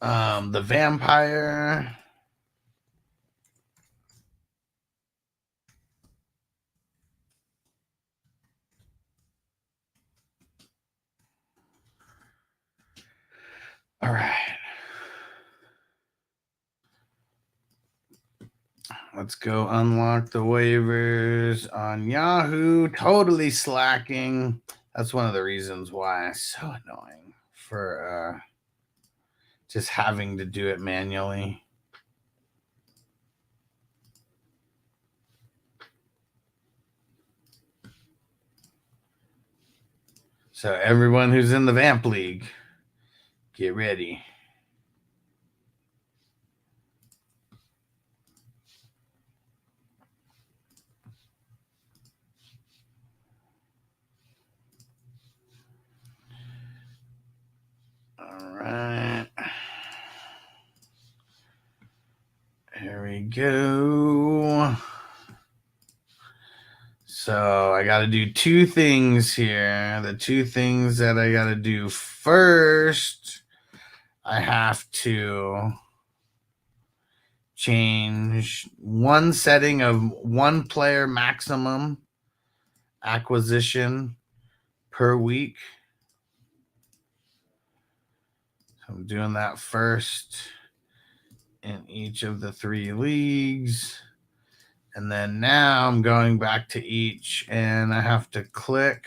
the vampire. All right. Let's go unlock the waivers on Yahoo. Totally slacking. That's one of the reasons why it's so annoying for just having to do it manually. So everyone who's in the Vamp League, get ready. All right. Here we go. So I got to do two things here. The two things that I got to do first, I have to change one setting of one player maximum acquisition per week. So I'm doing that first in each of the three leagues. And then now I'm going back to each, and I have to click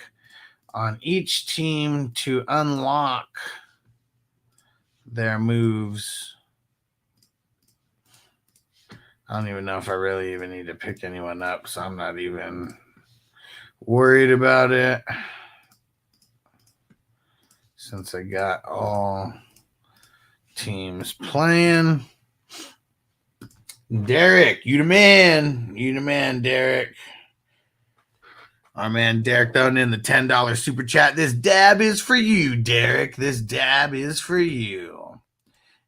on each team to unlock their moves. I don't even know if I really even need to pick anyone up, so I'm not even worried about it since I got all teams playing. Derek, you the man. You the man, Derek. Our man Derek throwing in the $10 super chat. This dab is for you, Derek. This dab is for you.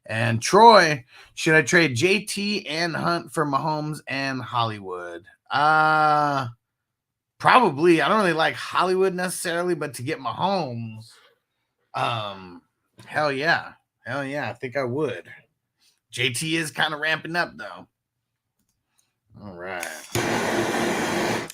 And Troy, should I trade JT and Hunt for Mahomes and Hollywood? Probably. I don't really like Hollywood necessarily, but to get Mahomes, hell yeah. Hell yeah, I think I would. JT is kind of ramping up, though. All right.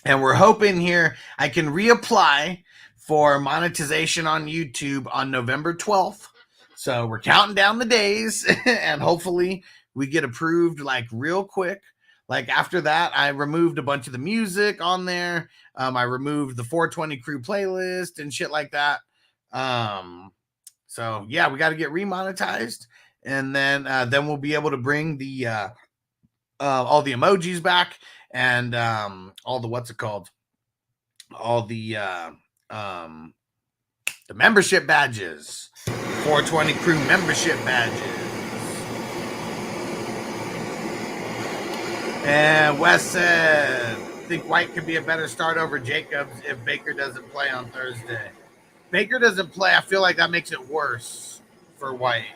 And we're hoping here I can reapply for monetization on YouTube on November 12th. So we're counting down the days, and hopefully we get approved like real quick. Like after that, I removed a bunch of the music on there. I removed the 420 crew playlist and shit like that. So yeah, we got to get remonetized, and then we'll be able to bring the all the emojis back, and all the all the membership badges, 420 crew membership badges. And Wes said, I think White could be a better start over Jacobs if Baker doesn't play on Thursday. Baker doesn't play, I feel like that makes it worse for White.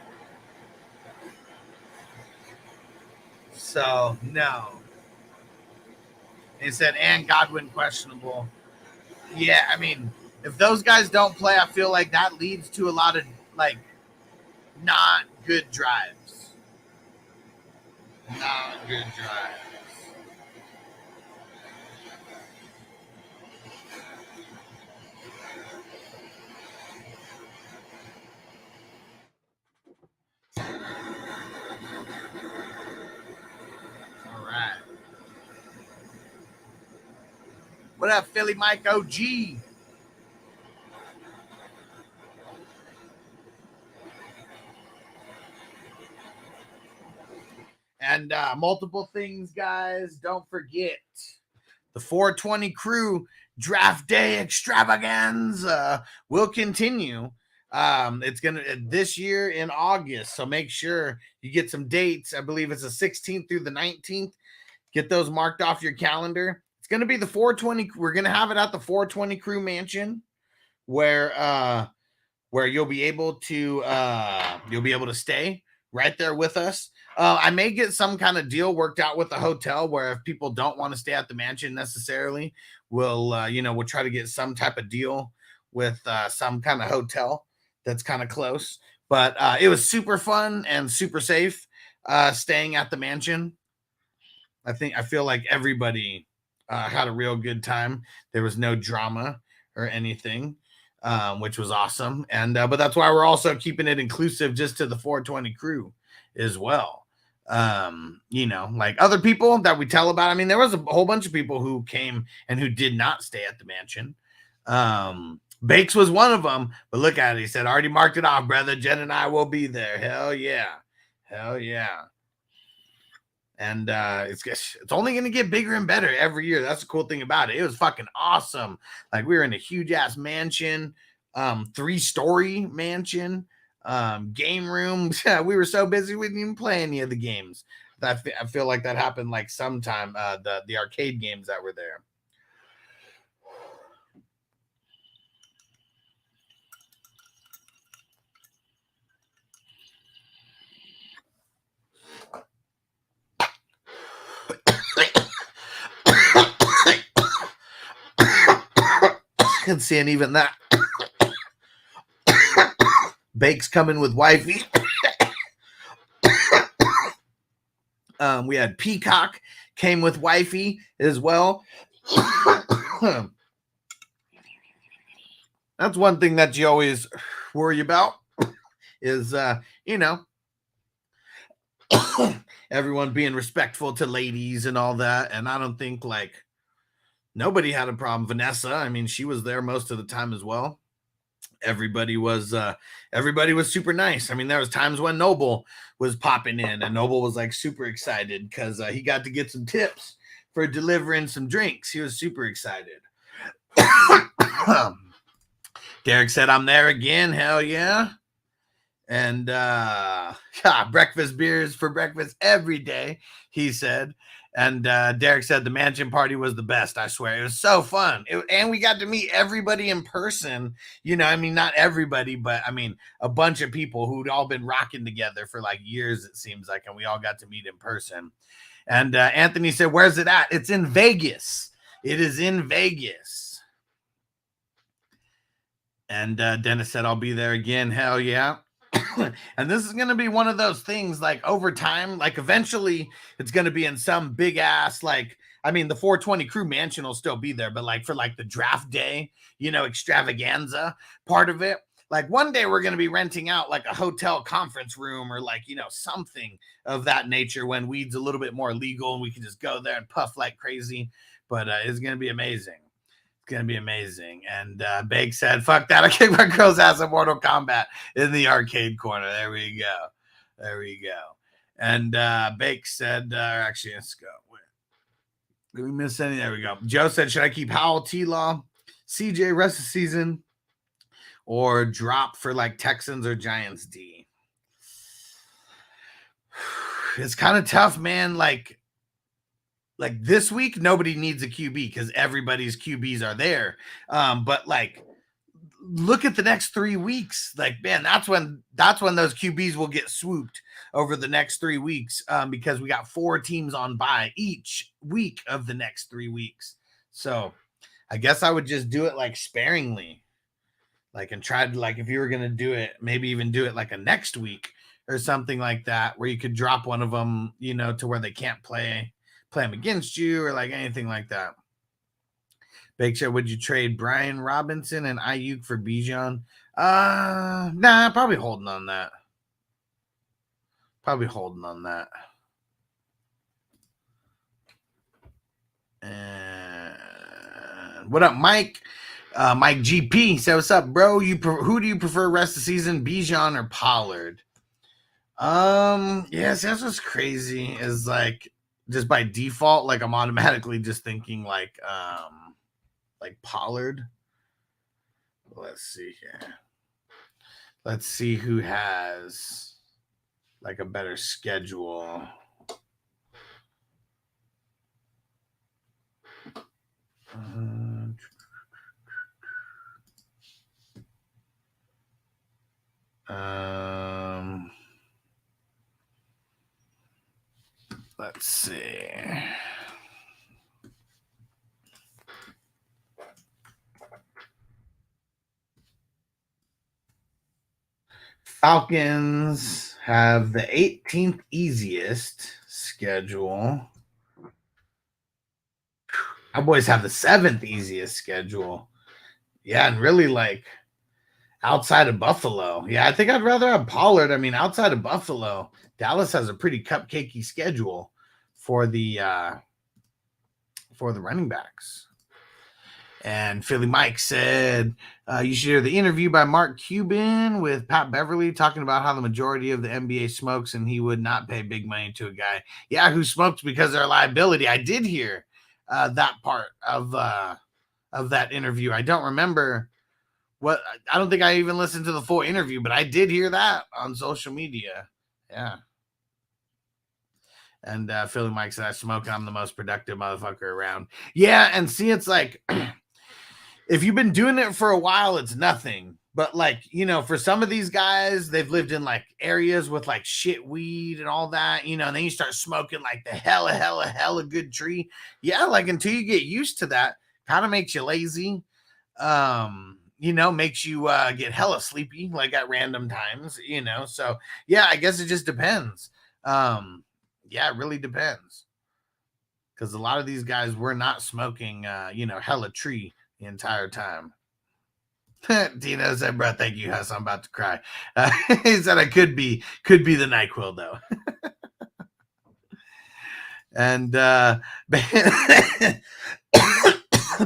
So, no. He said, and Godwin questionable. Yeah, I mean, if those guys don't play, I feel like that leads to a lot of, like, not good drives. Not good drives. All right. What up, Philly Mike OG? And multiple things, guys. Don't forget the 420 crew draft day extravaganza will continue. It's gonna this year in August, so make sure you get some dates. I believe it's the 16th through the 19th. Get those marked off your calendar. It's gonna be the 420. We're gonna have it at the 420 crew mansion, where you'll be able to stay right there with us. I may get some kind of deal worked out with the hotel where if people don't want to stay at the mansion necessarily, we'll try to get some type of deal with some kind of hotel that's kind of close. But it was super fun and super safe staying at the mansion. I feel like everybody had a real good time. There was no drama or anything, which was awesome. And but that's why we're also keeping it inclusive just to the 420 crew as well. Like other people that we tell about. I mean, there was a whole bunch of people who came and who did not stay at the mansion. Bakes was one of them, but look at it. He said, already marked it off, brother. Jen and I will be there. Hell yeah. And it's only going to get bigger and better every year. That's the cool thing about it. It was fucking awesome. Like we were in a huge ass mansion, 3-story mansion, game rooms. We were so busy we didn't even play any of the games. I feel like that happened like sometime, the arcade games that were there. And seeing even that. Bakes coming with wifey. We had Peacock came with wifey as well. That's one thing that you always worry about is, everyone being respectful to ladies and all that. And I don't think like nobody had a problem. Vanessa, I mean, she was there most of the time as well. Everybody was super nice. I mean, there was times when Noble was popping in and Noble was like super excited because he got to get some tips for delivering some drinks. He was super excited. Derek said, I'm there again. Hell yeah. And breakfast beers for breakfast every day, he said. And Derek said the mansion party was the best. I swear. It was so fun. And we got to meet everybody in person. I mean, not everybody, but I mean, a bunch of people who'd all been rocking together for like years, it seems like. And we all got to meet in person. And Anthony said, where's it at? It's in Vegas. It is in Vegas. And Dennis said, I'll be there again. Hell yeah. And this is going to be one of those things like over time, like eventually it's going to be in some big ass, like, I mean, the 420 crew mansion will still be there, but like for like the draft day, extravaganza part of it, like one day we're going to be renting out like a hotel conference room or like, something of that nature when weed's a little bit more legal and we can just go there and puff like crazy. But it's going to be amazing. It's going to be amazing. And Bake said, fuck that. I kicked my girl's ass in Mortal Kombat in the arcade corner. There we go. And Bake said, actually, let's go. Wait. Did we miss any? There we go. Joe said, should I keep Howell, T-Law, CJ rest of the season, or drop for like Texans or Giants D? It's kind of tough, man. Like this week, nobody needs a QB because everybody's QBs are there. But like, look at the next 3 weeks. Like, man, that's when those QBs will get swooped over the next 3 weeks. Because we got 4 teams on bye each week of the next 3 weeks. So I guess I would just do it like sparingly, like, and try to, like, if you were going to do it, maybe even do it like a next week or something like that, where you could drop one of them, to where they can't play them against you or like anything like that. Bake Show, would you trade Brian Robinson and Ayuk for Bijan? Nah, probably holding on that. And what up, Mike? Mike GP said, what's up, bro? Who do you prefer rest of the season, Bijan or Pollard? Yeah, see, that's what's crazy is like just by default, like I'm automatically just thinking like Pollard. Let's see here. Let's see who has like a better schedule. Let's see. Falcons have the 18th easiest schedule. Cowboys have the 7th easiest schedule. Yeah, and really like outside of Buffalo. Yeah, I think I'd rather have Pollard. I mean, outside of Buffalo, Dallas has a pretty cupcakey schedule for the running backs. And Philly Mike said, you should hear the interview by Mark Cuban with Pat Beverly talking about how the majority of the NBA smokes and he would not pay big money to a guy. Yeah, who smokes because they're a liability. I did hear that part of that interview. I don't remember I don't think I even listened to the full interview, but I did hear that on social media. Yeah. And Philly Mike said, I smoke, I'm the most productive motherfucker around. Yeah, and see, it's like, if you've been doing it for a while, it's nothing. But like, you know, for some of these guys, they've lived in like areas with like shit weed and all that, you know, and then you start smoking like the hella good tree. Yeah, like until you get used to that, kind of makes you lazy. You know, makes you get hella sleepy like at random times, you know. So yeah, I guess it just depends. Yeah, it really depends. Because a lot of these guys were not smoking you know, hella tree the entire time. Dino said, bro, thank you, Huss. I'm about to cry. He said I could be the NyQuil though. And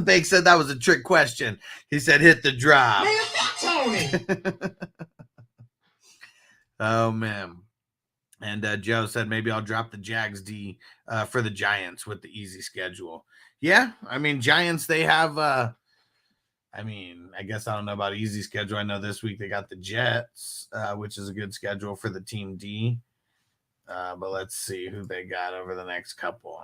Bake said that was a trick question. He said, hit the drop. Tony. Oh, man. And Joe said, maybe I'll drop the Jags D for the Giants with the easy schedule. Yeah, I mean, Giants, they have, I guess I don't know about easy schedule. I know this week they got the Jets, which is a good schedule for the team D. But let's see who they got over the next couple.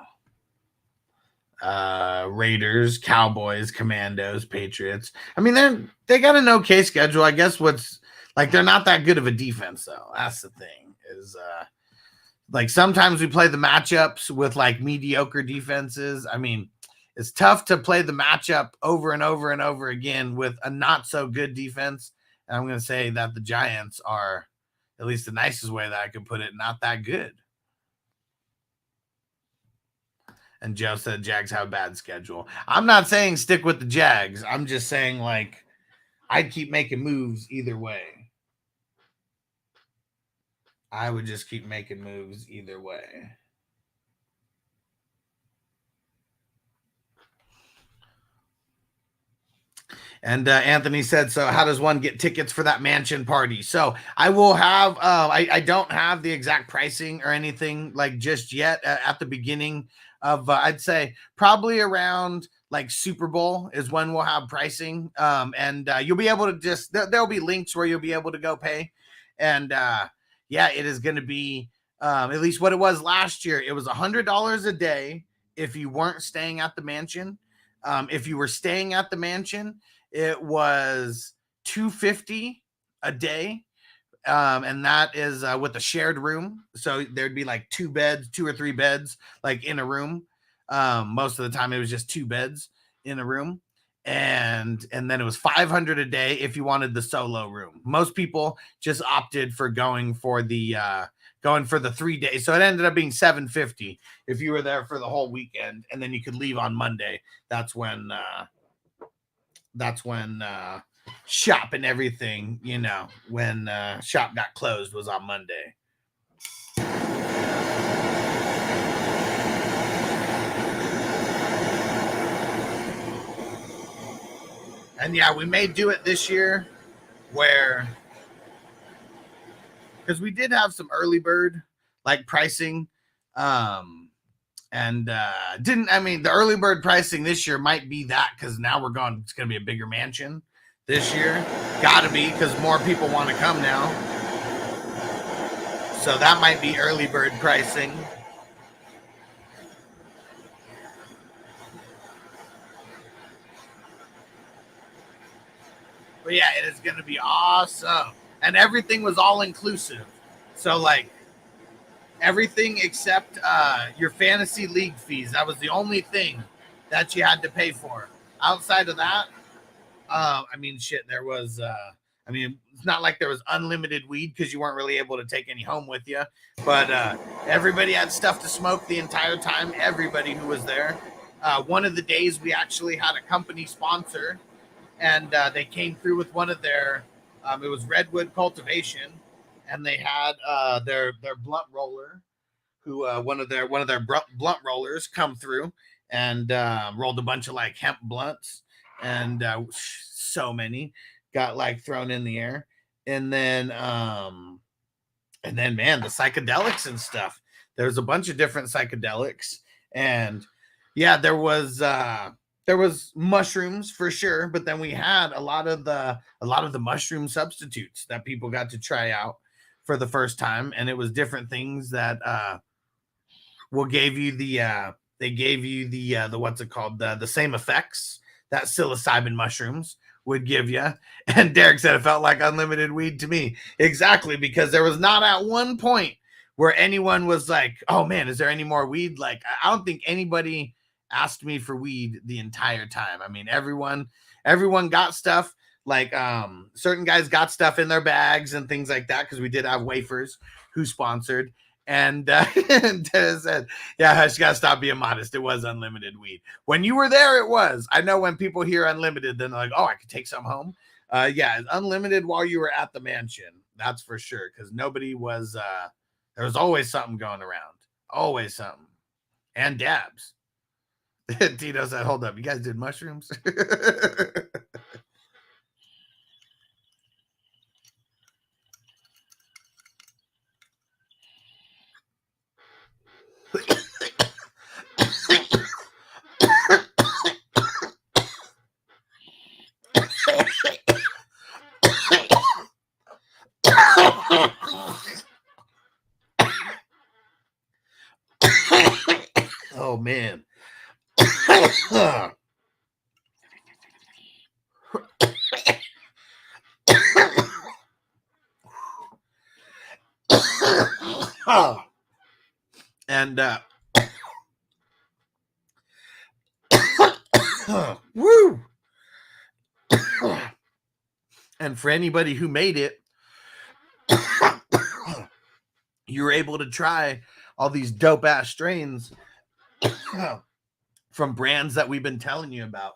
Raiders, Cowboys, Commandos, Patriots. I mean, they got an okay schedule. I guess what's like, they're not that good of a defense though. That's the thing is, like sometimes we play the matchups with like mediocre defenses. I mean, it's tough to play the matchup over and over and over again with a not so good defense. And I'm going to say that the Giants are, at least the nicest way that I could put it, not that good. And Joe said Jags have a bad schedule. I'm not saying stick with the Jags. I'm just saying, like, I'd keep making moves either way. I would just keep making moves either way. And Anthony said, so how does one get tickets for that mansion party? So I will have, I don't have the exact pricing or anything like just yet at the beginning of, I'd say probably around like Super Bowl is when we'll have pricing. And you'll be able to just, there'll be links where you'll be able to go pay. And yeah, it is going to be at least what it was last year. It was $100 a day if you weren't staying at the mansion. If you were staying at the mansion, it was $250 a day. And that is with a shared room. So there'd be like 2 or 3 beds, like in a room. Most of the time it was just 2 beds in a room. And then it was $500 a day if you wanted the solo room. Most people just opted for going for the 3 days. So it ended up being $750 if you were there for the whole weekend, and then you could leave on Monday. That's when shop and everything, you know, when shop got closed was on Monday. And yeah, we may do it this year where because we did have some early bird like pricing. And the early bird pricing this year might be that because now it's going to be a bigger mansion this year. Gotta be, because more people want to come now. So that might be early bird pricing. But yeah, it is going to be awesome. And everything was all inclusive. So like everything except your fantasy league fees. That was the only thing that you had to pay for. Outside of that, there was, it's not like there was unlimited weed because you weren't really able to take any home with you. But everybody had stuff to smoke the entire time. Everybody who was there. One of the days we actually had a company sponsor. And they came through with one of their, it was Redwood Cultivation, and they had their blunt roller, who one of their blunt rollers come through and rolled a bunch of like hemp blunts, and so many got like thrown in the air, and then man, the psychedelics and stuff. There's a bunch of different psychedelics, and yeah, there was mushrooms for sure, but then we had a lot of the mushroom substitutes that people got to try out for the first time, and it was different things that gave you the what's it called, the same effects that psilocybin mushrooms would give you. And Derek said it felt like unlimited weed to me. Exactly, because there was not at one point where anyone was like, "Oh man, is there any more weed?" Like I don't think anybody asked me for weed the entire time. I mean, everyone got stuff. Like certain guys got stuff in their bags and things like that, because we did have Wafers who sponsored. And Dennis said, "Yeah, Hush, you gotta stop being modest. It was unlimited weed. When you were there, it was. I know when people hear unlimited, then they're like, oh, I could take some home. Yeah, it's unlimited while you were at the mansion. That's for sure, because nobody was. There was always something going around. Always something. And dabs." Tito said, "Hold up, you guys did mushrooms?" Oh man. And woo. And for anybody who made it, you were able to try all these dope ass strains from brands that we've been telling you about.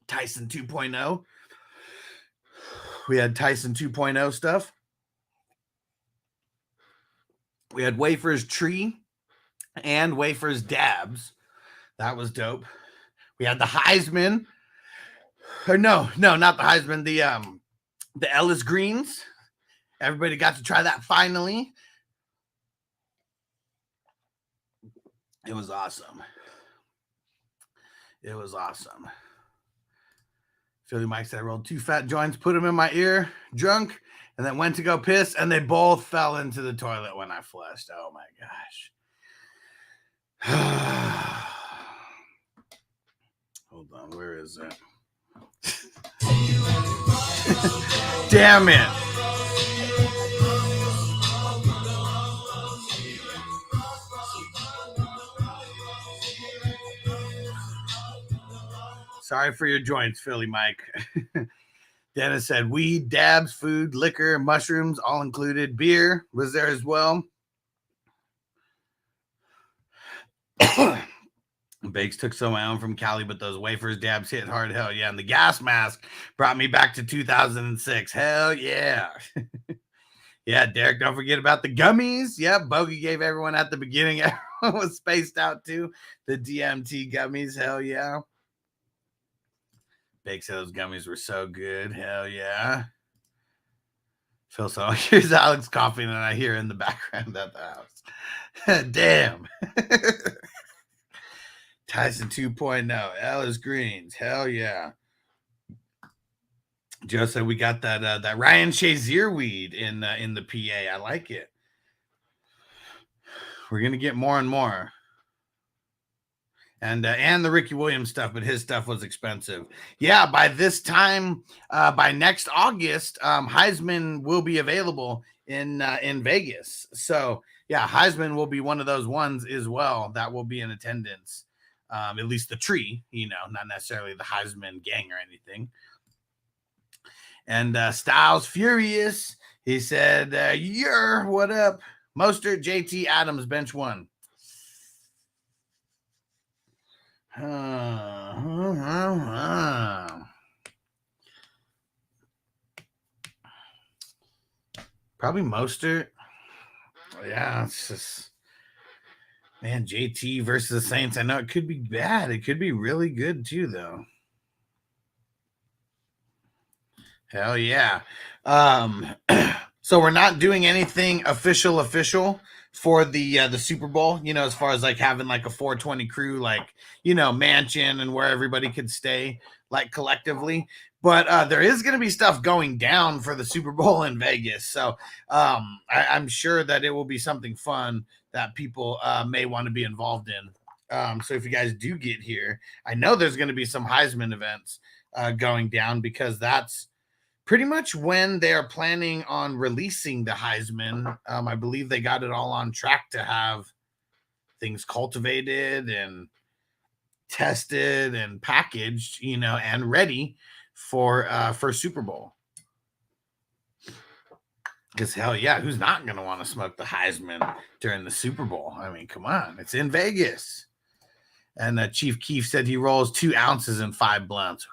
Tyson 2.0. We had Tyson 2.0 stuff. We had Wafers Tree and Wafers Dabs. That was dope. We had the Highsman. Or no, not the Highsman. The Ellis Greens. Everybody got to try that finally. It was awesome. It was awesome. Philly Mike said, "I rolled 2 fat joints, put them in my ear, drunk, and then went to go piss, and they both fell into the toilet when I flushed." Oh my gosh. Hold on, where is it? Damn it. Sorry for your joints, Philly Mike. Dennis said, "Weed, dabs, food, liquor, mushrooms, all included. Beer was there as well." Bakes took some of my own from Cali, but those Wafers dabs hit hard. Hell yeah. And the gas mask brought me back to 2006. Hell yeah. Yeah, Derek, don't forget about the gummies. Yep, Bogey gave everyone at the beginning. Everyone was spaced out too. The DMT gummies. Hell yeah. Bake said those gummies were so good. Hell yeah. Phil, so here's Alex coughing, and I hear in the background at the house. Damn. Tyson 2.0, Ellis Greens, hell yeah. Joe said we got that Ryan Shazier weed in the PA. I like it. We're gonna get more and more. And the Ricky Williams stuff, but his stuff was expensive. Yeah, by this time, by next August, Highsman will be available in Vegas. So yeah, Highsman will be one of those ones as well that will be in attendance. At least the tree, not necessarily the Highsman gang or anything. And Styles Furious, he said, what up? Mostert, JT, Adams, bench one. Probably Mostert. Yeah, it's just, man, JT versus the Saints. I know it could be bad. It could be really good too, though. Hell yeah. So we're not doing anything official for the Super Bowl, as far as like having like a 420 crew, like, mansion and where everybody could stay like collectively. But there is going to be stuff going down for the Super Bowl in Vegas. So I'm sure that it will be something fun that people may want to be involved in. So if you guys do get here, I know there's going to be some Highsman events going down, because that's pretty much when they're planning on releasing the Highsman. I believe they got it all on track to have things cultivated and tested and packaged, and ready for Super Bowl. Because hell yeah, who's not going to want to smoke the Highsman during the Super Bowl? I mean, come on, it's in Vegas. And Chief Keef said he rolls 2 ounces and 5 blunts.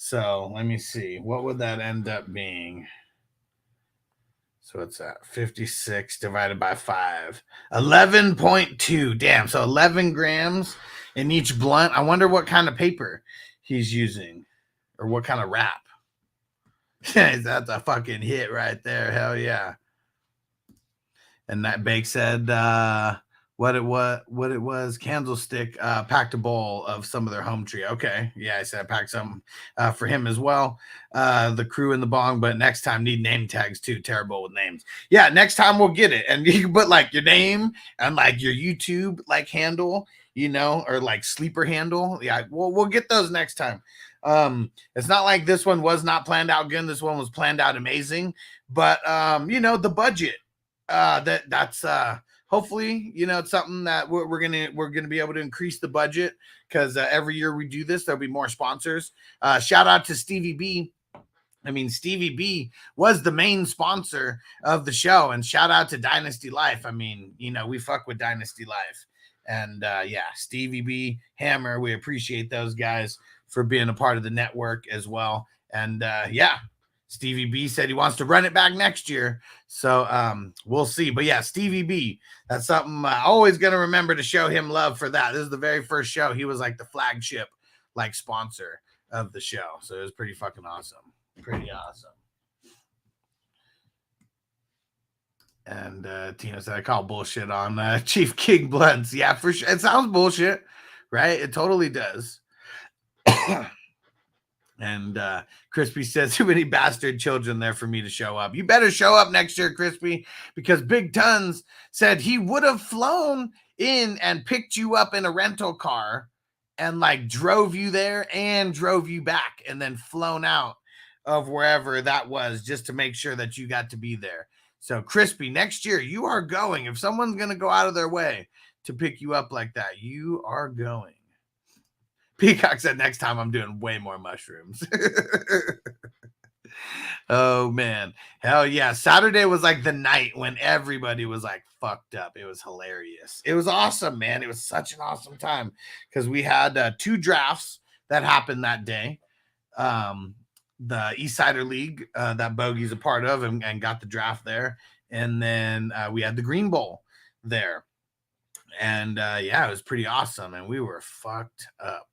So let me see. What would that end up being? So it's at 56 divided by 5. 11.2. Damn. So 11 grams in each blunt. I wonder what kind of paper he's using, or what kind of wrap. That's a fucking hit right there. Hell yeah. And that Bake said what it was, Candlestick packed a bowl of some of their home tree. Okay. Yeah, I said I packed some for him as well. The crew in the bong, but next time need name tags too. Terrible with names. Yeah, next time we'll get it. And you can put like your name and like your YouTube like handle, or like sleeper handle. Yeah, we'll get those next time. It's not like this one was not planned out good. This one was planned out amazing. But the budget. That's hopefully, it's something that we're gonna be able to increase the budget, because every year we do this, there'll be more sponsors. Shout out to Stevie B. I mean, Stevie B was the main sponsor of the show, and shout out to Dynasty Life. I mean, we fuck with Dynasty Life, and yeah, Stevie B, Hammer, we appreciate those guys for being a part of the network as well. And yeah. Stevie B said he wants to run it back next year. So we'll see. But yeah, Stevie B, that's something always going to remember to show him love for that. This is the very first show. He was like the flagship like sponsor of the show. So it was pretty fucking awesome. Pretty awesome. And Tina said, I call bullshit on Chief King Blunts. Yeah, for sure. It sounds bullshit, right? It totally does. And Crispy says, too many bastard children there for me to show up. You better show up next year, Crispy, because Big Tons said he would have flown in and picked you up in a rental car and like drove you there and drove you back, and then flown out of wherever that was just to make sure that you got to be there. So Crispy, next year you are going. If someone's going to go out of their way to pick you up like that, you are going. Peacock said next time I'm doing way more mushrooms. Oh, man. Hell yeah. Saturday was like the night when everybody was like fucked up. It was hilarious. It was awesome, man. It was such an awesome time because we had 2 drafts that happened that day. The East Sider League that Bogey's a part of and got the draft there. And then we had the Green Bowl there. And yeah, it was pretty awesome. And we were fucked up.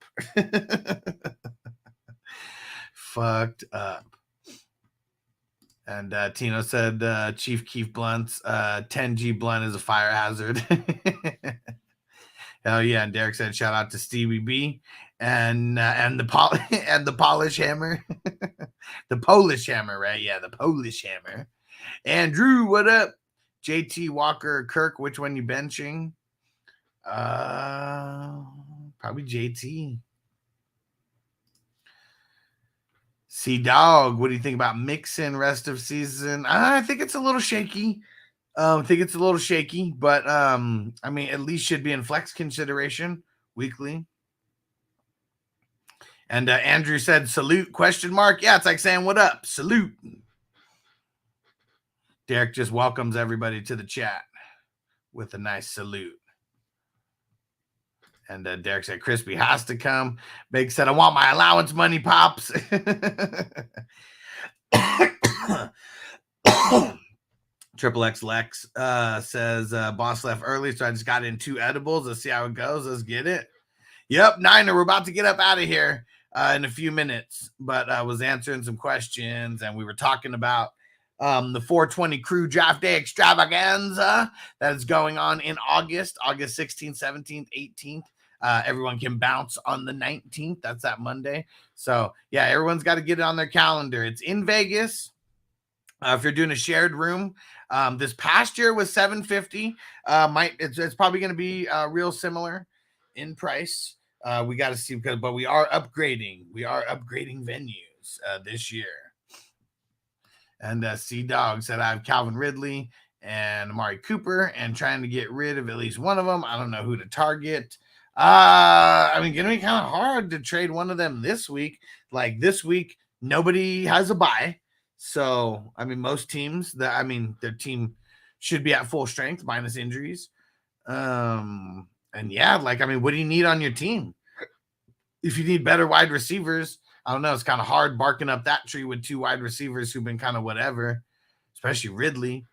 Fucked up. And Tino said Chief Keef Blunt's 10G blunt is a fire hazard. Hell yeah! And Derek said shout out to Stevie B and the polish hammer, the Polish hammer, right? Yeah, the Polish hammer. Andrew, what up? JT Walker, Kirk, which one you benching? Probably JT. C-Dog, what do you think about Mixon rest of season? I think it's a little shaky. But I mean, at least should be in flex consideration weekly. And Andrew said, salute, question mark. Yeah, it's like saying, what up? Salute. Derek just welcomes everybody to the chat with a nice salute. And Derek said, Crispy has to come. Big said, I want my allowance money, Pops. Triple X Lex says, boss left early, so I just got in 2 edibles. Let's see how it goes. Let's get it. Yep, Niner, we're about to get up out of here in a few minutes. But I was answering some questions, and we were talking about the 420 Crew Draft Day Extravaganza that is going on in August 16th, 17th, 18th. Everyone can bounce on the 19th. That's that Monday. So, yeah, everyone's got to get it on their calendar. It's in Vegas. If you're doing a shared room, this past year was $750. It's probably going to be real similar in price. We got to see but we are upgrading. We are upgrading venues this year. And C-Dog said I have Calvin Ridley and Amari Cooper and trying to get rid of at least one of them. I don't know who to target. I mean, gonna be kind of hard to trade one of them this week. Like this week, nobody has a bye. So, I mean, most teams their team should be at full strength minus injuries. And yeah, like, I mean, what do you need on your team? If you need better wide receivers, I don't know. It's kind of hard barking up that tree with 2 wide receivers who've been kind of whatever, especially Ridley.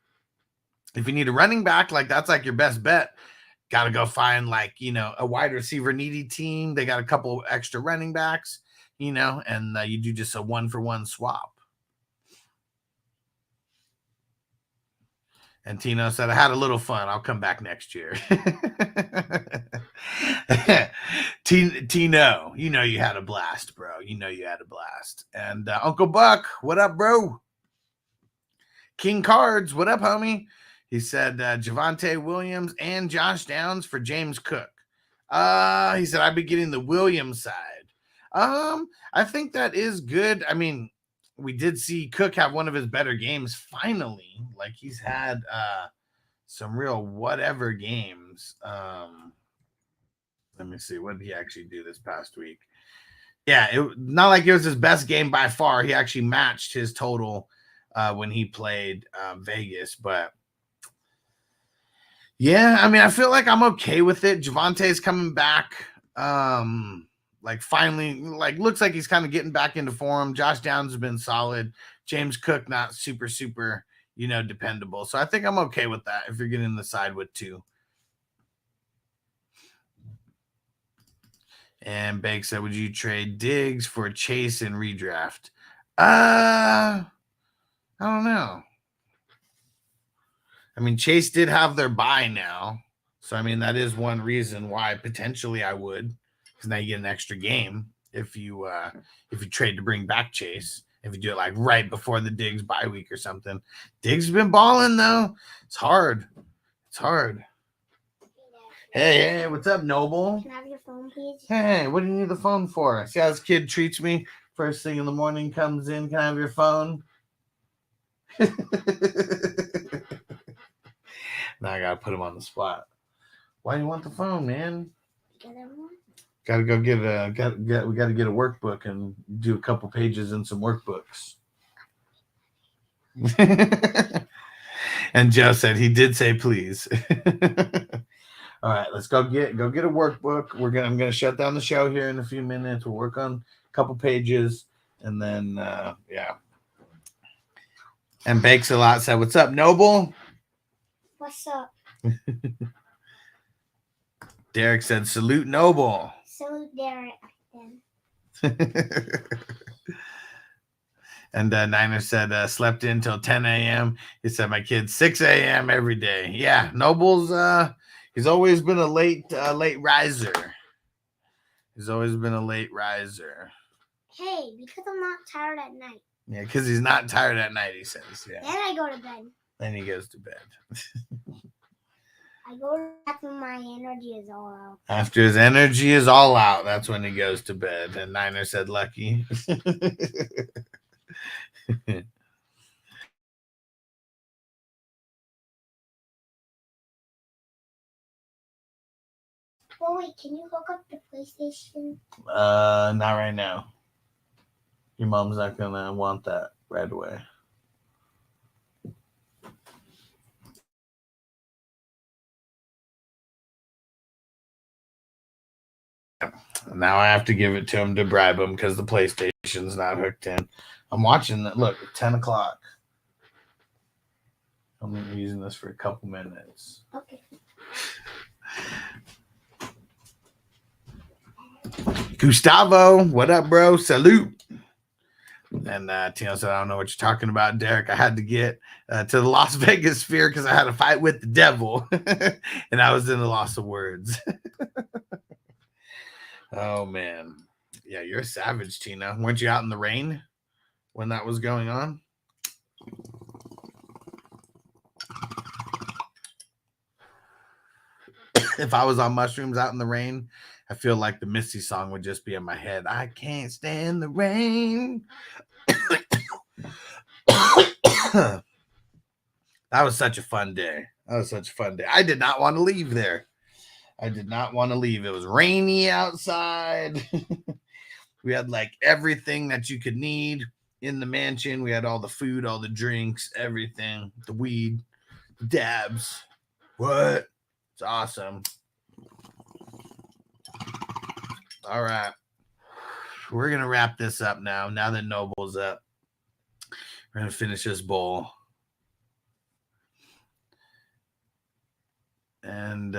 If you need a running back, like that's like your best bet. Got to go find like, a wide receiver needy team. They got a couple extra running backs, and you do just a 1-for-1 swap. And Tino said, I had a little fun. I'll come back next year. Tino, you had a blast, bro. You had a blast. And Uncle Buck, what up, bro? King Cards, what up, homie? He said Javonte Williams and Josh Downs for James Cook. He said, I'd be getting the Williams side. I think that is good. I mean, we did see Cook have one of his better games finally. Like he's had some real whatever games. Let me see. What did he actually do this past week? Yeah, not like it was his best game by far. He actually matched his total when he played Vegas. But yeah, I mean, I feel like I'm okay with it. Javonte's coming back. Like finally, like looks like he's kind of getting back into form. Josh Downs has been solid. James Cook not super, dependable. So I think I'm okay with that if you're getting the side with 2. And Banks said, would you trade Diggs for Chase and redraft? I don't know. I mean, Chase did have their bye now. So, I mean, that is one reason why potentially I would. Because now you get an extra game if you trade to bring back Chase. If you do it like right before the Diggs bye week or something. Diggs has been balling though. It's hard. Hey, what's up, Noble? Can I have your phone, please? Hey, what do you need the phone for? See how this kid treats me? First thing in the morning comes in. Can I have your phone? Now I gotta put him on the spot. Why do you want the phone, man? Gotta go get we gotta get a workbook and do a couple pages in some workbooks. And Joe said he did say please. All right, let's go get a workbook. I'm gonna shut down the show here in a few minutes. We'll work on a couple pages and then yeah. And Bakes a Lot said, what's up, Noble? What's up? Derek said, salute Noble. Salute Derek then. And Niner said, slept in till 10 a.m. He said, my kid's 6 a.m. every day. Yeah, Noble's, he's always been a late riser. He's always been a late riser. Hey, because I'm not tired at night. Yeah, because he's not tired at night, he says. Yeah. Then I go to bed. Then he goes to bed. I go to bed when my energy is all out. After his energy is all out, that's when he goes to bed. And Niner said, lucky. Well, wait, can you hook up the PlayStation? Not right now. Your mom's not gonna want that right away. Now I have to give it to him to bribe him because the PlayStation's not hooked in. I'm watching that. Look, 10 o'clock. I'm using this for a couple minutes. Okay. Gustavo, what up, bro? Salute. And Tino said, I don't know what you're talking about, Derek. I had to get to the Las Vegas Sphere because I had a fight with the devil. And I was in the loss of words. Oh, man. Yeah, you're a savage, Tina. Weren't you out in the rain when that was going on? If I was on mushrooms out in the rain, I feel like the Missy song would just be in my head. I can't stand the rain. That was such a fun day. I did not want to leave there. It was rainy outside. We had like everything that you could need in the mansion. We had all the food, all the drinks, everything, the weed, the dabs. What? It's awesome. All right. We're going to wrap this up now that Noble's up. We're going to finish this bowl. And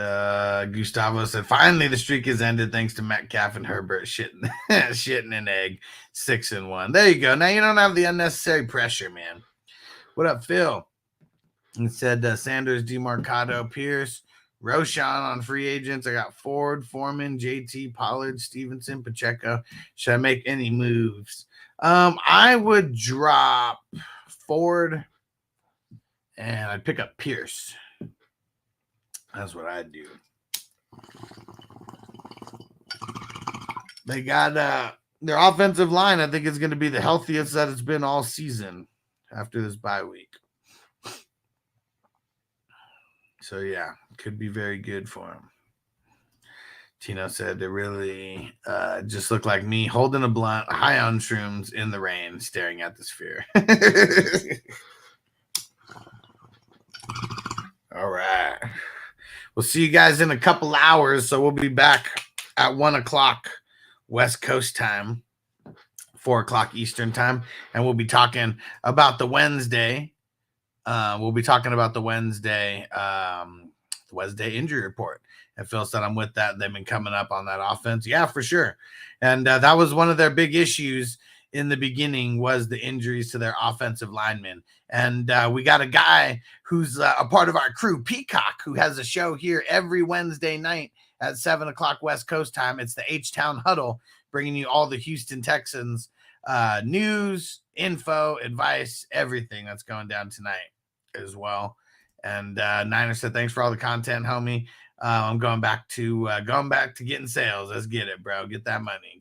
Gustavo said, finally, the streak has ended thanks to Metcalf and Herbert shitting an egg. 6-1. There you go. Now you don't have the unnecessary pressure, man. What up, Phil? He said Sanders, DeMarcado, Pierce, Roshan on free agents. I got Ford, Foreman, JT, Pollard, Stevenson, Pacheco. Should I make any moves? I would drop Ford and I'd pick up Pierce. That's what I'd do. They got their offensive line, I think, is going to be the healthiest that it's been all season after this bye week. So, yeah, could be very good for him. Tino said they really just look like me holding a blunt, high on shrooms in the rain, staring at the sphere. All right. We'll see you guys in a couple hours. So we'll be back at 1 o'clock West Coast time, 4 o'clock Eastern time. And we'll be talking about the Wednesday. Wednesday injury report. And Phil said, I'm with that. They've been coming up on that offense. Yeah, for sure. And that was one of their big issues in the beginning was the injuries to their offensive linemen. And we got a guy who's a part of our crew, Peacock, who has a show here every Wednesday night at 7 o'clock West Coast time. It's the H-Town Huddle, bringing you all the Houston Texans news, info, advice, everything that's going down tonight as well. And Niner said, thanks for all the content, homie. I'm going back to getting sales. Let's get it, bro. Get that money.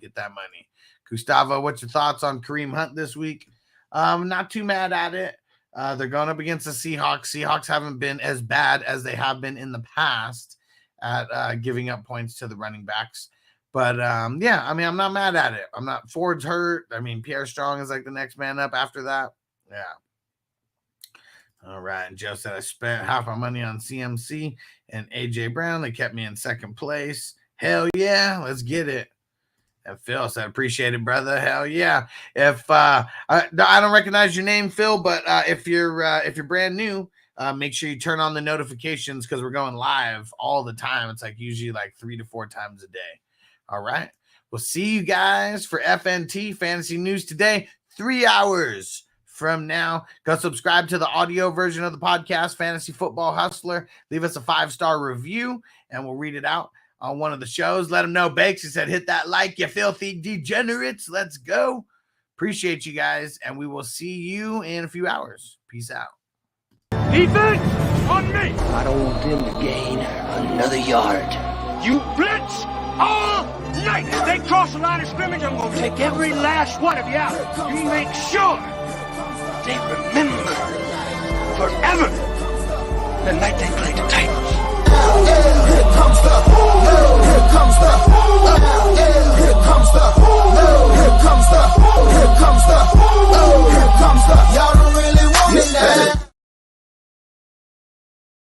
Gustavo, what's your thoughts on Kareem Hunt this week? Not too mad at it. They're going up against the Seahawks. Seahawks haven't been as bad as they have been in the past at giving up points to the running backs. But, yeah, I mean, I'm not mad at it. Ford's hurt. I mean, Pierre Strong is like the next man up after that. Yeah. All right. And Joe said I spent half my money on CMC and A.J. Brown. They kept me in second place. Hell yeah. Let's get it. And Phil said, appreciate it, brother. Hell yeah. If I don't recognize your name, Phil, but if you're brand new, make sure you turn on the notifications because we're going live all the time. It's like usually like 3 to 4 times a day. All right. We'll see you guys for FNT Fantasy News today. 3 hours from now. Go subscribe to the audio version of the podcast, Fantasy Football Hustler. Leave us a 5-star review, and we'll read it out on one of the shows. Let them know Bakes, he said, hit that like, you filthy degenerates. Let's go. Appreciate you guys, and we will see you in a few hours. Peace out. Defense on me. I don't want them to gain another yard. You blitz all night. If they cross the line of scrimmage, I'm going to take every last one of you out. You make sure they remember forever the night they played the Titans. Here comes the